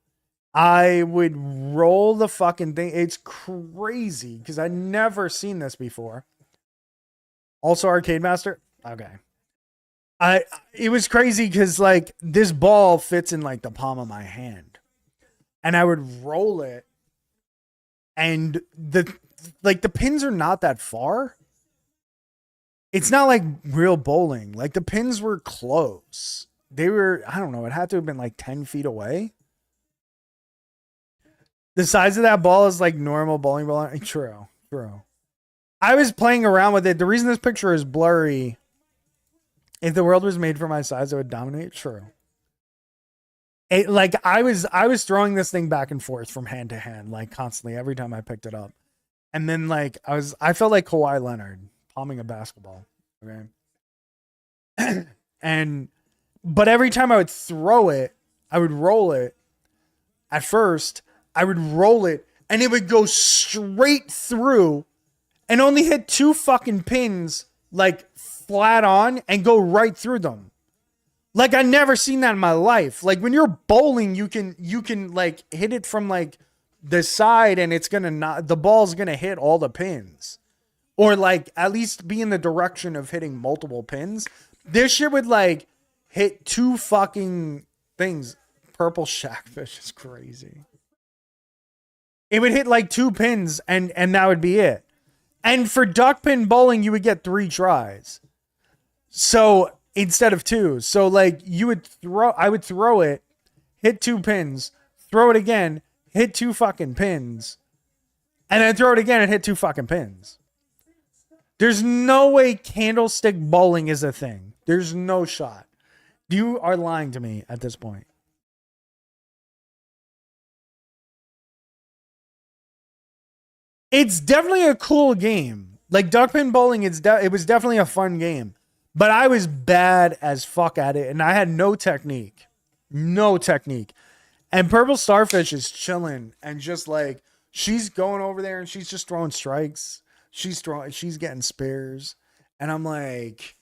I would roll the fucking thing. It's crazy because I'd never seen this before. Also, Arcade Master. Okay. It was crazy because like this ball fits in like the palm of my hand. And I would roll it. And the pins are not that far. It's not like real bowling. Like the pins were close. They were, I don't know, it had to have been like 10 feet away. The size of that ball is like normal bowling ball. True. I was playing around with it. The reason this picture is blurry, if the world was made for my size, it would dominate. True. Like I was throwing this thing back and forth from hand to hand, like constantly every time I picked it up. And then like I felt like Kawhi Leonard palming a basketball. Okay. But every time I would throw it, I would roll it. At first, I would roll it and it would go straight through and only hit 2 fucking pins like flat on and go right through them. Like I never seen that in my life. Like when you're bowling, you can like hit it from like the side and it's the ball's gonna hit all the pins. Or like at least be in the direction of hitting multiple pins. This shit would like hit 2 fucking things. Purple Shackfish is crazy. It would hit like 2 pins and that would be it. And for duck pin bowling, you would get 3 tries. So instead of 2. So like I would throw it, hit 2 pins, throw it again, hit 2 fucking pins, and then throw it again and hit 2 fucking pins. There's no way candlestick bowling is a thing. There's no shot. You are lying to me at this point. It's definitely a cool game. Like duckpin bowling, it was definitely a fun game. But I was bad as fuck at it, and I had no technique. No technique. And Purple Starfish is chilling and just like, she's going over there and she's just throwing strikes. She's getting spares. And I'm like,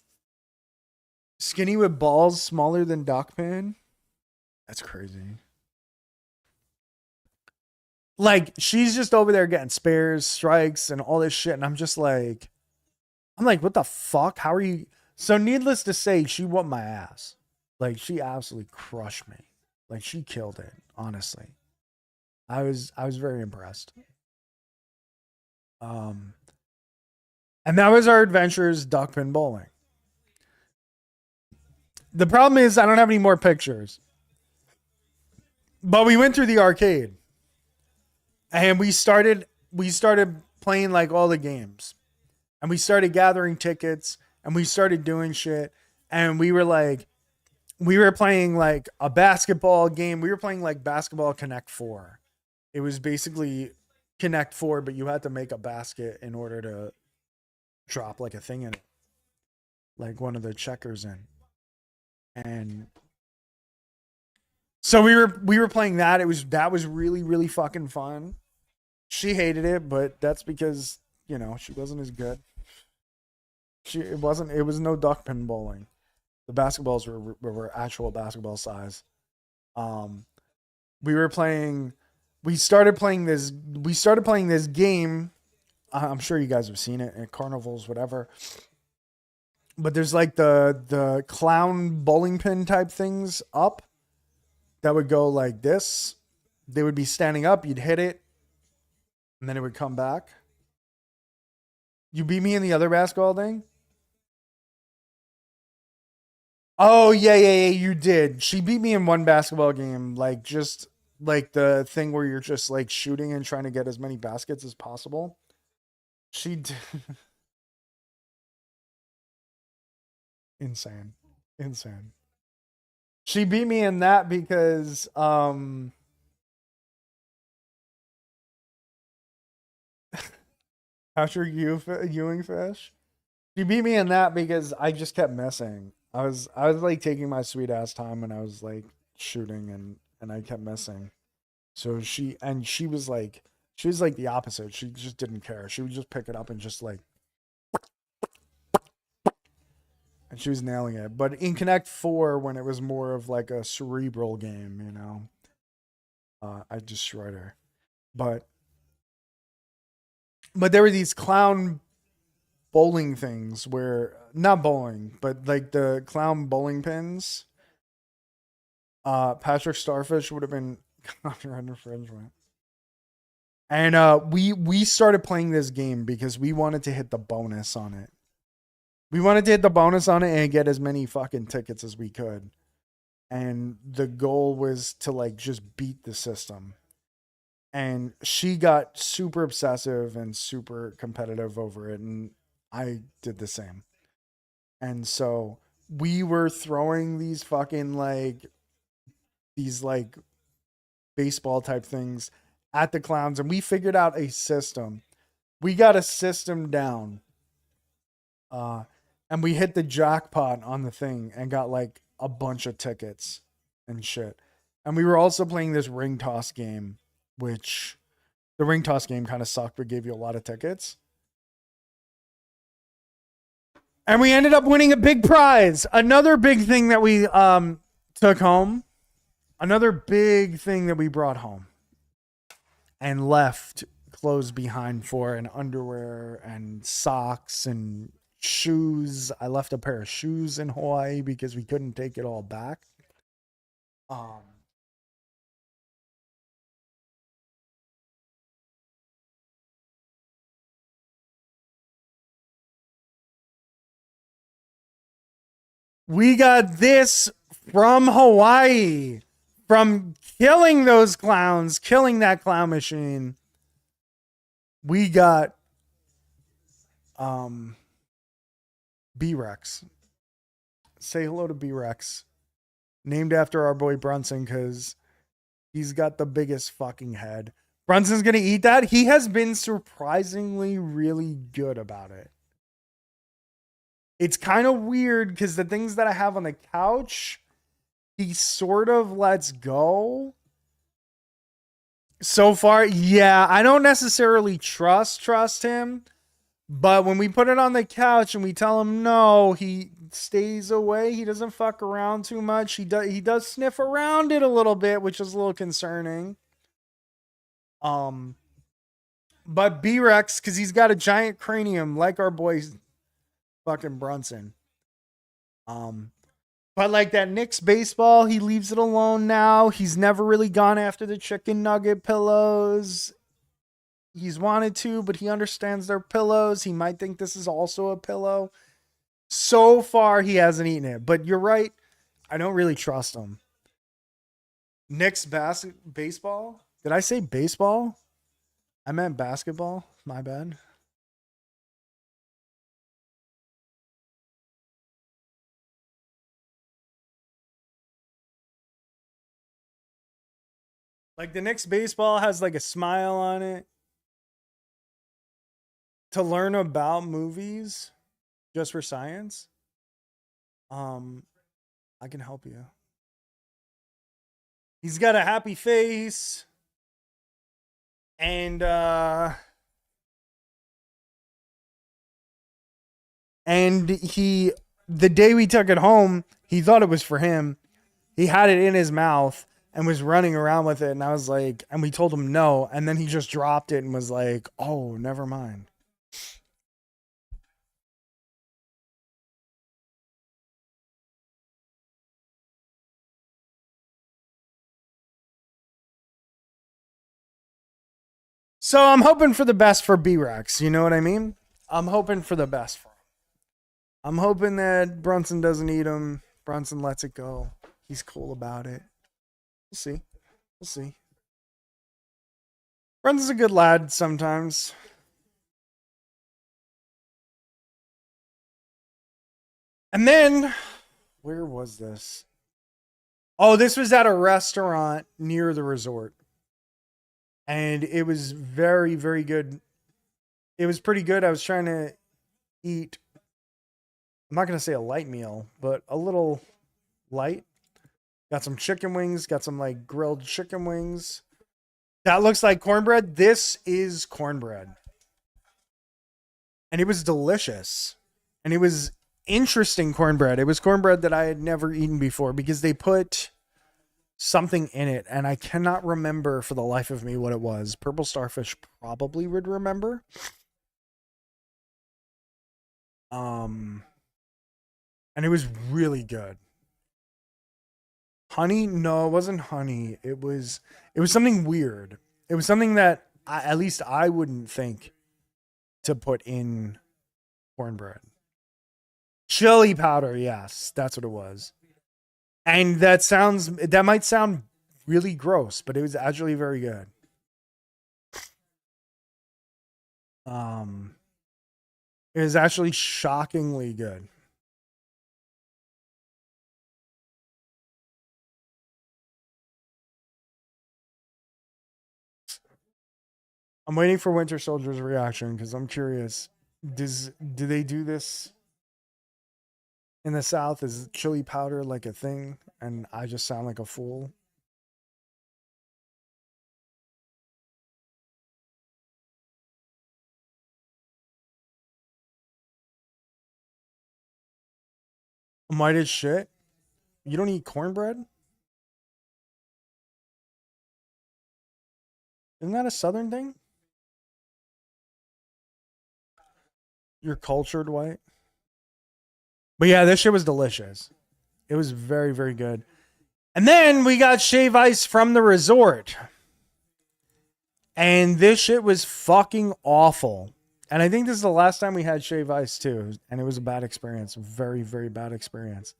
skinny with balls smaller than duckpin? That's crazy. Like, she's just over there getting spares, strikes, and all this shit. And I'm like, what the fuck? How are you? So needless to say, she whooped my ass. Like, she absolutely crushed me. Like, she killed it, honestly. I was very impressed. And that was our adventures duckpin bowling. The problem is I don't have any more pictures. But we went through the arcade. And we started playing like all the games. And we started gathering tickets and we started doing shit. And we were playing like a basketball game. We were playing like Basketball Connect 4. It was basically Connect 4, but you had to make a basket in order to drop like a thing in it. Like one of the checkers in. And so we were playing that. That was really, really fucking fun. She hated it, but that's because, you know, she wasn't as good. It was no duckpin bowling. The basketballs were actual basketball size. We started playing this game. I'm sure you guys have seen it at carnivals, whatever. But there's like the clown bowling pin type things up that would go like this. They would be standing up, you'd hit it, and then it would come back. You beat me in the other basketball thing? Oh, yeah, you did. She beat me in one basketball game, like just like the thing where you're just like shooting and trying to get as many baskets as possible. She did. Insane. She beat me in that because Patrick Ewing fish. She beat me in that because I just kept missing. I was like taking my sweet ass time and I was like shooting and I kept missing. So she was like the opposite. She just didn't care. She would just pick it up and just like, and she was nailing it. But in Connect 4, when it was more of like a cerebral game, you know, I destroyed her. But there were these clown bowling things where, not bowling, but like the clown bowling pins. Patrick Starfish would have been copyright infringement. And we started playing this game because we wanted to hit the bonus on it. We wanted to hit the bonus on it and get as many fucking tickets as we could. And the goal was to like just beat the system. And she got super obsessive and super competitive over it. And I did the same. And so we were throwing these fucking like, these like baseball type things at the clowns. And we figured out a system. We got a system down. And we hit the jackpot on the thing and got like a bunch of tickets and shit. And we were also playing this ring toss game, which the ring toss game kind of sucked, but gave you a lot of tickets. And we ended up winning a big prize. Another big thing that we took home. Another big thing that we brought home. And left clothes behind for, and underwear and socks and shoes. I left a pair of shoes in Hawaii because we couldn't take it all back. We got this from Hawaii from killing those clowns, killing that clown machine, we got B-Rex. Say hello to B-Rex. Named after our boy Brunson because he's got the biggest fucking head. Brunson's going to eat that. He has been surprisingly really good about it. It's kind of weird because the things that I have on the couch, he sort of lets go. So far, yeah, I don't necessarily trust him. But when we put it on the couch and we tell him no, he stays away. He doesn't fuck around too much. He does sniff around it a little bit, which is a little concerning. But B-Rex, because he's got a giant cranium like our boy fucking Brunson. But like that Knicks baseball, he leaves it alone now. He's never really gone after the chicken nugget pillows. He's wanted to, but he understands they're pillows. He might think this is also a pillow. So far, he hasn't eaten it. But you're right. I don't really trust him. Knicks baseball? Did I say baseball? I meant basketball. My bad. Like the Knicks baseball has like a smile on it. To learn about movies just for science, I can help you. He's got a happy face. And he, the day we took it home, he thought it was for him. He had it in his mouth and was running around with it. And I was like, and we told him no. And then he just dropped it and was like, oh, never mind. So I'm hoping for the best for B-Rex. You know what I mean? I'm hoping for the best for him. I'm hoping that Brunson doesn't eat him. Brunson lets it go. He's cool about it. We'll see. We'll see. Brunson's a good lad sometimes. And then, where was this? Oh, this was at a restaurant near the resort. And it was very, very good. It was pretty good. I was trying to eat, I'm not going to say a light meal, but a little light. Got some chicken wings, got some like grilled chicken wings. That looks like cornbread. This is cornbread. And it was delicious. And it was interesting cornbread. It was cornbread that I had never eaten before because they put something in it, and I cannot remember for the life of me what it was. Purple Starfish probably would remember. And it was really good. Honey? No, it wasn't honey. It was something weird. It was something that at least I wouldn't think to put in cornbread. Chili powder, yes, that's what it was. And that might sound really gross, but it was actually very good. It was actually shockingly good. I'm waiting for Winter Soldier's reaction because I'm curious. Do they do this in the South? Is chili powder like a thing and I just sound like a fool? I'm white as shit. You don't eat cornbread? Isn't that a Southern thing? You're cultured white. But yeah, this shit was delicious. It was very, very good. And then we got shave ice from the resort. And this shit was fucking awful. And I think this is the last time we had shave ice too. And it was a bad experience. Very, very bad experience.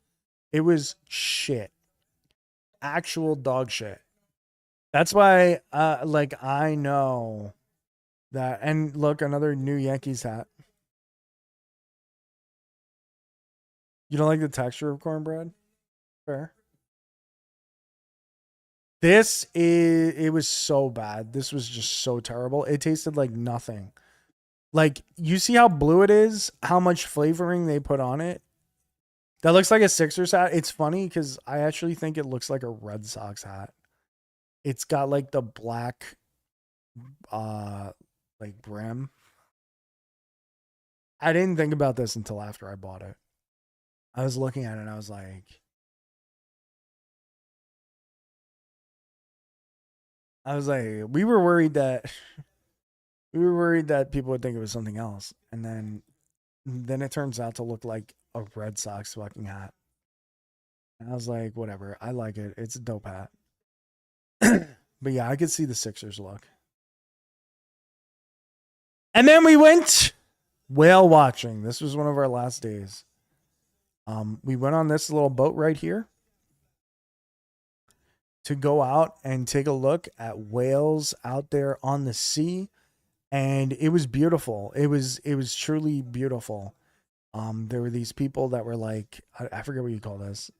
It was shit. actual dog shit. That's why, like, I know that. And look, another new Yankees hat. You don't like the texture of cornbread? Fair. It was so bad. This was just so terrible. It tasted like nothing. Like, you see how blue it is? How much flavoring they put on it? That looks like a Sixers hat. It's funny because I actually think it looks like a Red Sox hat. It's got like the black like brim. I didn't think about this until after I bought it. I was looking at it and I was like, we were worried that people would think it was something else. And then it turns out to look like a Red Sox fucking hat. And I was like, whatever. I like it. It's a dope hat. But yeah, I could see the Sixers look. And then we went whale watching. This was one of our last days. We went on this little boat right here to go out and take a look at whales out there on the sea. And it was beautiful. It was truly beautiful. There were these people that were like, I forget what you call this.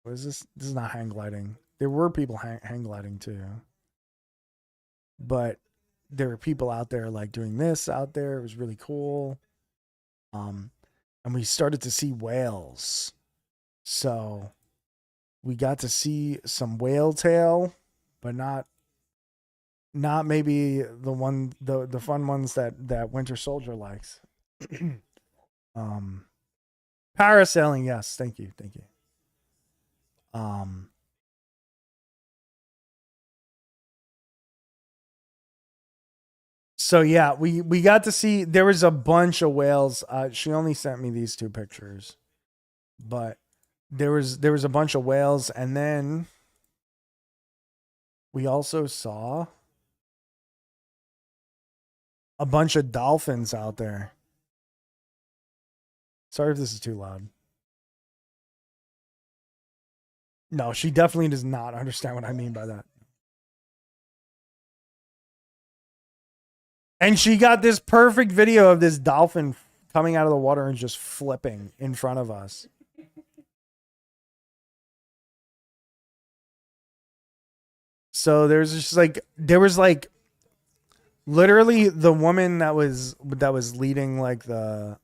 What is this? This is not hang gliding. There were people hang gliding too. But there were people out there like doing this out there. It was really cool. And we started to see whales. So we got to see some whale tail, but not maybe the fun ones that Winter Soldier likes. Parasailing, yes, thank you. So yeah, we got to see, there was a bunch of whales. She only sent me these two pictures, but there was a bunch of whales, and then we also saw a bunch of dolphins out there. Sorry if this is too loud. No, she definitely does not understand what I mean by that. And she got this perfect video of this dolphin coming out of the water and just flipping in front of us. So there was like literally the woman that was leading like the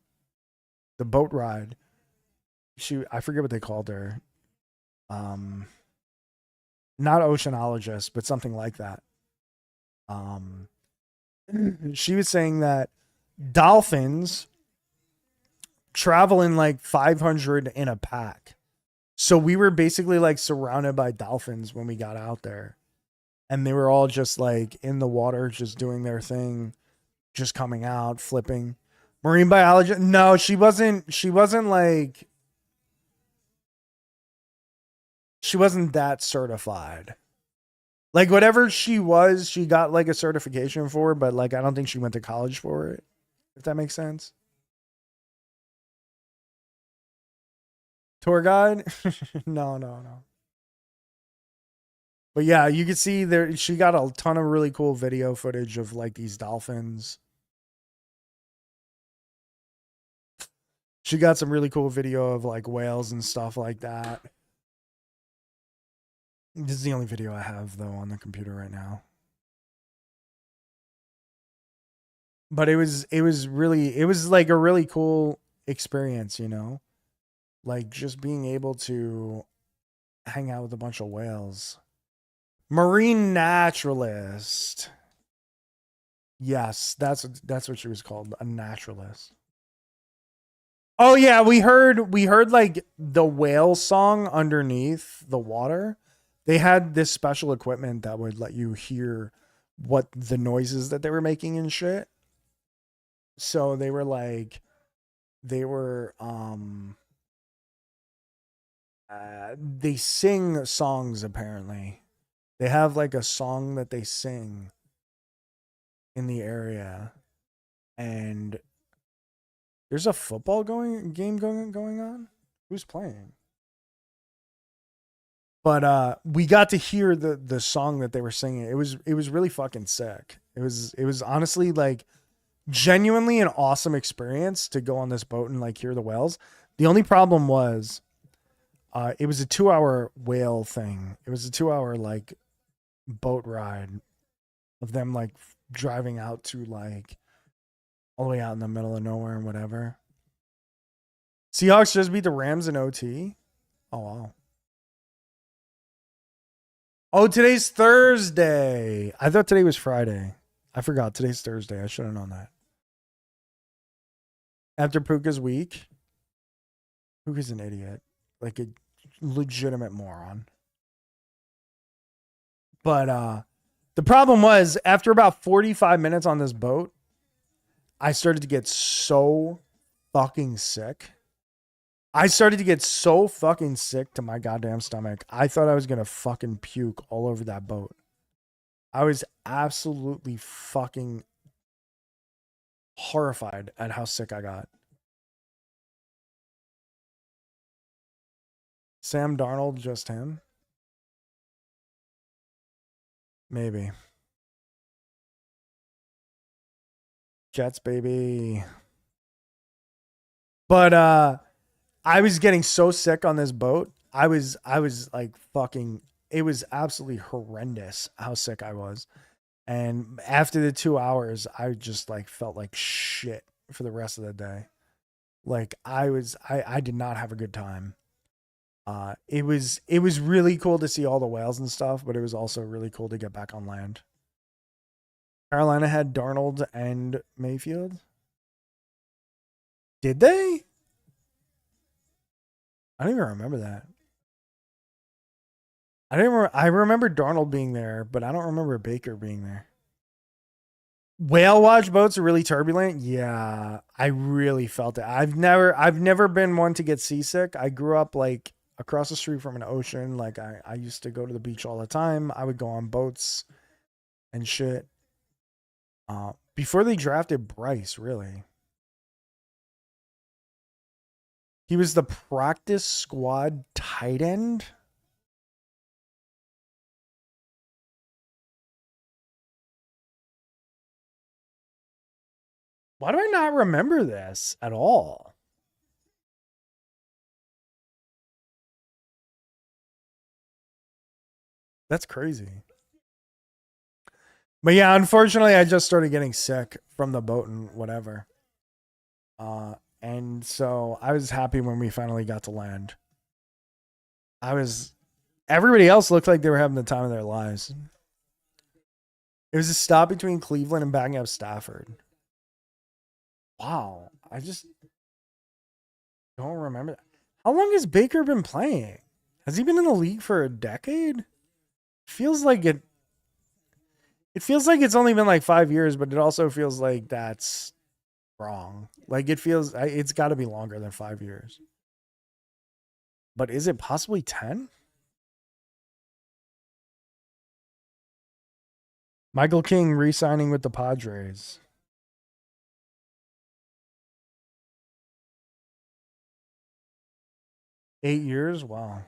boat ride. I forget what they called her. Not oceanologist, but something like that. She was saying that dolphins travel in like 500 in a pack. So we were basically like surrounded by dolphins when we got out there. And they were all just like in the water, just doing their thing, just coming out, flipping. Marine biology? No, she wasn't like, she wasn't that certified. Like whatever she was, she got like a certification for, but like I don't think she went to college for it. If that makes sense. Tour guide? No. But yeah, you can see there she got a ton of really cool video footage of like these dolphins. She got some really cool video of like whales and stuff like that. This is the only video I have though on the computer right now. But it was like a really cool experience, you know? Like just being able to hang out with a bunch of whales. Marine naturalist. Yes, that's what she was called, a naturalist. Oh yeah, we heard like the whale song underneath the water. They had this special equipment that would let you hear what the noises that they were making and shit. So they sing songs apparently. They have like a song that they sing in the area, and there's a football game going on. Who's playing? But we got to hear the song that they were singing. It was really fucking sick. It was honestly like genuinely an awesome experience to go on this boat and like hear the whales. The only problem was it was a 2-hour whale thing. It was a 2-hour like boat ride of them like driving out to like all the way out in the middle of nowhere and whatever. Seahawks just beat the Rams in OT. Oh wow. Oh, today's Thursday. I thought today was Friday. I forgot today's Thursday. I should have known that. After Puka's week. Puka's an idiot. Like a legitimate moron. But the problem was after about 45 minutes on this boat, I started to get so fucking sick. I started to get so fucking sick to my goddamn stomach. I thought I was going to fucking puke all over that boat. I was absolutely fucking horrified at how sick I got. Sam Darnold, just him? Maybe. Jets, baby. But I was getting so sick on this boat. I was like fucking, it was absolutely horrendous how sick I was. And after the 2 hours, I just like felt like shit for the rest of the day. Like I did not have a good time. It was really cool to see all the whales and stuff, but it was also really cool to get back on land. Carolina had Darnold and Mayfield. Did they? I don't even remember that. I remember Darnold being there, but I don't remember Baker being there. Whale watch boats are really turbulent. Yeah, I really felt it. I've never been one to get seasick. I grew up like across the street from an ocean. Like I used to go to the beach all the time. I would go on boats and shit. Before they drafted Bryce, really. He was the practice squad tight end. Why do I not remember this at all? That's crazy. But yeah, unfortunately, I just started getting sick from the boat and whatever. And so I was happy when we finally got to land. Everybody else looked like they were having the time of their lives. It was a stop between Cleveland and backing up Stafford. Wow. I just don't remember that. How long has Baker been playing? Has he been in the league for a decade? Feels like it feels like it's only been like 5 years, but it also feels like that's wrong. Like it's got to be longer than 5 years. But is it possibly 10? Michael King re-signing with the Padres. Eight years? Wow.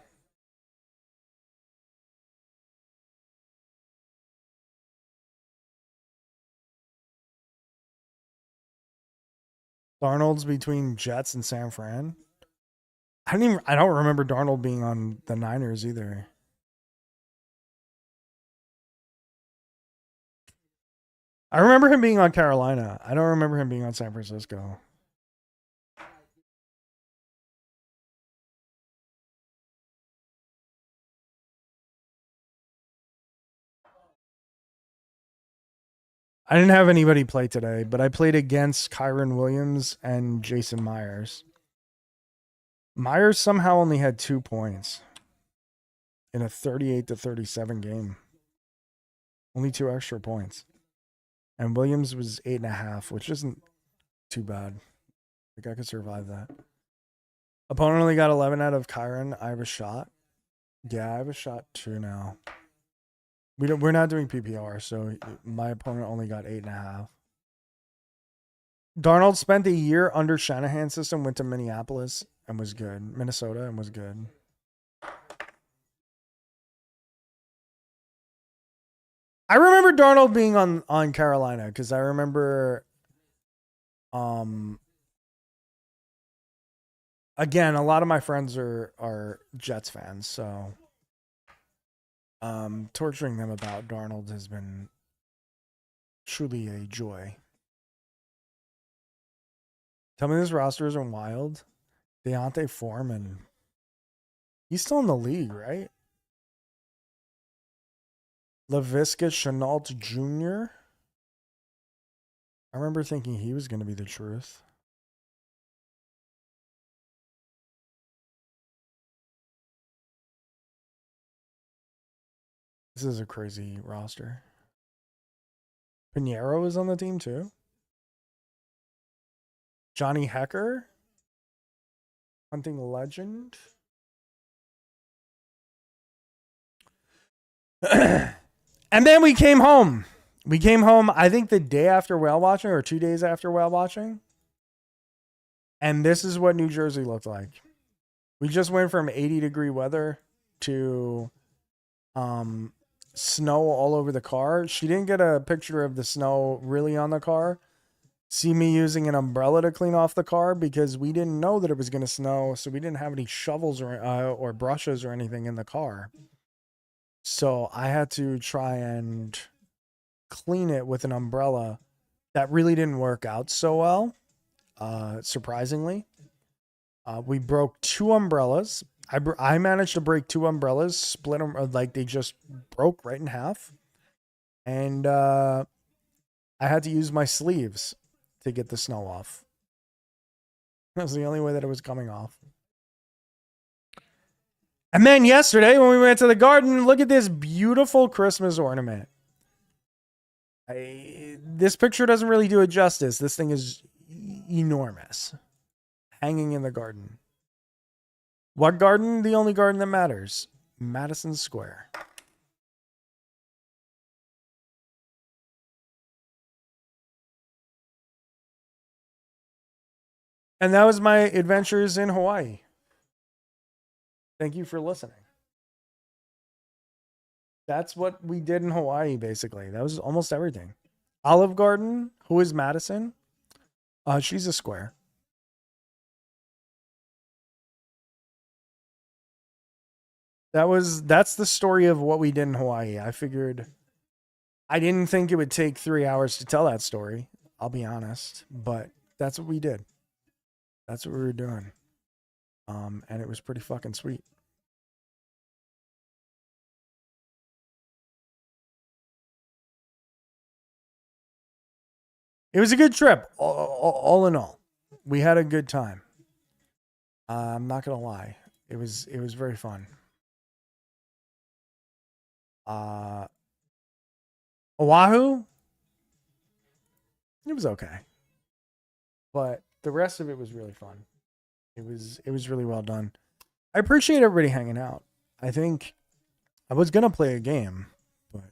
Darnold's between Jets and San Fran. I don't remember Darnold being on the Niners either. I remember him being on Carolina. I don't remember him being on San Francisco. I didn't have anybody play today, but I played against Kyron Williams and Jason Myers. Myers somehow only had 2 points in a 38-37 game. Only 2 extra points. And Williams was 8.5, which isn't too bad. I think I could survive that. Opponent only got 11 out of Kyron. I have a shot. Yeah, I have a shot too now. We're not doing PPR, so my opponent only got 8.5. Darnold spent a year under Shanahan's system, went to Minneapolis and was good. Minnesota and was good. I remember Darnold being on Carolina because I remember, again, a lot of my friends are Jets fans, so torturing them about Darnold has been truly a joy. Tell me this roster isn't wild. Deontay Foreman. He's still in the league, right? Laviska Shenault Jr. I remember thinking he was going to be the truth. This is a crazy roster. Pinheiro is on the team too. Johnny Hecker. Hunting legend. And then we came home. We came home, I think the day after whale watching or 2 days after whale watching. And this is what New Jersey looked like. We just went from 80-degree weather to snow all over the car. She didn't get a picture of the snow really on the car. See me using an umbrella to clean off the car because we didn't know that it was going to snow, so we didn't have any shovels or brushes or anything in the car. So I had to try and clean it with an umbrella. That really didn't work out so well, surprisingly. We broke 2 umbrellas. I managed to break 2 umbrellas, split them, like they just broke right in half. And I had to use my sleeves to get the snow off. That was the only way that it was coming off. And then yesterday when we went to the garden, look at this beautiful Christmas ornament. This picture doesn't really do it justice. This thing is enormous. Hanging in the garden. What garden? The only garden that matters. Madison Square. And that was my adventures in Hawaii. Thank you for listening. That's what we did in Hawaii, basically. That was almost everything. Olive Garden, who is Madison? She's a square. That's the story of what we did in Hawaii. I didn't think it would take 3 hours to tell that story. I'll be honest, but that's what we did. That's what we were doing. And it was pretty fucking sweet. It was a good trip, all in all. We had a good time. I'm not gonna lie. It was very fun. Oahu, it was okay, but the rest of it was really fun. It was really well done. I appreciate everybody hanging out. I think I was gonna play a game, but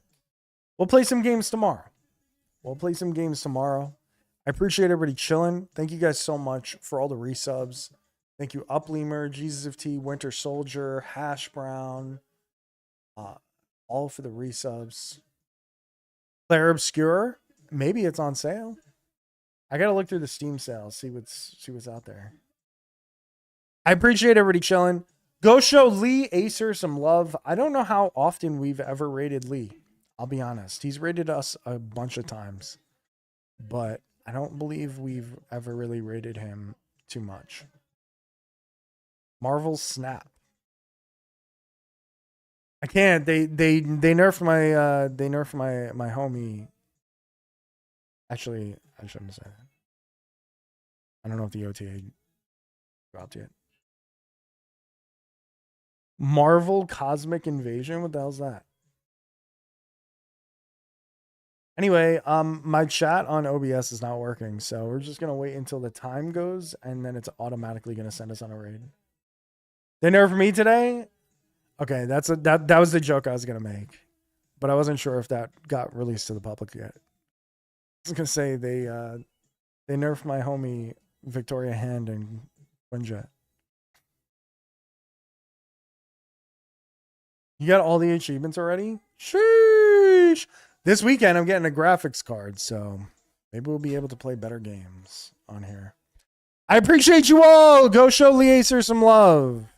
we'll play some games tomorrow. I appreciate everybody chilling. Thank you guys so much for all the resubs. Thank you, Upleamer, Jesus of T, Winter Soldier, Hash Brown, all for the resubs. Claire Obscure, maybe it's on sale. I gotta look through the Steam sales, see what's out there. I appreciate everybody chilling. Go show Lee Acer some love. I don't know how often we've ever rated Lee. I'll be honest. He's rated us a bunch of times, but I don't believe we've ever really rated him too much. Marvel Snap. I can't. They nerfed my homie. Actually, I shouldn't say that. I don't know if the OTA dropped yet. Marvel Cosmic Invasion? What the hell's that? Anyway, my chat on OBS is not working, so we're just gonna wait until the time goes, and then it's automatically gonna send us on a raid. They nerfed me today? Okay, that was the joke I was gonna make, but I wasn't sure if that got released to the public yet. I was gonna say they nerfed my homie Victoria Hand and Quinjet. You got all the achievements already? Sheesh! This weekend, I'm getting a graphics card, so maybe we'll be able to play better games on here. I appreciate you all. Go show Leacer some love.